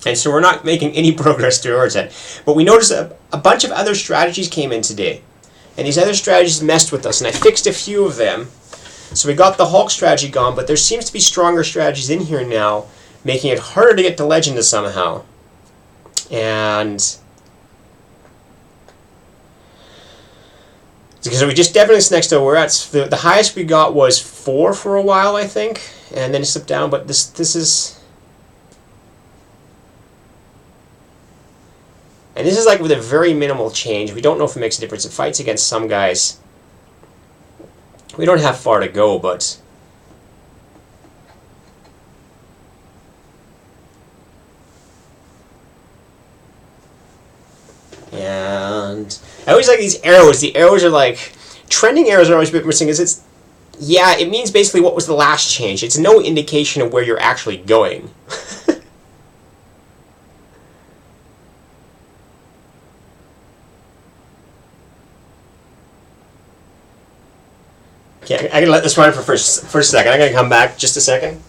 And so we're not making any progress towards it. But we noticed a bunch of other strategies came in today. And these other strategies messed with us. And I fixed a few of them. So we got the Hulk strategy gone. But there seems to be stronger strategies in here now, making it harder to get to Legend somehow. And so we just definitely next to we're at the highest we got was 4 for a while, I think, and then it slipped down. But this is, and this is like with a very minimal change. We don't know if it makes a difference. It fights against some guys. We don't have far to go, but and I always like these arrows. The arrows are like, trending arrows are always a bit missing. Yeah, it means basically what was the last change. It's no indication of where you're actually going. Okay, I can let this run for a second. I'm going to come back just a second.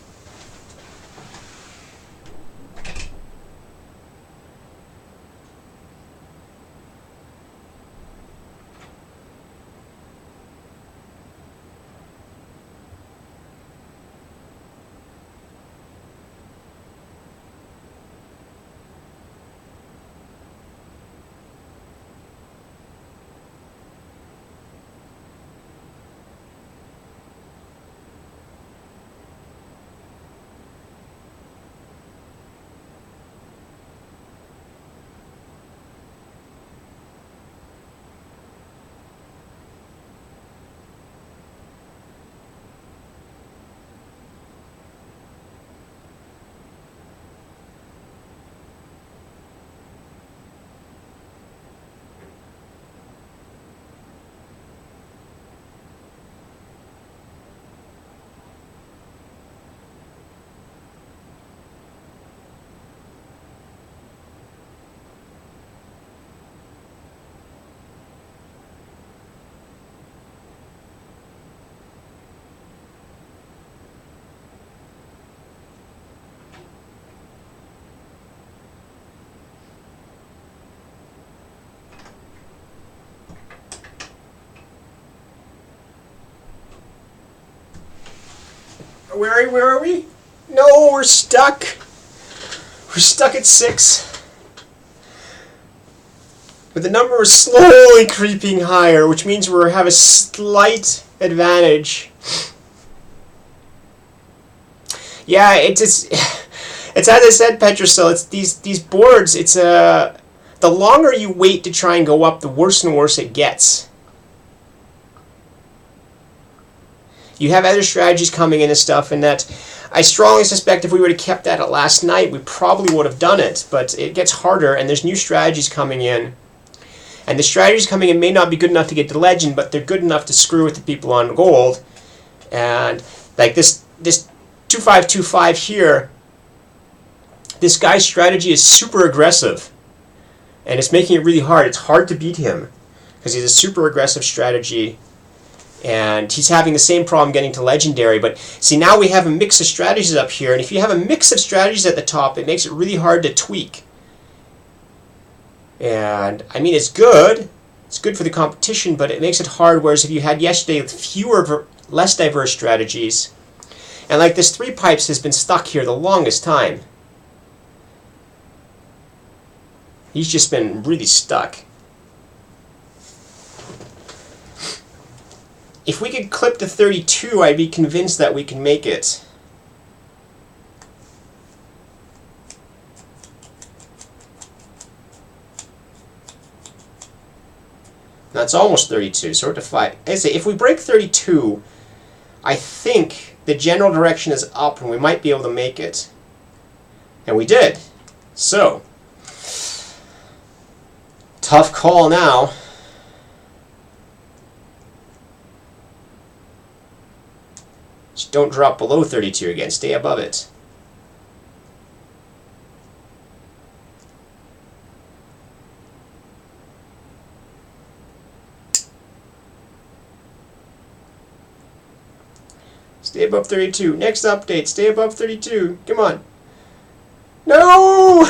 Where are we? No, we're stuck. We're stuck at 6. But the number is slowly creeping higher, which means we have a slight advantage. Yeah, it's as I said, Petrocell, it's these boards, it's the longer you wait to try and go up, the worse and worse it gets. You have other strategies coming in and stuff, and that I strongly suspect if we would have kept that at last night, we probably would have done it. But it gets harder, and there's new strategies coming in. And the strategies coming in may not be good enough to get to Legend, but they're good enough to screw with the people on gold. And like this 2525 here, this guy's strategy is super aggressive. And it's making it really hard. It's hard to beat him because he's a super aggressive strategy. And he's having the same problem getting to legendary. But see, now we have a mix of strategies up here. And if you have a mix of strategies at the top, it makes it really hard to tweak. And, I mean, it's good. It's good for the competition, but it makes it hard. Whereas if you had yesterday fewer, less diverse strategies, and like this 3 pipes has been stuck here the longest time. He's just been really stuck. If we could clip to 32, I'd be convinced that we can make it. That's almost 32, so we're to 5. I say, if we break 32, I think the general direction is up and we might be able to make it. And we did. So, tough call now. Just don't drop below 32 again. Stay above it. Stay above 32. Next update, stay above 32. Come on. No!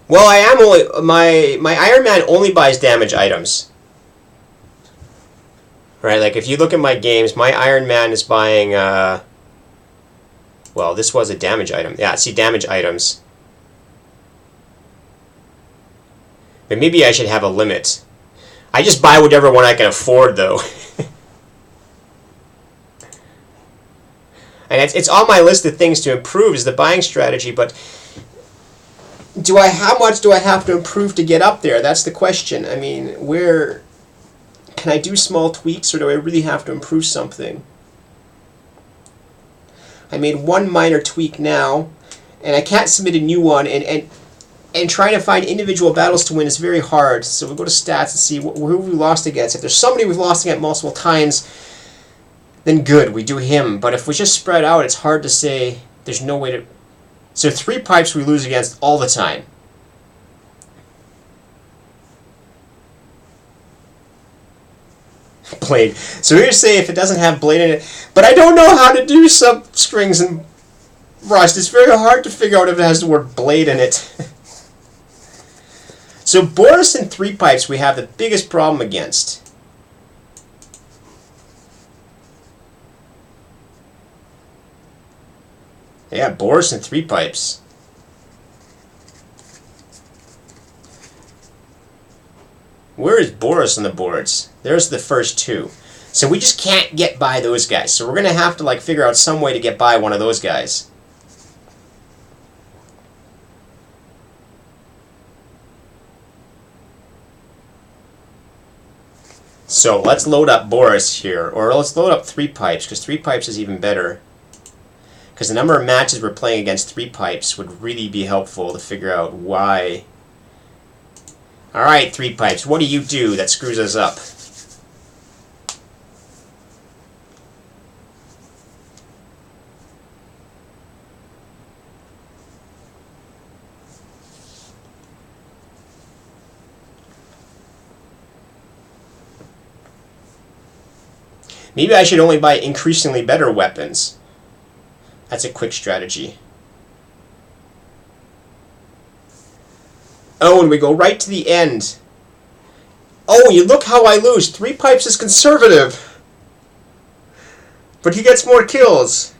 Well, I am only my Iron Man only buys damage items. Right, like if you look at my games, my Iron Man is buying well, this was a damage item. Yeah, see damage items. But maybe I should have a limit. I just buy whatever one I can afford though. And it's on my list of things to improve is the buying strategy, but how much do I have to improve to get up there? That's the question. I mean, where can I do small tweaks, or do I really have to improve something? I made one minor tweak now, and I can't submit a new one, and trying to find individual battles to win is very hard. So we'll go to stats and see who we lost against. If there's somebody we've lost against multiple times, then good, we do him. But if we just spread out, it's hard to say. There's no way to... So 3 pipes we lose against all the time. Blade. So we're going to say if it doesn't have blade in it. But I don't know how to do sub-strings in Rust. It's very hard to figure out if it has the word blade in it. So Boris and 3 pipes we have the biggest problem against. Yeah, Boris and 3 pipes. Where is Boris on the boards? There's the first 2. So we just can't get by those guys. So we're going to have to like figure out some way to get by one of those guys. So let's load up Boris here. Or let's load up 3 pipes, because 3 pipes is even better. Because the number of matches we're playing against 3 pipes would really be helpful to figure out why. Alright, 3 pipes, what do you do that screws us up? Maybe I should only buy increasingly better weapons. That's a quick strategy. Oh, and we go right to the end. Oh, you look how I lose. 3 pipes is conservative. But he gets more kills.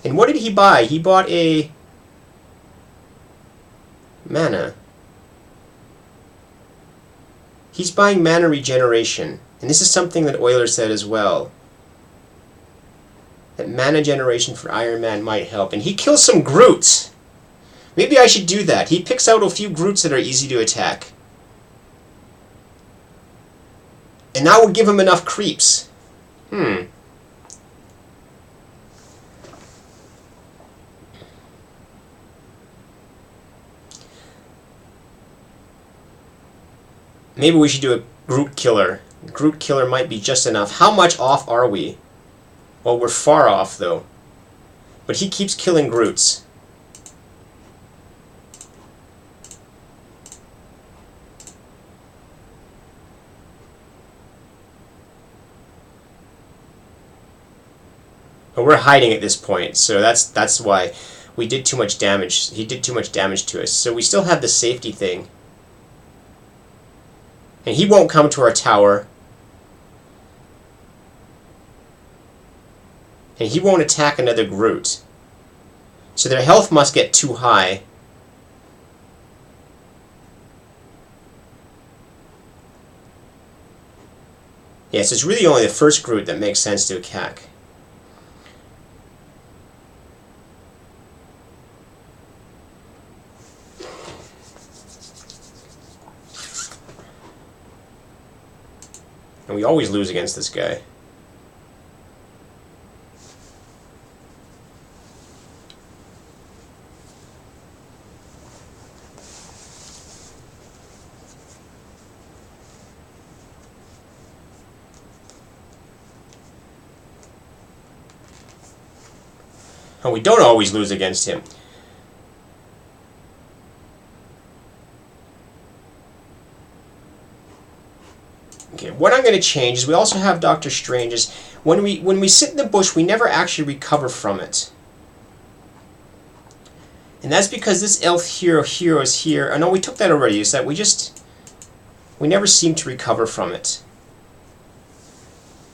And what did he buy? He bought a mana. He's buying mana regeneration. And this is something that Euler said as well. That mana generation for Iron Man might help. And he kills some Groots. Maybe I should do that. He picks out a few Groots that are easy to attack. And that would give him enough creeps. Maybe we should do a Groot killer. Groot Killer might be just enough. How much off are we? Well, we're far off, though. But he keeps killing Groots. But we're hiding at this point, so that's why we did too much damage. He did too much damage to us. So we still have the safety thing. And he won't come to our tower. And he won't attack another Groot. So their health must get too high. Yes, it's really only the first Groot that makes sense to attack. And we always lose against this guy. And we don't always lose against him. Okay, what I'm going to change is we also have Doctor Strange's. When we sit in the bush, we never actually recover from it. And that's because this elf hero is here. I know we took that already, is that we never seem to recover from it.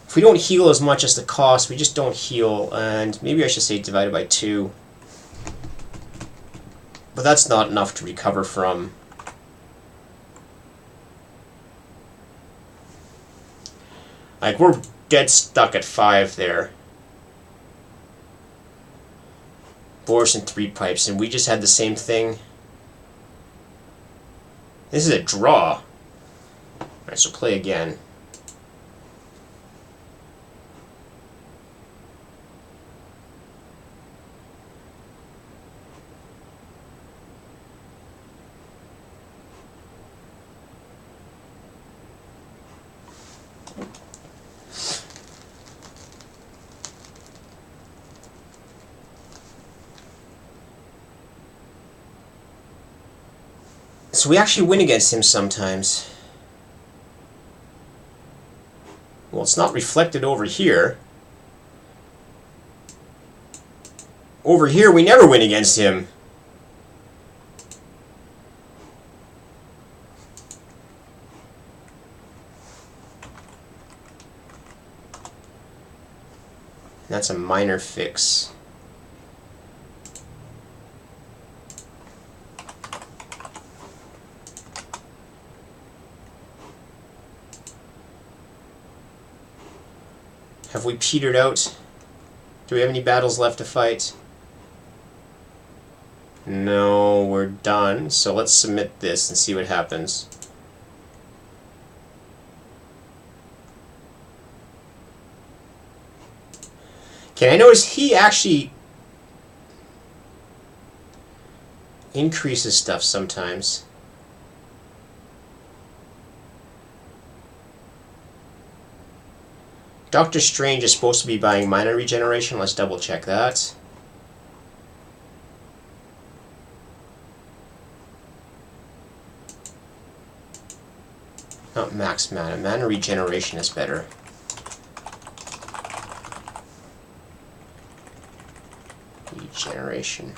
If we don't heal as much as the cost, we just don't heal, and maybe I should say divided by 2. But that's not enough to recover from. Like, we're dead stuck at 5 there. Boris and 3 pipes, and we just had the same thing. This is a draw. Alright, so play again. So we actually win against him sometimes. Well, it's not reflected over here. Over here, we never win against him. That's a minor fix. Have we petered out? Do we have any battles left to fight? No, we're done. So let's submit this and see what happens. Okay, I notice he actually increases stuff sometimes. Doctor Strange is supposed to be buying minor regeneration. Let's double check that. Not max mana. Mana regeneration is better. Regeneration.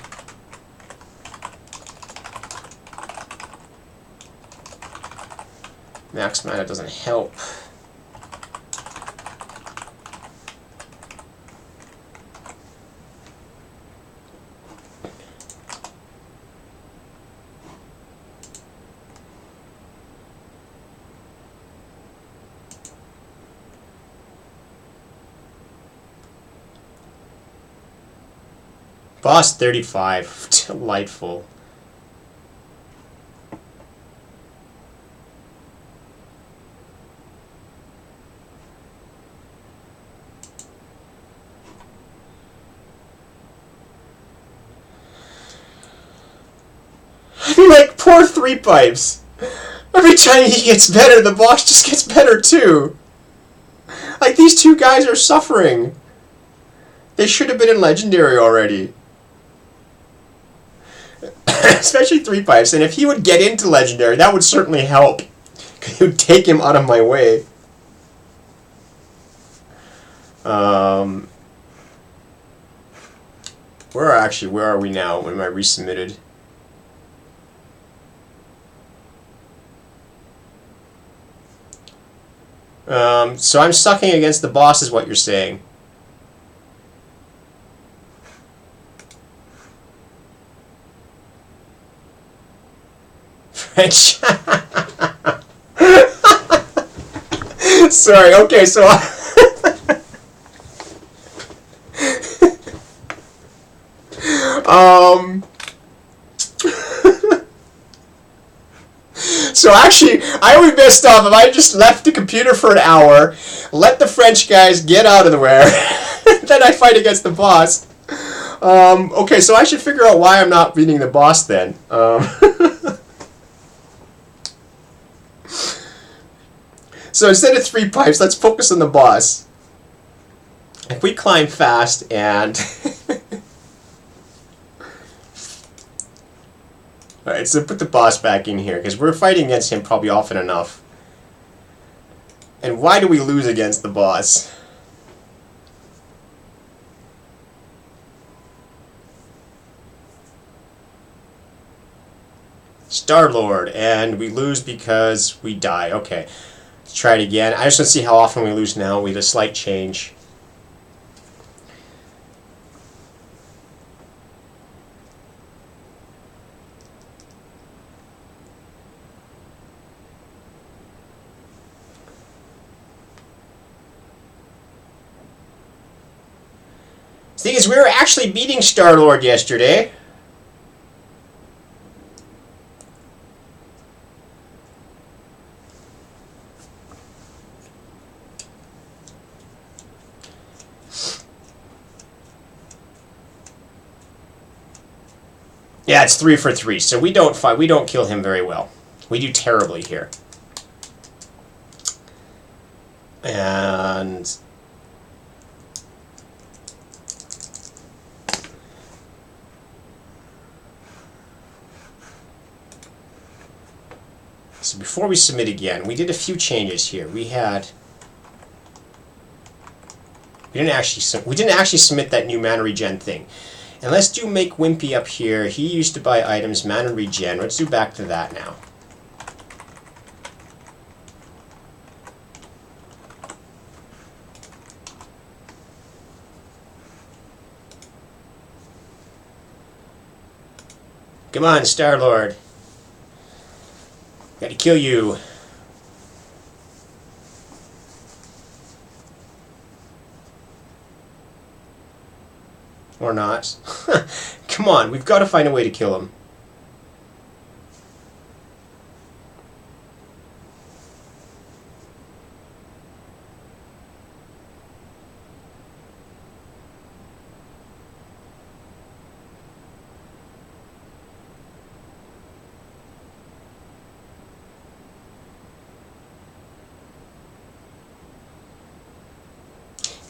Max mana doesn't help. Boss 35. Delightful. I mean, like, poor 3 pipes. Every time he gets better, the boss just gets better too. Like, these two guys are suffering. They should have been in Legendary already. Especially 3 pipes. And if he would get into Legendary, that would certainly help. It would take him out of my way. Where are we now? When am I resubmitted? So I'm sucking against the boss is what you're saying. French. Sorry, okay, so... So actually, I would be best off if I just left the computer for an hour, let the French guys get out of the way, then I fight against the boss. Okay, so I should figure out why I'm not beating the boss then. So instead of 3 pipes, let's focus on the boss. If we climb fast and... Alright, so put the boss back in here, because we're fighting against him probably often enough. And why do we lose against the boss? Star-Lord, and we lose because we die. Okay, let's try it again. I just want to see how often we lose now. We have a slight change. The thing is, we were actually beating Star-Lord yesterday. Yeah, it's 3 for 3, so we don't fight. We don't kill him very well. We do terribly here. And so before we submit again, we did a few changes here. We didn't actually submit that new mana regen thing. And let's do make Wimpy up here. He used to buy items, mana regen. Let's do back to that now. Come on, Star-Lord. Gotta kill you. Or not. Come on, we've got to find a way to kill him.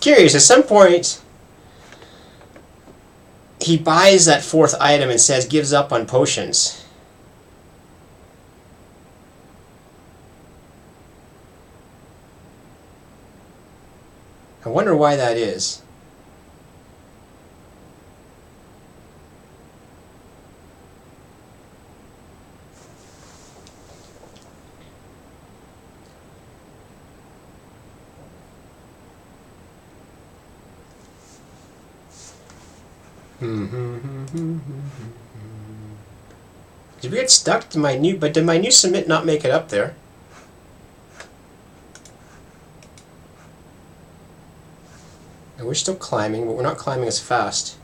Curious, at some point he buys that 4th item and says gives up on potions. I wonder why that is. Did we get stuck? Did my new submit not make it up there? And we're still climbing, but we're not climbing as fast.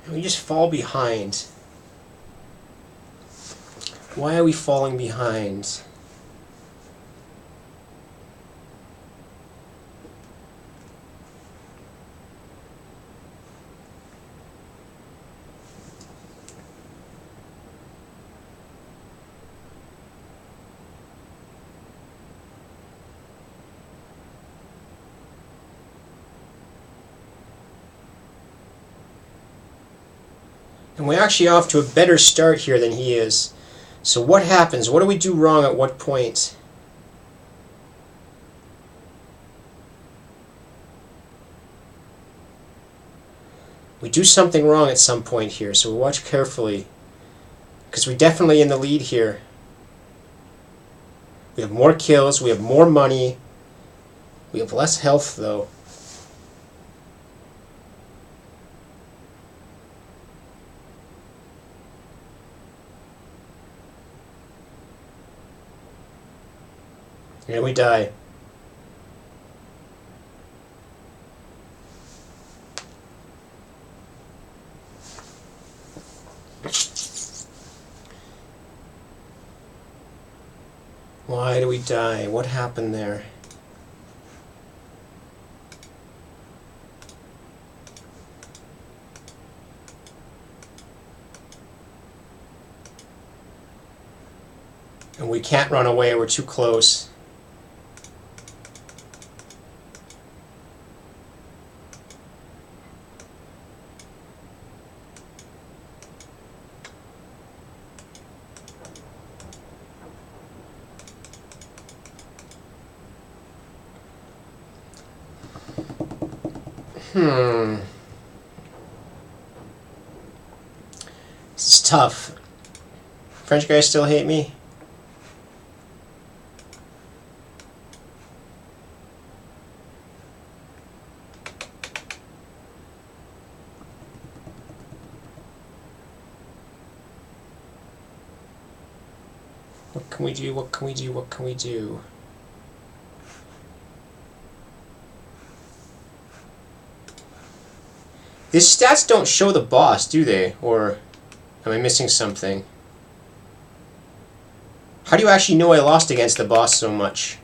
And we just fall behind. Why are we falling behind? And we're actually off to a better start here than he is. So what happens? What do we do wrong at what point? We do something wrong at some point here, so watch carefully. Because we're definitely in the lead here. We have more kills, we have more money. We have less health though. And we die. Why do we die? What happened there? And we can't run away, we're too close. This is tough. French guys still hate me? What can we do? What can we do? What can we do? These stats don't show the boss, do they? Or am I missing something? How do you actually know I lost against the boss so much?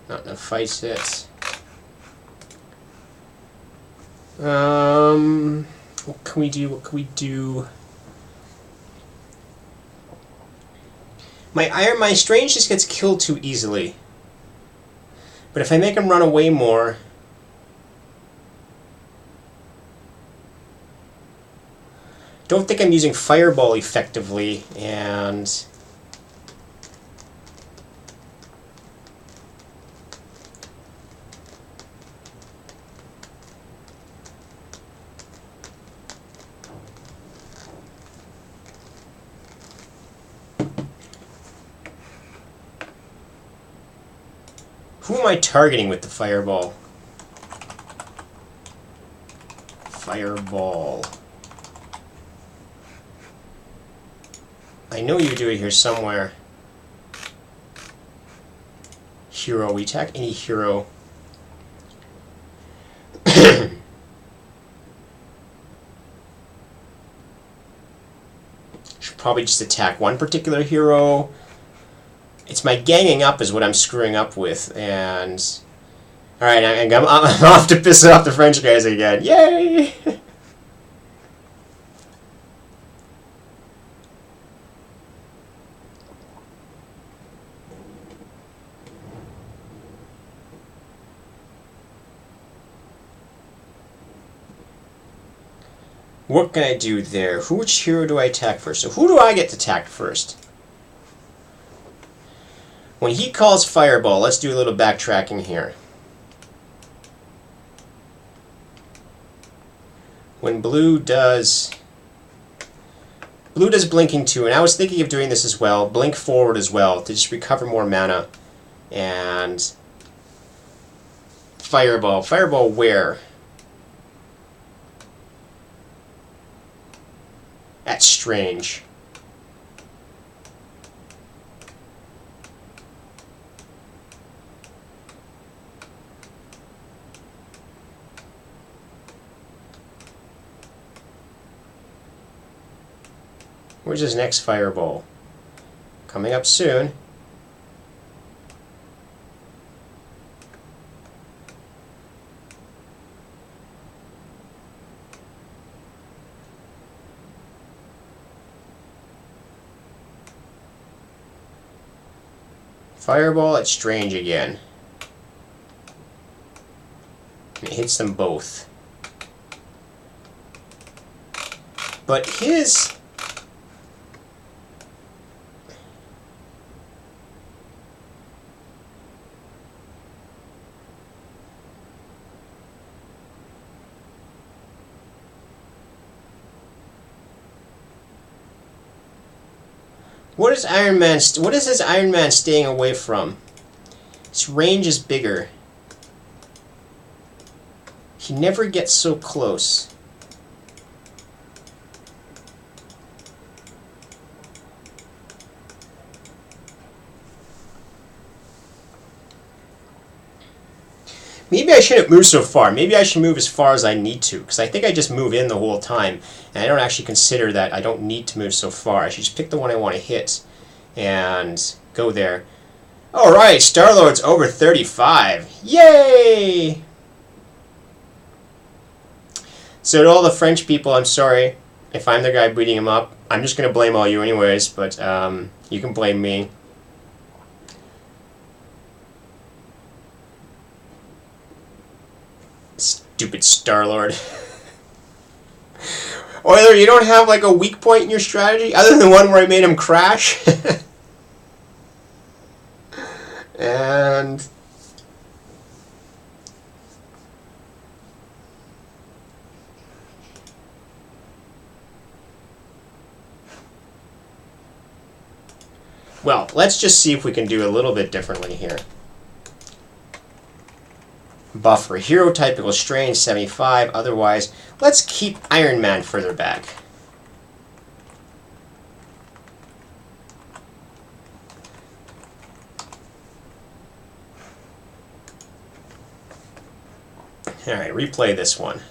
Not enough fights yet. What can we do? What can we do? My strange just gets killed too easily. But if I make him run away more, don't think I'm using fireball effectively, and who am I targeting with the fireball? Fireball. I know you do it here somewhere. Hero. We attack any hero. Should probably just attack one particular hero. It's my ganging up is what I'm screwing up with, and alright, I'm off to piss off the French guys again. Yay! What can I do there? Which hero do I attack first? So who do I get to attack first? When he calls fireball, let's do a little backtracking here. When blue does blinking too, and I was thinking of doing this as well, blink forward as well, to just recover more mana. And fireball. Fireball where? That's strange. Where's his next fireball? Coming up soon. Fireball at Strange again. And it hits them both. But his... What is Iron Man? What is his Iron Man staying away from? His range is bigger. He never gets so close. Maybe I shouldn't move so far. Maybe I should move as far as I need to, because I think I just move in the whole time, and I don't actually consider that I don't need to move so far. I should just pick the one I want to hit and go there. Alright, Star-Lord's over 35. Yay! So to all the French people, I'm sorry if I'm the guy beating him up. I'm just going to blame all you anyways, but you can blame me. Stupid Star-Lord. Euler, you don't have like a weak point in your strategy other than the one where I made him crash? And... well, let's just see if we can do a little bit differently here. Buffer. Hero type equals Strange 75. Otherwise, let's keep Iron Man further back. Alright, replay this one.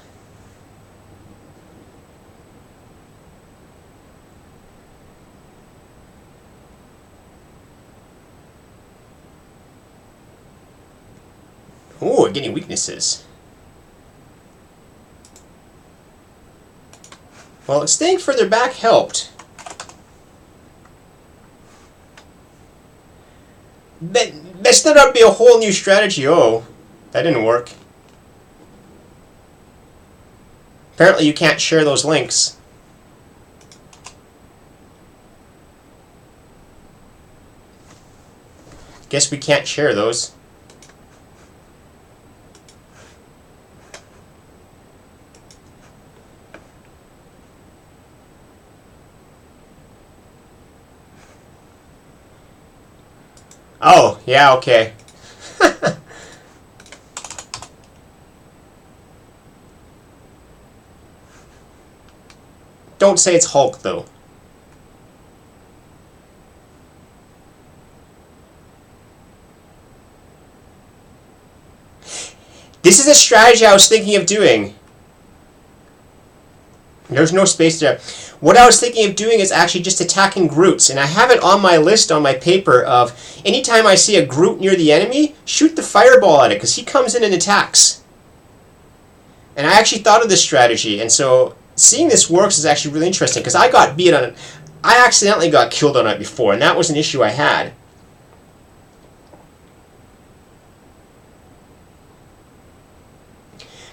Ooh, we're getting weaknesses. Well, staying further back helped. But this turned out to be a whole new strategy. Oh, that didn't work. Apparently you can't share those links. Guess we can't share those. Oh, yeah, okay. Don't say it's Hulk, though. This is a strategy I was thinking of doing. There's no space there. What I was thinking of doing is actually just attacking Groots, and I have it on my list on my paper of anytime I see a Groot near the enemy, shoot the fireball at it, because he comes in and attacks. And I actually thought of this strategy, and so seeing this works is actually really interesting, because I got beat on it. I accidentally got killed on it before, and that was an issue I had.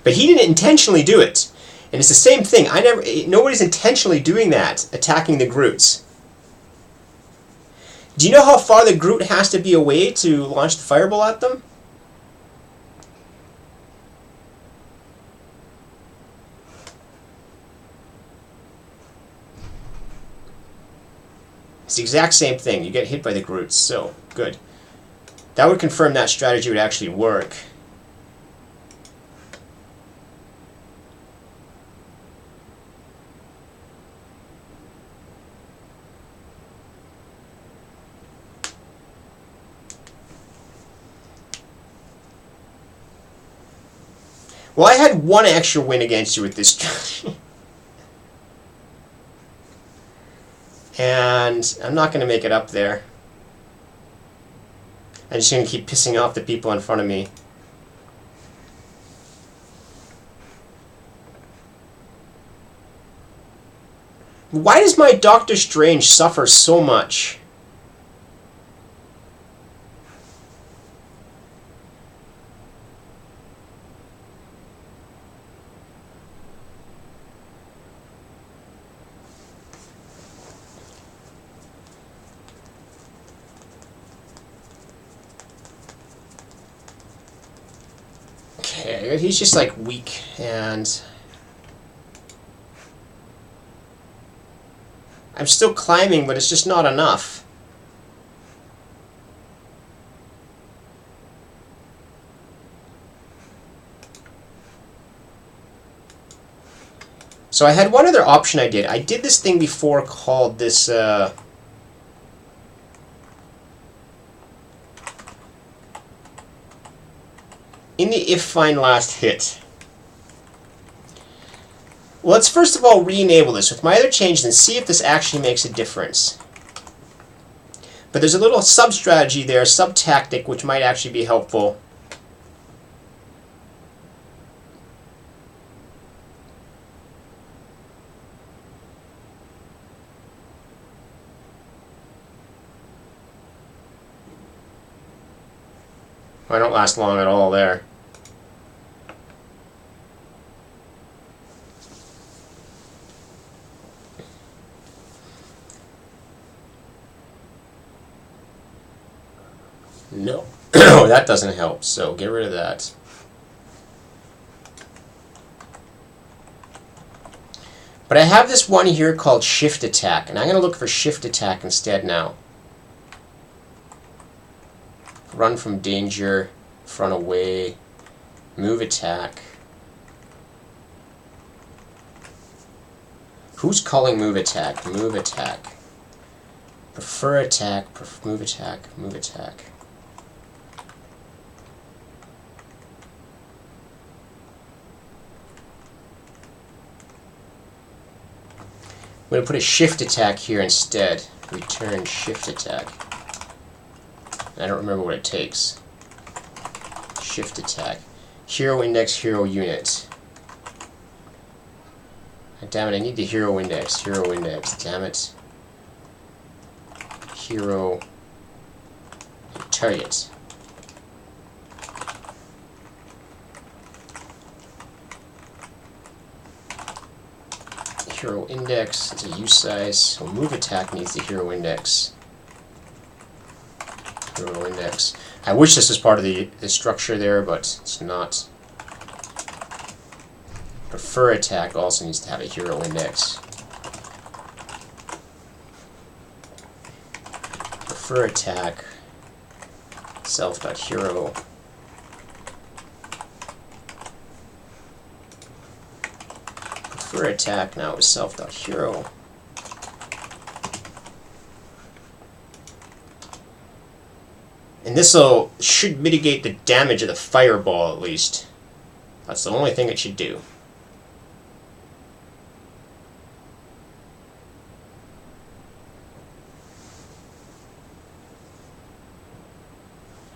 But he didn't intentionally do it. And it's the same thing. Nobody's intentionally doing that, attacking the Groots. Do you know how far the Groot has to be away to launch the fireball at them? It's the exact same thing. You get hit by the Groots. So, good. That would confirm that strategy would actually work. Well, I had one extra win against you with this strategy. And I'm not going to make it up there. I'm just going to keep pissing off the people in front of me. Why does my Doctor Strange suffer so much? Okay, he's just like weak, and I'm still climbing, but it's just not enough. So I had one other option I did. I did this thing before called this in the if find last hit. Let's first of all re-enable this with my other changes and see if this actually makes a difference. But there's a little sub-strategy there, sub-tactic, which might actually be helpful. I don't last long at all there. No. That doesn't help, so get rid of that. But I have this one here called shift attack, and I'm going to look for shift attack instead now. Run from danger, front away, move attack. Who's calling move attack? Move attack. Prefer attack, move attack, move attack. I'm going to put a shift attack here instead. Return shift attack. I don't remember what it takes. Shift attack. Hero index, hero unit. Damn it, I need the hero index. Hero index, damn it. Hero target. Hero index, it's a use size, so move attack needs the hero index. Hero index. I wish this was part of the structure there, but it's not. Prefer attack also needs to have a hero index. Prefer attack, self.hero. Prefer attack now is self.hero. And this should mitigate the damage of the fireball at least. That's the only thing it should do.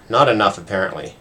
Not enough, apparently.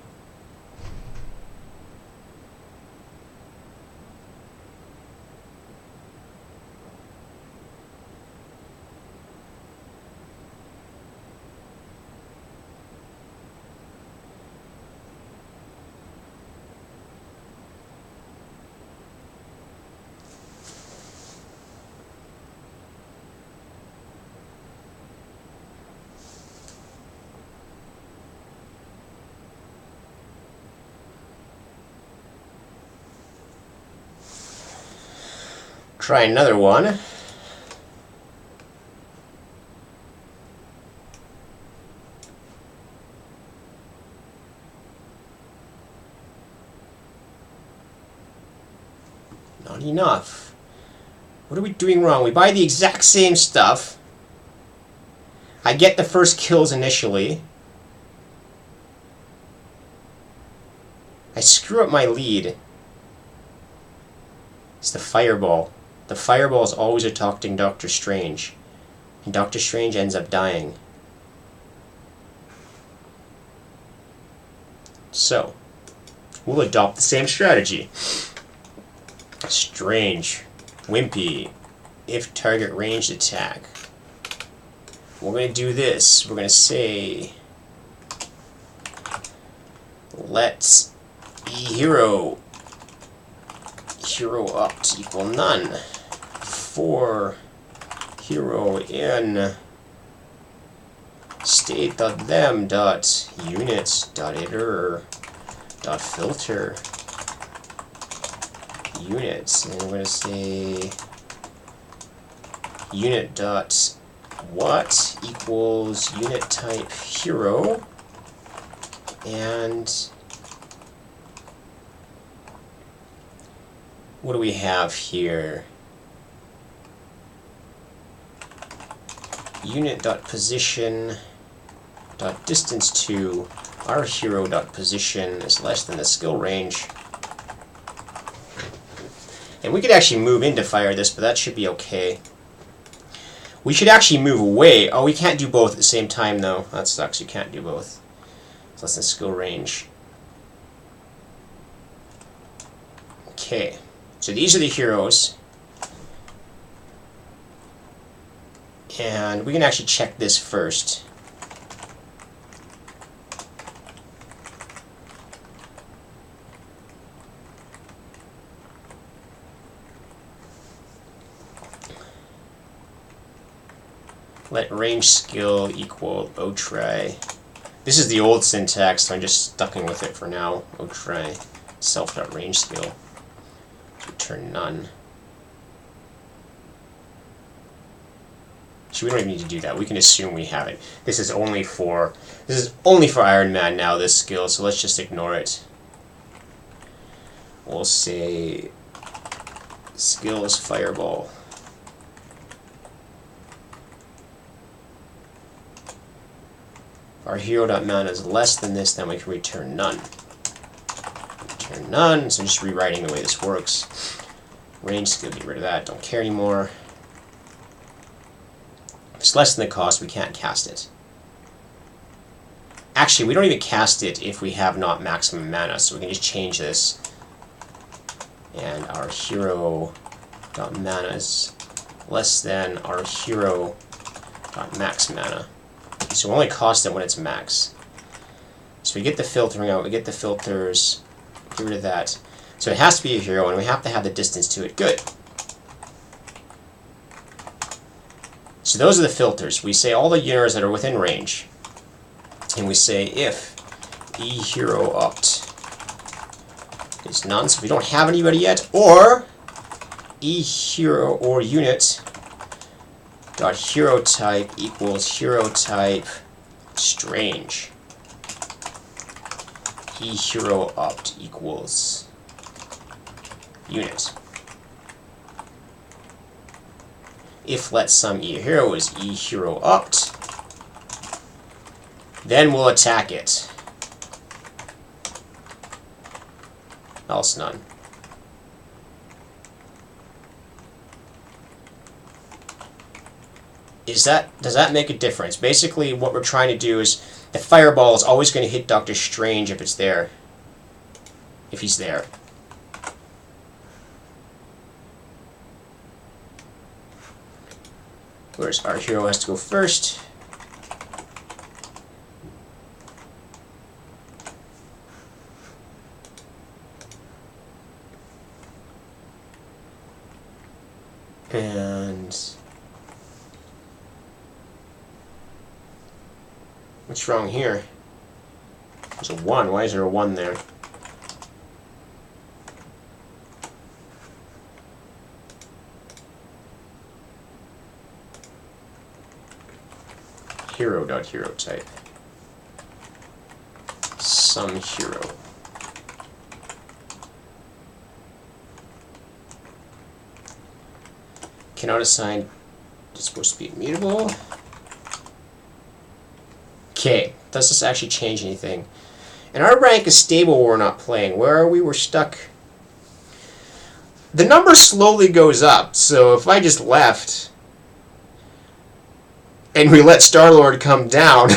Try another one. Not enough. What are we doing wrong? We buy the exact same stuff. I get the first kills initially. I screw up my lead. It's the fireball. The fireball is always attacking Doctor Strange. And Doctor Strange ends up dying. So, we'll adopt the same strategy. Strange. Wimpy. If target ranged attack. We're going to do this. We're going to say, let hero up equal none for hero in state.them.units.iter.filter units, and we're going to say unit dot what equals unit type hero, and what do we have here? Unit.position.distance to our hero.position is less than the skill range. And we could actually move in to fire this, but that should be okay. We should actually move away. Oh, we can't do both at the same time, though. That sucks. You can't do both. It's less than skill range. Okay. So these are the heroes. And we can actually check this first. Let range skill equal mort-ora-y. This is the old syntax, so I'm just stucking with it for now. Mort-ora-y self.range skill. Return none. So we don't even need to do that. We can assume we have it. This is only for Iron Man now, this skill, so let's just ignore it. We'll say skill is fireball. Our hero.mana is less than this, then we can return none. Return none, so I'm just rewriting the way this works. Range skill, get rid of that, don't care anymore. If it's less than the cost, we can't cast it. Actually, we don't even cast it if we have not maximum mana, so we can just change this. And our hero.mana is less than our hero.max mana. So we only cost it when it's max. So we get the filtering out, we get the filters, get rid of that. So it has to be a hero, and we have to have the distance to it. Good. So those are the filters. We say all the units that are within range. And we say if eHeroUpt is none, so we don't have anybody yet, or eHero or unit dot hero type equals hero type strange. eHeroUpt equals unit. If let some eHero is eHeroUpt, then we'll attack it. Else none. Does that make a difference? Basically, what we're trying to do is the fireball is always going to hit Doctor Strange if it's there. If he's there. Whereas our hero has to go first. And what's wrong here? There's a 1. Why is there a 1 there? Hero.hero type. Some hero. Cannot assign. It's supposed to be immutable. Okay, does this actually change anything? And our rank is stable when we're not playing. Where are we? We're stuck. The number slowly goes up, so if I just left and we let Star-Lord come down,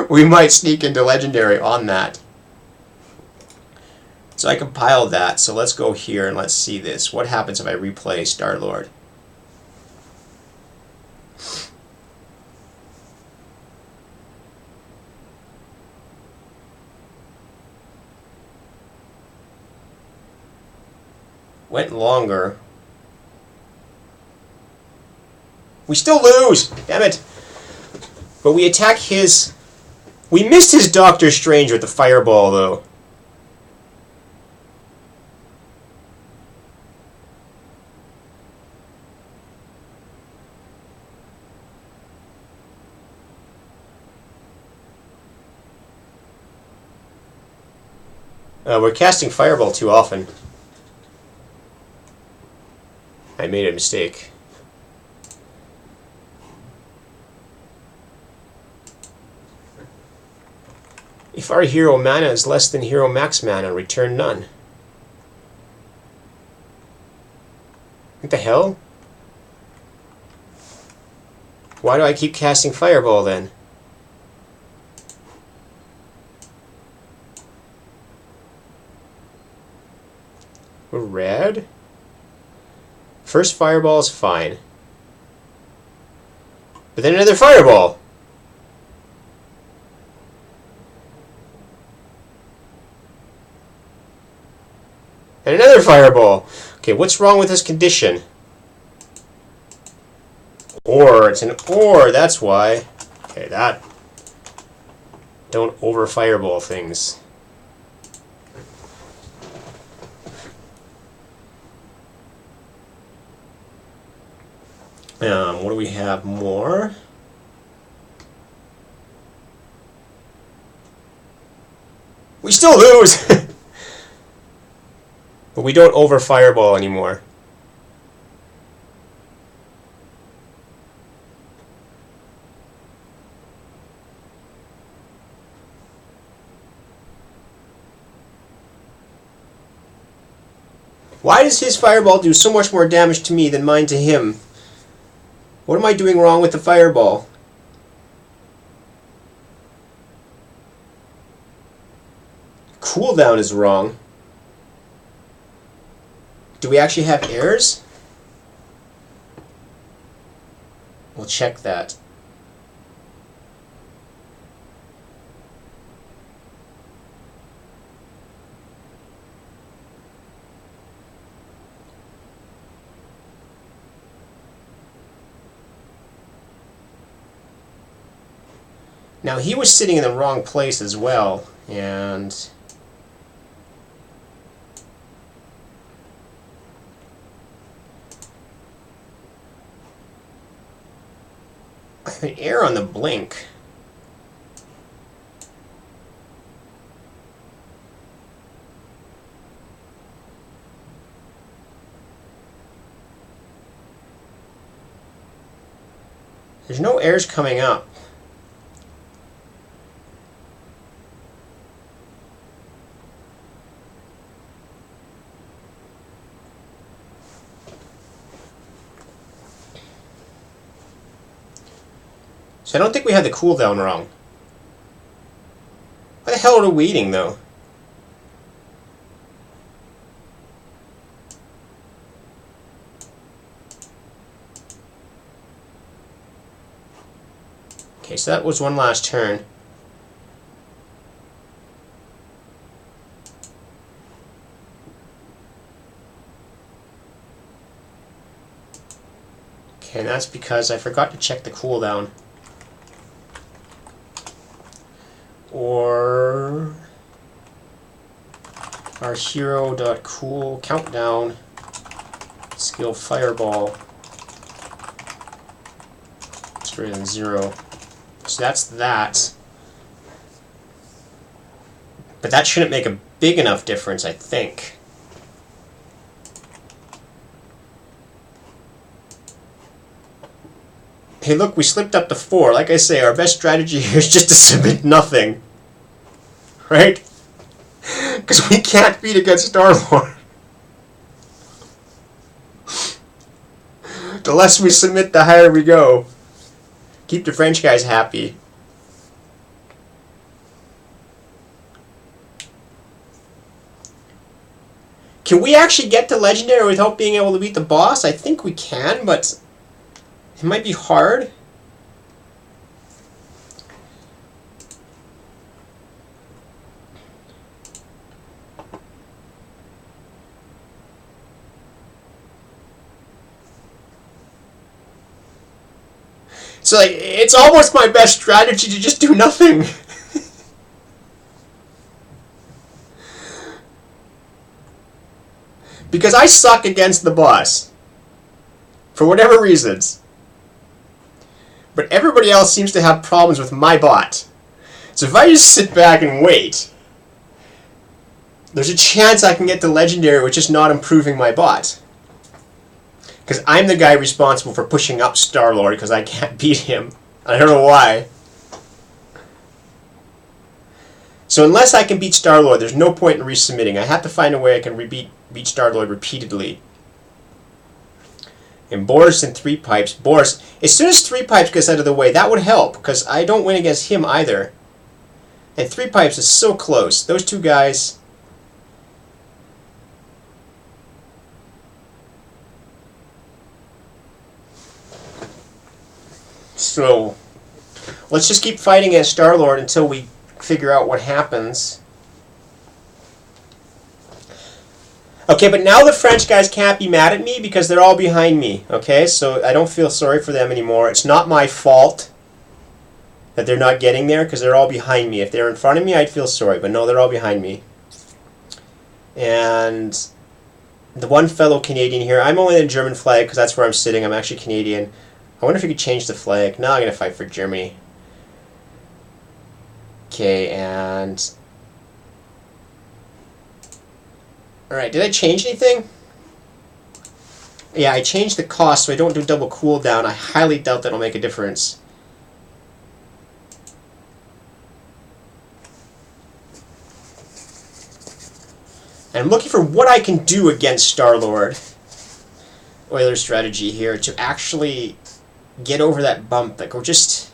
we might sneak into Legendary on that. So I compiled that, so let's go here and let's see this. What happens if I replay Star-Lord? Went longer. We still lose! Damn it! But we attack his... We missed his Doctor Strange with the fireball, though. We're casting fireball too often. I made a mistake. If our hero mana is less than hero max mana, return none. What the hell? Why do I keep casting fireball then? We're red? First fireball is fine. But then another fireball! And another fireball! Okay, what's wrong with this condition? Or, it's an or, that's why. Okay, that. Don't over fireball things. What do we have more? We still lose! But we don't over fireball anymore. Why does his fireball do so much more damage to me than mine to him? What am I doing wrong with the fireball? Cooldown is wrong. Do we actually have errors? We'll check that. Now he was sitting in the wrong place as well, and I have an error on the blink. There's no errors coming up. So I don't think we had the cooldown wrong. Why the hell are we waiting, though? Okay, so that was one last turn. Okay, and that's because I forgot to check the cooldown. Or our hero.cool countdown skill fireball is greater than 0. So that's that. But that shouldn't make a big enough difference, I think. Hey, look, we slipped up to 4. Like I say, our best strategy here is just to submit nothing. Right? Because we can't beat against Star-Lord. The less we submit, the higher we go. Keep the French guys happy. Can we actually get to Legendary without being able to beat the boss? I think we can, but it might be hard. So like, it's almost my best strategy to just do nothing. Because I suck against the boss. For whatever reasons. But everybody else seems to have problems with my bot. So if I just sit back and wait, there's a chance I can get to Legendary with just not improving my bot. Because I'm the guy responsible for pushing up Star-Lord because I can't beat him. I don't know why. So unless I can beat Star-Lord, there's no point in resubmitting. I have to find a way I can beat Star-Lord repeatedly. And Boris and 3 Pipes. Boris, as soon as 3 Pipes gets out of the way, that would help, because I don't win against him either. And 3 Pipes is so close. Those two guys. So, let's just keep fighting against Star-Lord until we figure out what happens. Okay, but now the French guys can't be mad at me because they're all behind me. Okay, so I don't feel sorry for them anymore. It's not my fault that they're not getting there because they're all behind me. If they're in front of me, I'd feel sorry, but no, they're all behind me. And the one fellow Canadian here, I'm only in the German flag because that's where I'm sitting. I'm actually Canadian. I wonder if you could change the flag. No, I'm going to fight for Germany. Okay, and... Alright, did I change anything? Yeah, I changed the cost so I don't do double cooldown. I highly doubt that'll make a difference. And I'm looking for what I can do against Star-Lord. Oiler strategy here to actually get over that bump. Like, we're just...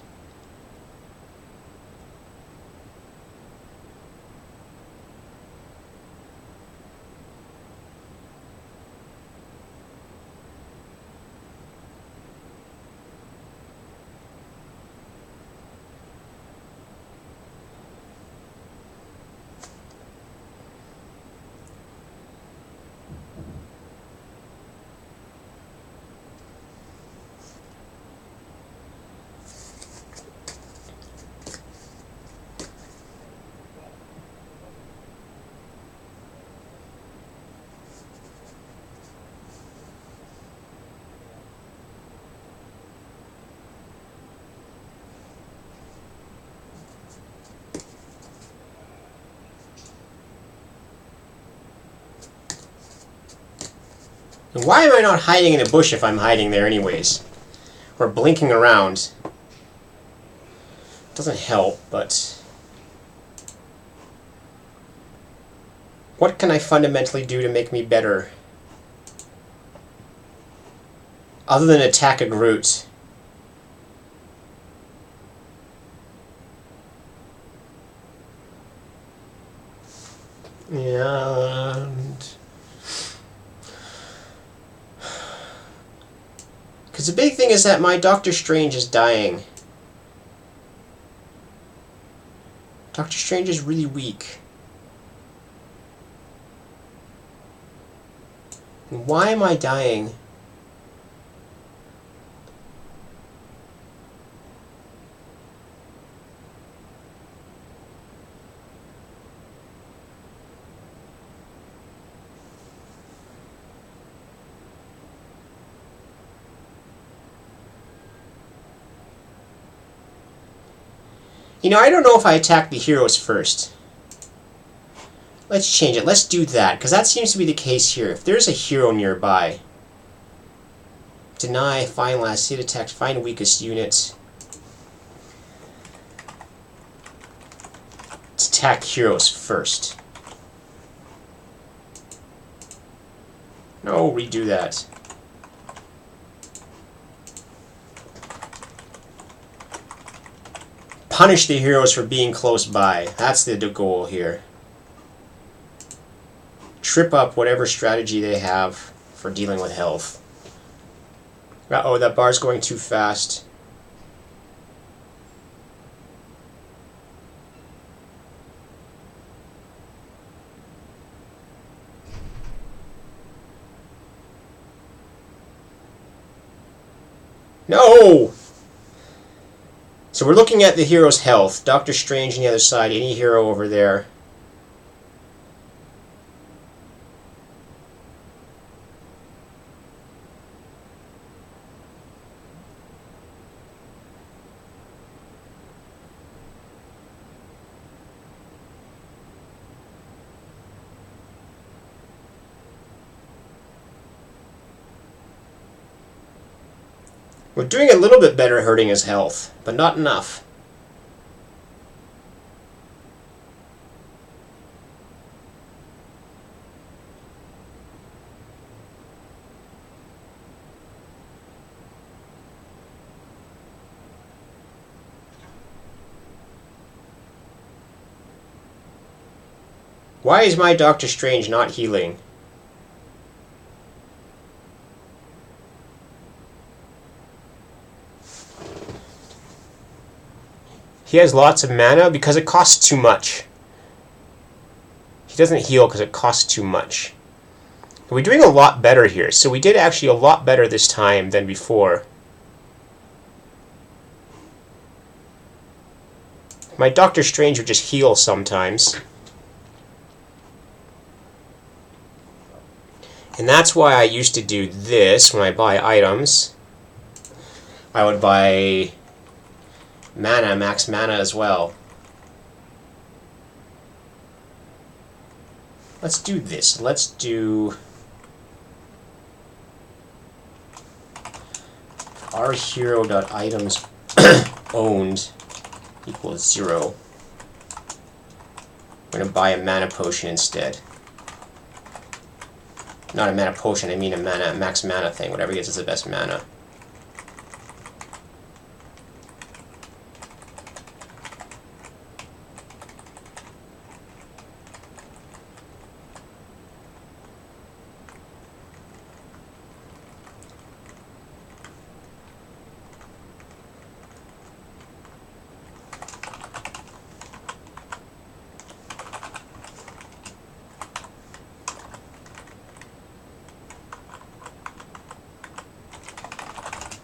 Why am I not hiding in a bush if I'm hiding there anyways? Or blinking around. Doesn't help, but... What can I fundamentally do to make me better? Other than attack a Groot. And... Because the big thing is that my Doctor Strange is dying. Doctor Strange is really weak. Why am I dying? You know, I don't know if I attack the heroes first. Let's change it. Let's do that, because that seems to be the case here. If there's a hero nearby, Deny, find last, see detect, find weakest unit. Let's attack heroes first. No, redo that. Punish the heroes for being close by. That's the goal here. Trip up whatever strategy they have for dealing with health. Uh-oh, that bar's going too fast. No! So we're looking at the hero's health. Doctor Strange on the other side, any hero over there. We're doing a little bit better hurting his health, but not enough. Why is my Doctor Strange not healing? He has lots of mana because it costs too much. He doesn't heal because it costs too much. We're doing a lot better here. So we did actually a lot better this time than before. My Doctor Strange would just heal sometimes. And that's why I used to do this when I buy items. I would buy mana, max mana as well. Let's do this. Let's do our hero.items owned equals 0. I'm going to buy a mana potion instead. Not a mana potion, I mean a mana, max mana thing. Whatever gets us the best mana.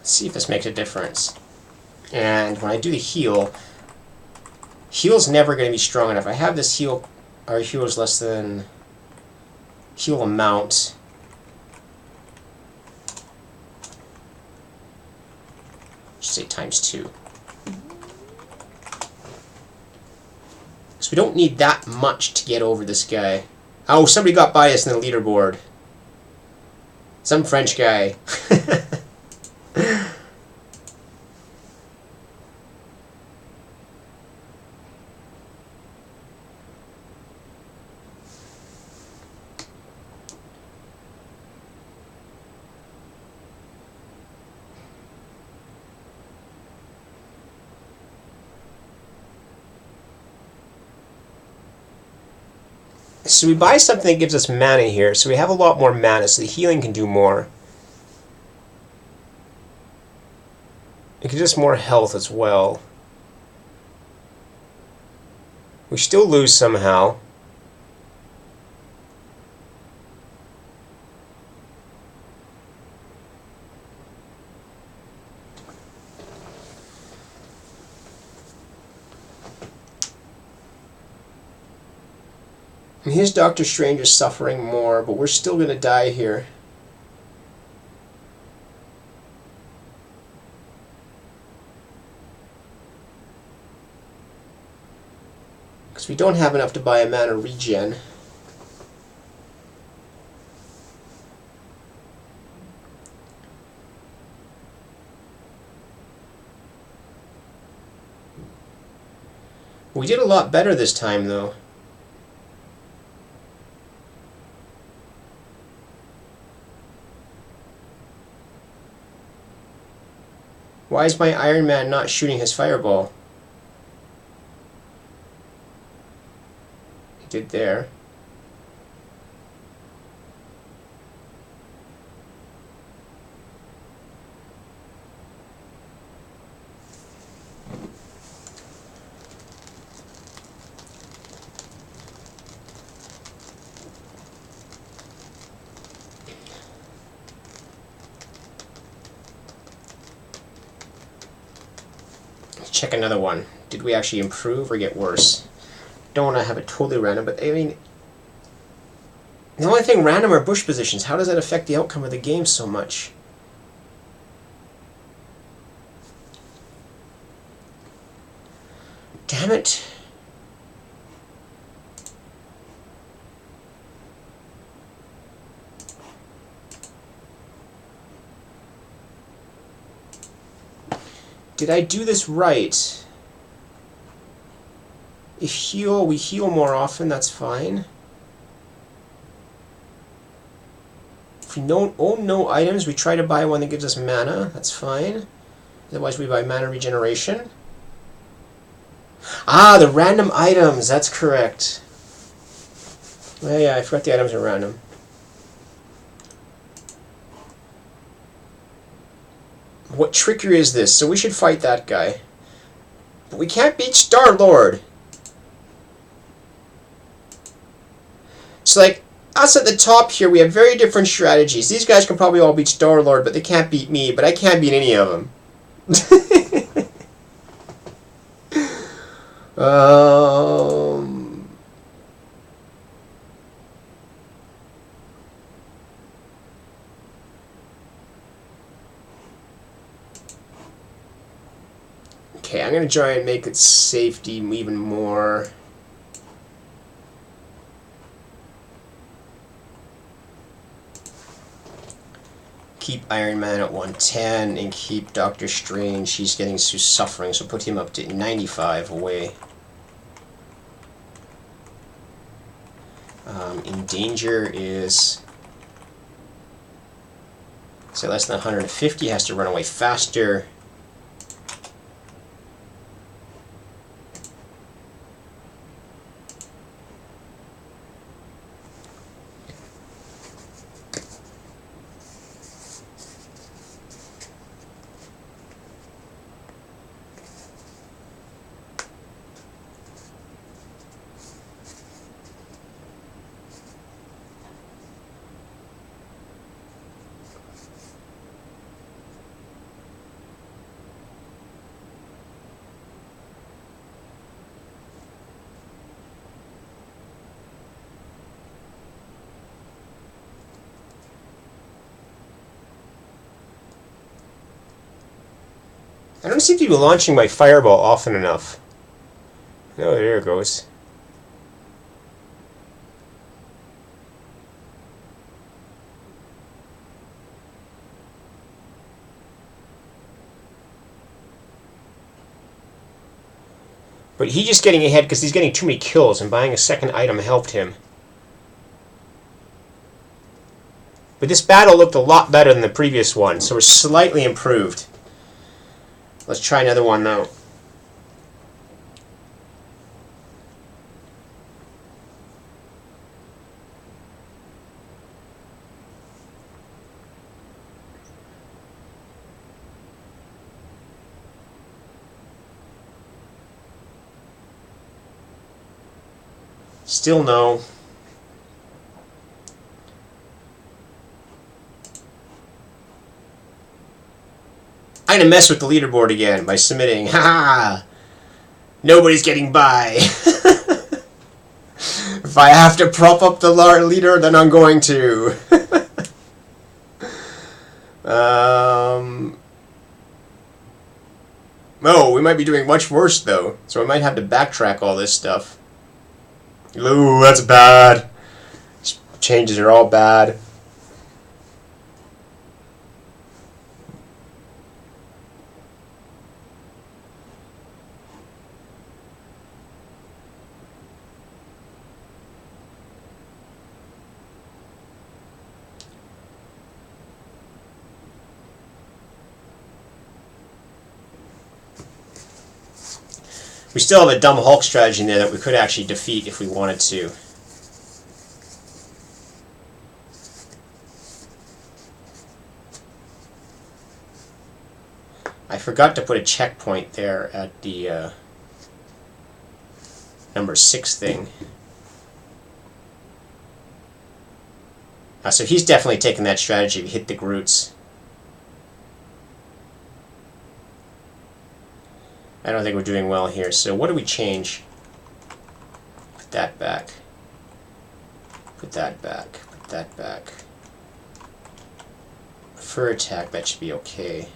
See if this makes a difference. And when I do the heal's never going to be strong enough. I have this heal, our heal is less than heal amount. Just say ×2. So we don't need that much to get over this guy. Oh, somebody got by us in the leaderboard. Some French guy. So we buy something that gives us mana here, so we have a lot more mana, so the healing can do more. It gives us more health as well. We still lose somehow. His Doctor Strange is suffering more, but we're still going to die here. Because we don't have enough to buy a mana regen. We did a lot better this time, though. Why is my Iron Man not shooting his fireball? He did there. Check another one. Did we actually improve or get worse? Don't want to have it totally random, but I mean, the only thing random are bush positions. How does that affect the outcome of the game so much? Damn it. Did I do this right? If we heal more often, that's fine. If we don't own no items, we try to buy one that gives us mana, that's fine. Otherwise we buy mana regeneration. Ah, the random items, that's correct. Oh yeah, I forgot the items are random. What trickery is this? So we should fight that guy. But we can't beat Star-Lord. So like, us at the top here, we have very different strategies. These guys can probably all beat Star-Lord, but they can't beat me, but I can't beat any of them. Okay, I'm going to try and make its safety even more. Keep Iron Man at 110 and keep Doctor Strange. He's getting suffering, so put him up to 95 away. In danger is... So less than 150, has to run away faster. I don't seem to be launching my fireball often enough. Oh, there it goes. But he's just getting ahead because he's getting too many kills, and buying a second item helped him. But this battle looked a lot better than the previous one, so we're slightly improved. Let's try another one now. Still no. I'm gonna mess with the leaderboard again by submitting. Ha! Nobody's getting by. If I have to prop up the leader, then I'm going to. Oh, we might be doing much worse though, so I might have to backtrack all this stuff. Ooh, that's bad. These changes are all bad. We still have a dumb Hulk strategy in there that we could actually defeat if we wanted to. I forgot to put a checkpoint there at the number 6 thing. So he's definitely taking that strategy to hit the Groots. I don't think we're doing well here. So what do we change? Put that back. Put that back. Put that back. Prefer attack, that should be okay.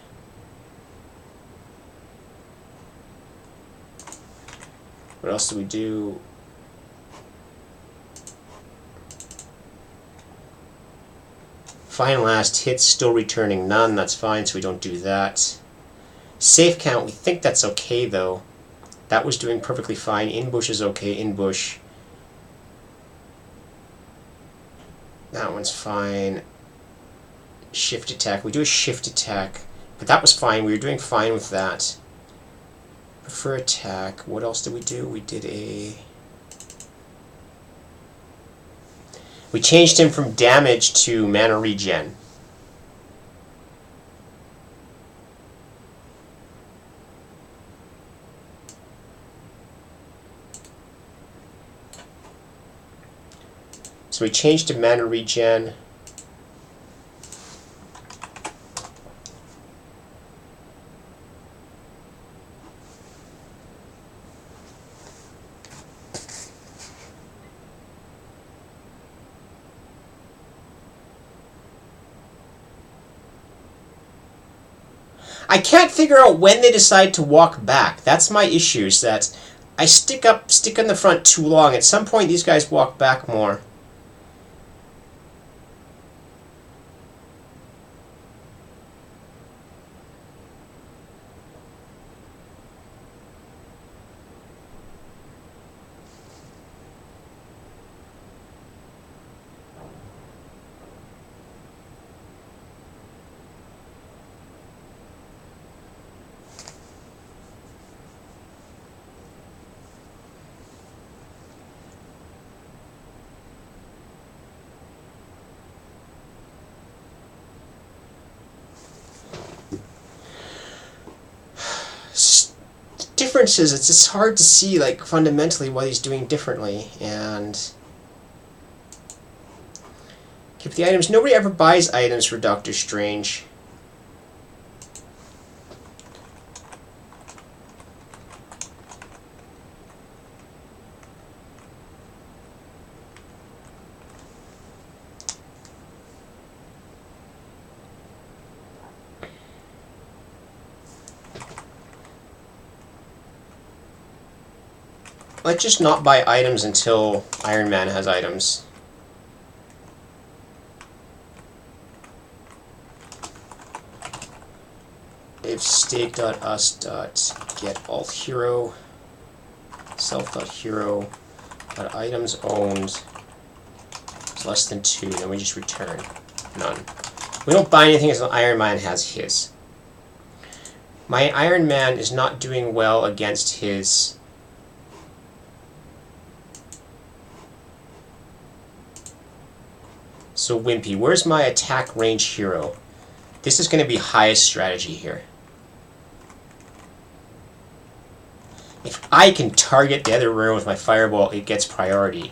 What else do we do? Fine last hits, still returning none. That's fine, so we don't do that. Safe count, we think that's okay though. That was doing perfectly fine. In bush is okay, in bush. That one's fine. Shift attack, we do a shift attack. But that was fine, we were doing fine with that. Prefer attack, what else did we do? We did a... We changed him from damage to mana regen. So we changed to mana regen. I can't figure out when they decide to walk back. That's my issue, is that I stick in the front too long. At some point these guys walk back more. Difference is, it's just hard to see, like, fundamentally what he's doing differently. And keep the items. Nobody ever buys items for Doctor Strange. Let's just not buy items until Iron Man has items. If stake.us.getAltHero self.hero items owned is less than 2, then we just return none. We don't buy anything until Iron Man has his. My Iron Man is not doing well against his. So Wimpy, where's my attack range hero? This is going to be highest strategy here. If I can target the other room with my fireball, it gets priority.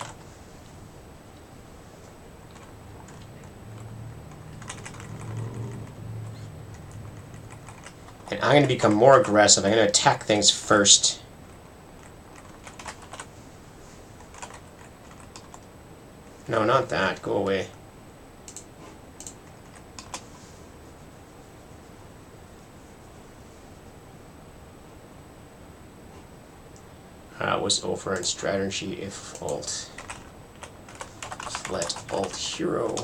And I'm going to become more aggressive. I'm going to attack things first. No, not that. Go away. Was over in strategy if alt. Let alt hero.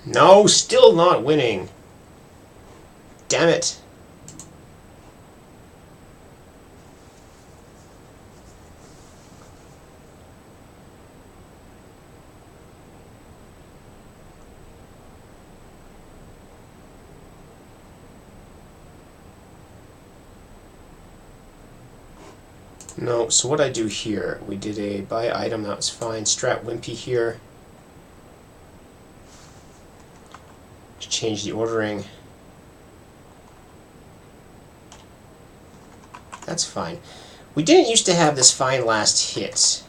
No, still not winning. Damn it. No, so what I do here, we did a buy item, that was fine. Strat Wimpy here. Change the ordering. That's fine. We didn't used to have this fine last hit.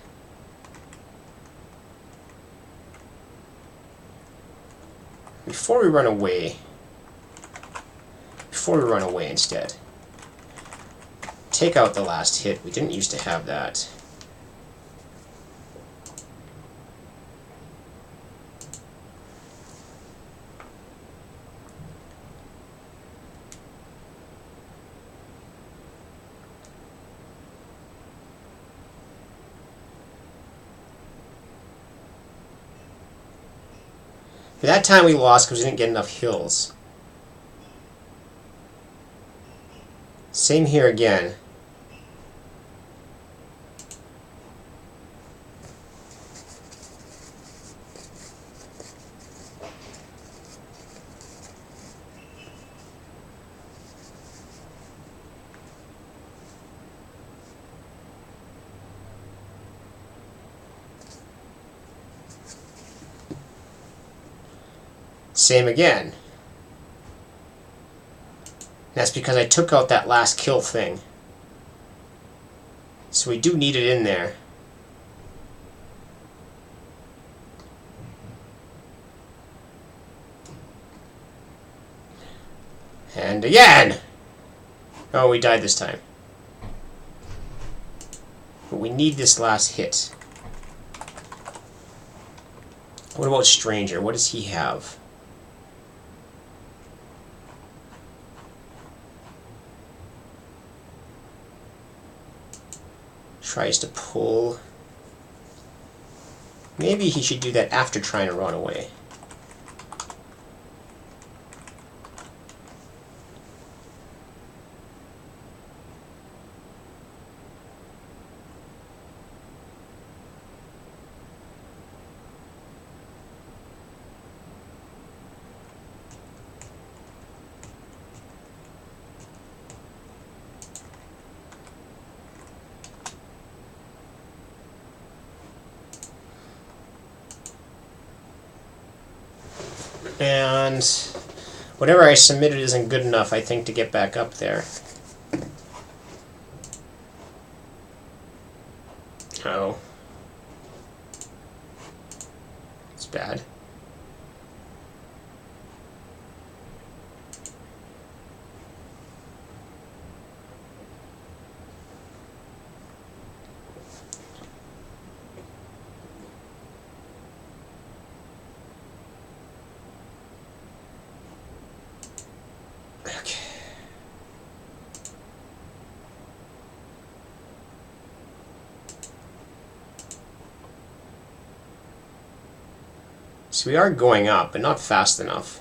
Before we run away instead. Take out the last hit. We didn't used to have that. For that time we lost because we didn't get enough hills. Same here again. Same again. That's because I took out that last kill thing. So we do need it in there. And again! Oh, we died this time. But we need this last hit. What about Stranger? What does he have? Tries to pull. Maybe he should do that after trying to run away. And whatever I submitted isn't good enough, I think, to get back up there. Oh. It's bad. So we are going up, but not fast enough.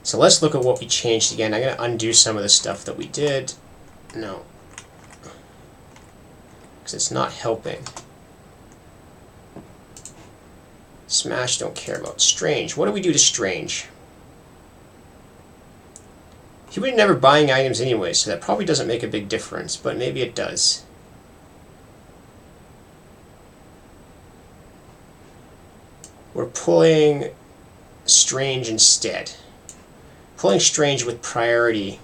So let's look at what we changed again. I'm going to undo some of the stuff that we did. No. Because it's not helping. Smash, don't care about. Strange. What do we do to Strange? He would never buying items anyway, so that probably doesn't make a big difference, but maybe it does. We're pulling Strange instead. Pulling Strange with priority.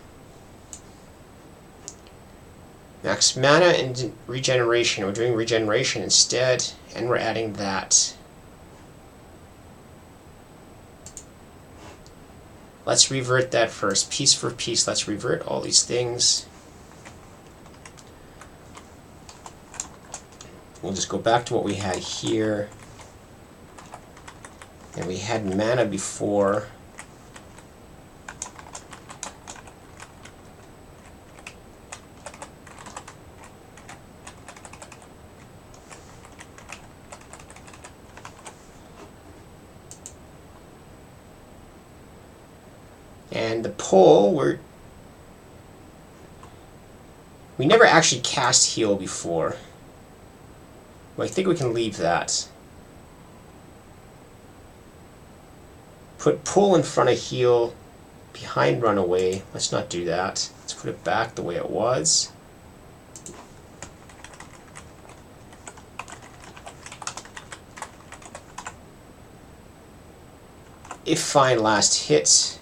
Max mana and regeneration. We're doing regeneration instead, and we're adding that. Let's revert that first. Piece for piece, let's revert all these things. We'll just go back to what we had here. And we had mana before. And the pull, we never actually cast heal before. Well, I think we can leave that. Put pull in front of heal, behind runaway. Let's not do that. Let's put it back the way it was. If find last hit.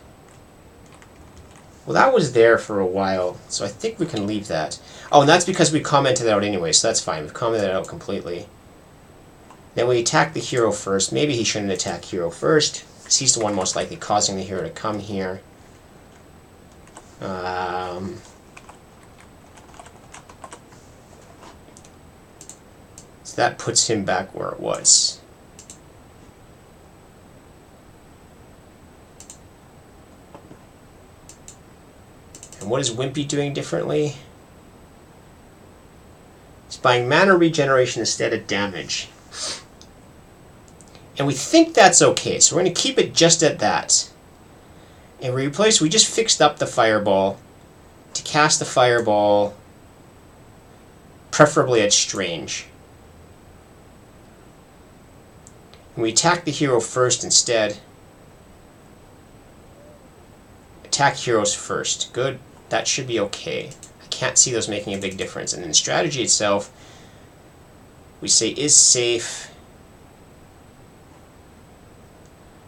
Well, that was there for a while, so I think we can leave that. Oh, and that's because we commented it out anyway, so that's fine. We've commented it out completely. Then we attack the hero first. Maybe he shouldn't attack hero first, because he's the one most likely causing the hero to come here. So that puts him back where it was. And what is Wimpy doing differently? He's buying mana regeneration instead of damage. And we think that's okay, so we're going to keep it just at that. And we just fixed up the fireball to cast the fireball, preferably at Strange. And we attack the hero first instead. Attack heroes first. Good. That should be okay. I can't see those making a big difference. And in the strategy itself, we say is safe.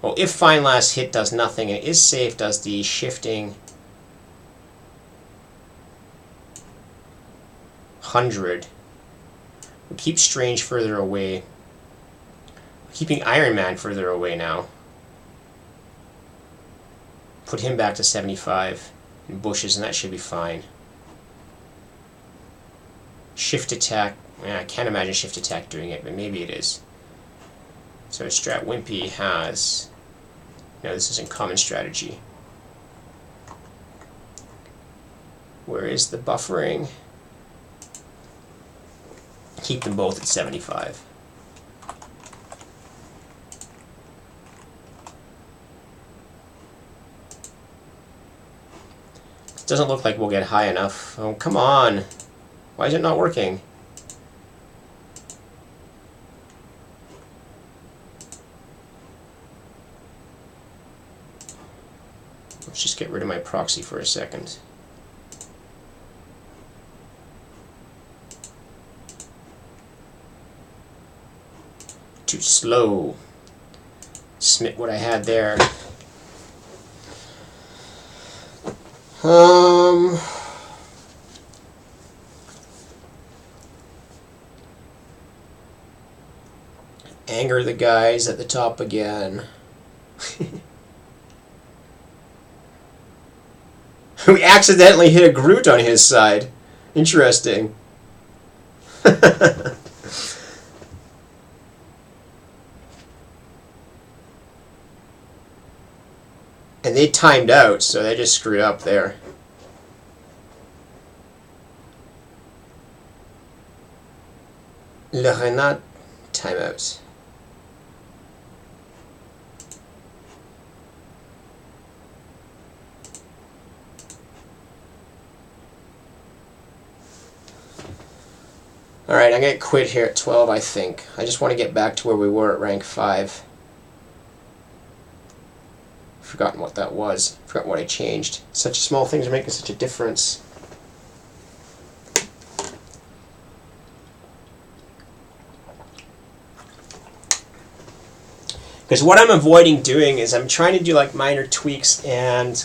Well, if find last hit does nothing, and is safe does the shifting 100. We keep Strange further away. We're keeping Iron Man further away now. Put him back to 75 in bushes, and that should be fine. Shift attack. I can't imagine shift attack doing it, but maybe it is. So Strat Wimpy has... No, this isn't common strategy. Where is the buffering? Keep them both at 75. It doesn't look like we'll get high enough. Oh, come on. Why is it not working? Let's just get rid of my proxy for a second. Too slow. Smit what I had there. Anger the guys at the top again. We accidentally hit a Groot on his side. Interesting. And they timed out, so they just screwed up there. Le Renat timeout. Alright, I'm going to quit here at 12, I think. I just want to get back to where we were at rank 5. Forgotten what that was. Forgot what I changed. Such small things are making such a difference. Because what I'm avoiding doing is I'm trying to do like minor tweaks, and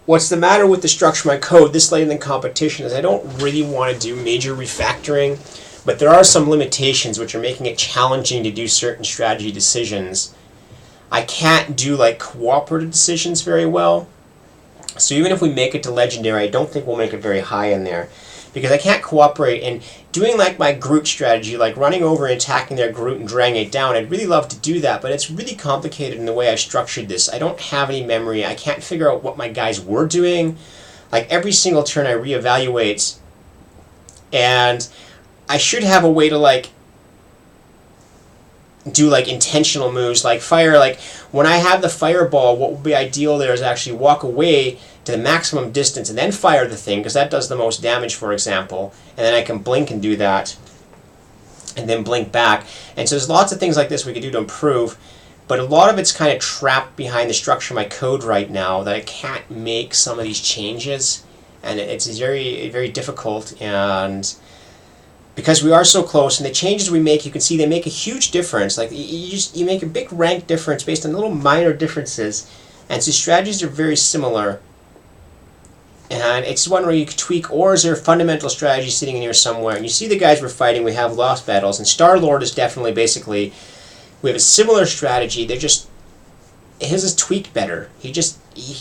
what's the matter with the structure of my code this late in the competition is I don't really want to do major refactoring, but there are some limitations which are making it challenging to do certain strategy decisions. I can't do like cooperative decisions very well. So even if we make it to Legendary, I don't think we'll make it very high in there. Because I can't cooperate, and doing like my Groot strategy, like running over and attacking their Groot and dragging it down, I'd really love to do that, but it's really complicated in the way I structured this. I don't have any memory. I can't figure out what my guys were doing. Like every single turn I reevaluate, and I should have a way to like do like intentional moves like fire. Like when I have the fireball, what would be ideal there is actually walk away to the maximum distance and then fire the thing, because that does the most damage, for example, and then I can blink and do that and then blink back. And so there's lots of things like this we could do to improve, but a lot of it's kind of trapped behind the structure of my code right now that I can't make some of these changes, and it's very, very difficult. And because we are so close, and the changes we make, you can see they make a huge difference. Like you make a big rank difference based on little minor differences, and so strategies are very similar. And it's one where you could tweak, or is there a fundamental strategy sitting in here somewhere? And you see the guys we're fighting, we have lost battles, and Star-Lord is definitely basically, we have a similar strategy. They're just, his is tweaked better. He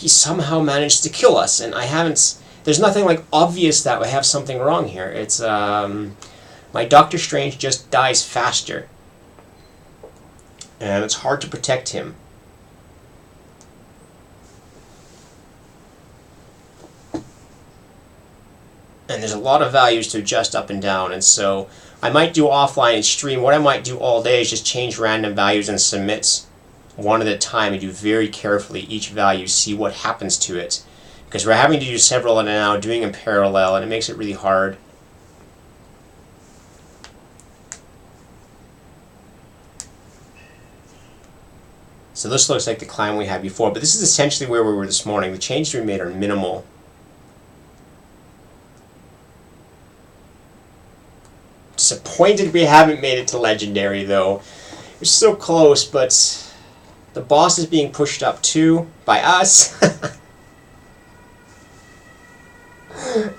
somehow managed to kill us, and there's nothing like obvious that we have something wrong here. It's, my Doctor Strange just dies faster, and it's hard to protect him. And there's a lot of values to adjust up and down, and so I might do offline and stream. What I might do all day is just change random values and submit one at a time and do very carefully each value, see what happens to it. Because we're having to do several now, doing in parallel, and it makes it really hard. So this looks like the climb we had before, but this is essentially where we were this morning. The changes we made are minimal. Disappointed we haven't made it to Legendary, though. We're so close, but the boss is being pushed up too by us.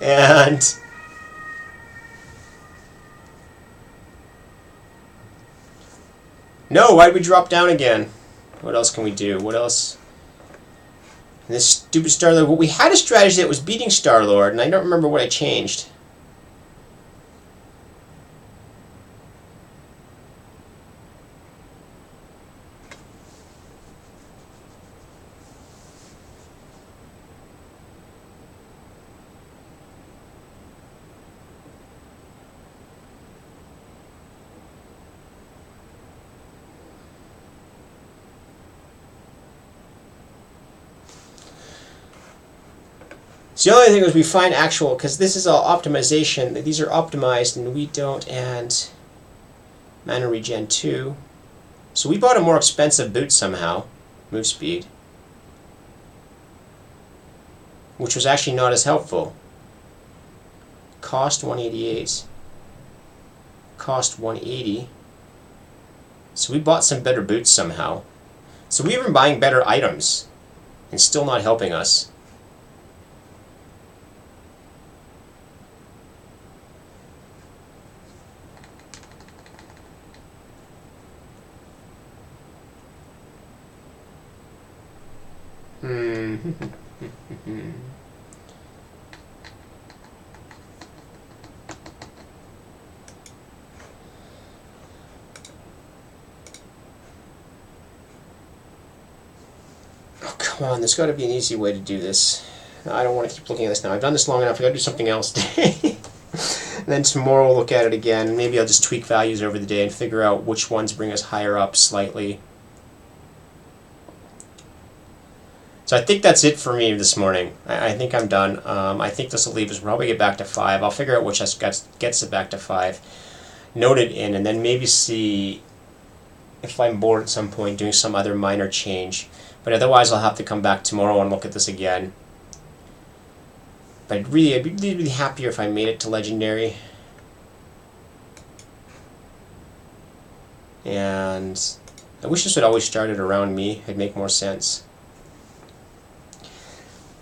And no, why'd we drop down again? What else can we do? What else? And this stupid Star-Lord. Well, we had a strategy that was beating Star-Lord, and I don't remember what I changed. So the only thing is we find actual, because this is all optimization, these are optimized and we don't, and mana regen 2. So we bought a more expensive boot somehow, move speed, which was actually not as helpful. Cost 188, cost 180. So we bought some better boots somehow. So we've been buying better items and still not helping us. Oh, come on, there's got to be an easy way to do this. I don't want to keep looking at this now. I've done this long enough. I've got to do something else today. And then tomorrow we'll look at it again. Maybe I'll just tweak values over the day and figure out which ones bring us higher up slightly. So I think that's it for me this morning. I think I'm done. I think this will leave us, probably get back to 5. I'll figure out which gets it back to 5. Note it in, and then maybe see if I'm bored at some point doing some other minor change. But otherwise I'll have to come back tomorrow and look at this again. But I'd be really happier if I made it to Legendary. And I wish this would always started around me. It'd make more sense.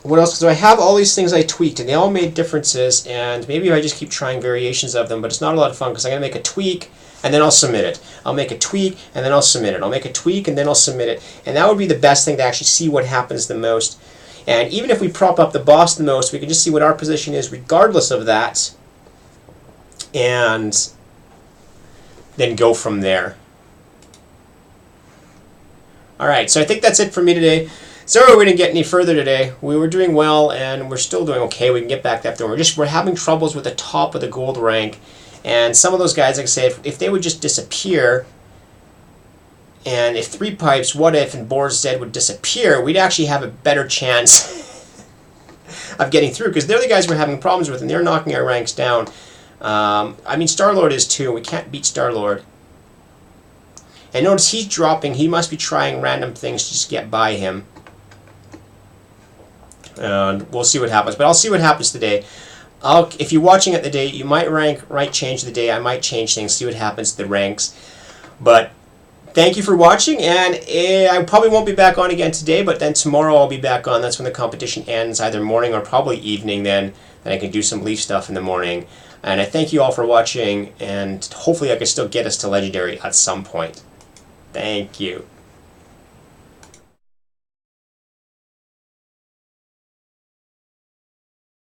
What else? So I have all these things I tweaked, and they all made differences, and maybe I just keep trying variations of them, but it's not a lot of fun because I'm going to make a tweak, and then I'll submit it. I'll make a tweak, and then I'll submit it. I'll make a tweak, and then I'll submit it. And that would be the best thing to actually see what happens the most. And even if we prop up the boss the most, we can just see what our position is regardless of that, and then go from there. Alright, so I think that's it for me today. Sorry we didn't get any further today. We were doing well, and we're still doing okay. We can get back after. We're having troubles with the top of the gold rank, and some of those guys, like I say, if they would just disappear, And if 3 pipes, what if, and Boar's Dead would disappear, we'd actually have a better chance of getting through, because they're the guys we're having problems with, and they're knocking our ranks down. I mean, Star-Lord is too. We can't beat Star-Lord. And notice he's dropping. He must be trying random things to just get by him. And we'll see what happens. But I'll see what happens today. If you're watching at the day, you might change the day. I might change things, see what happens to the ranks. But thank you for watching, and I probably won't be back on again today, but then tomorrow I'll be back on. That's when the competition ends, either morning or probably evening then. Then I can do some Leaf stuff in the morning. And I thank you all for watching, and hopefully I can still get us to Legendary at some point. Thank you.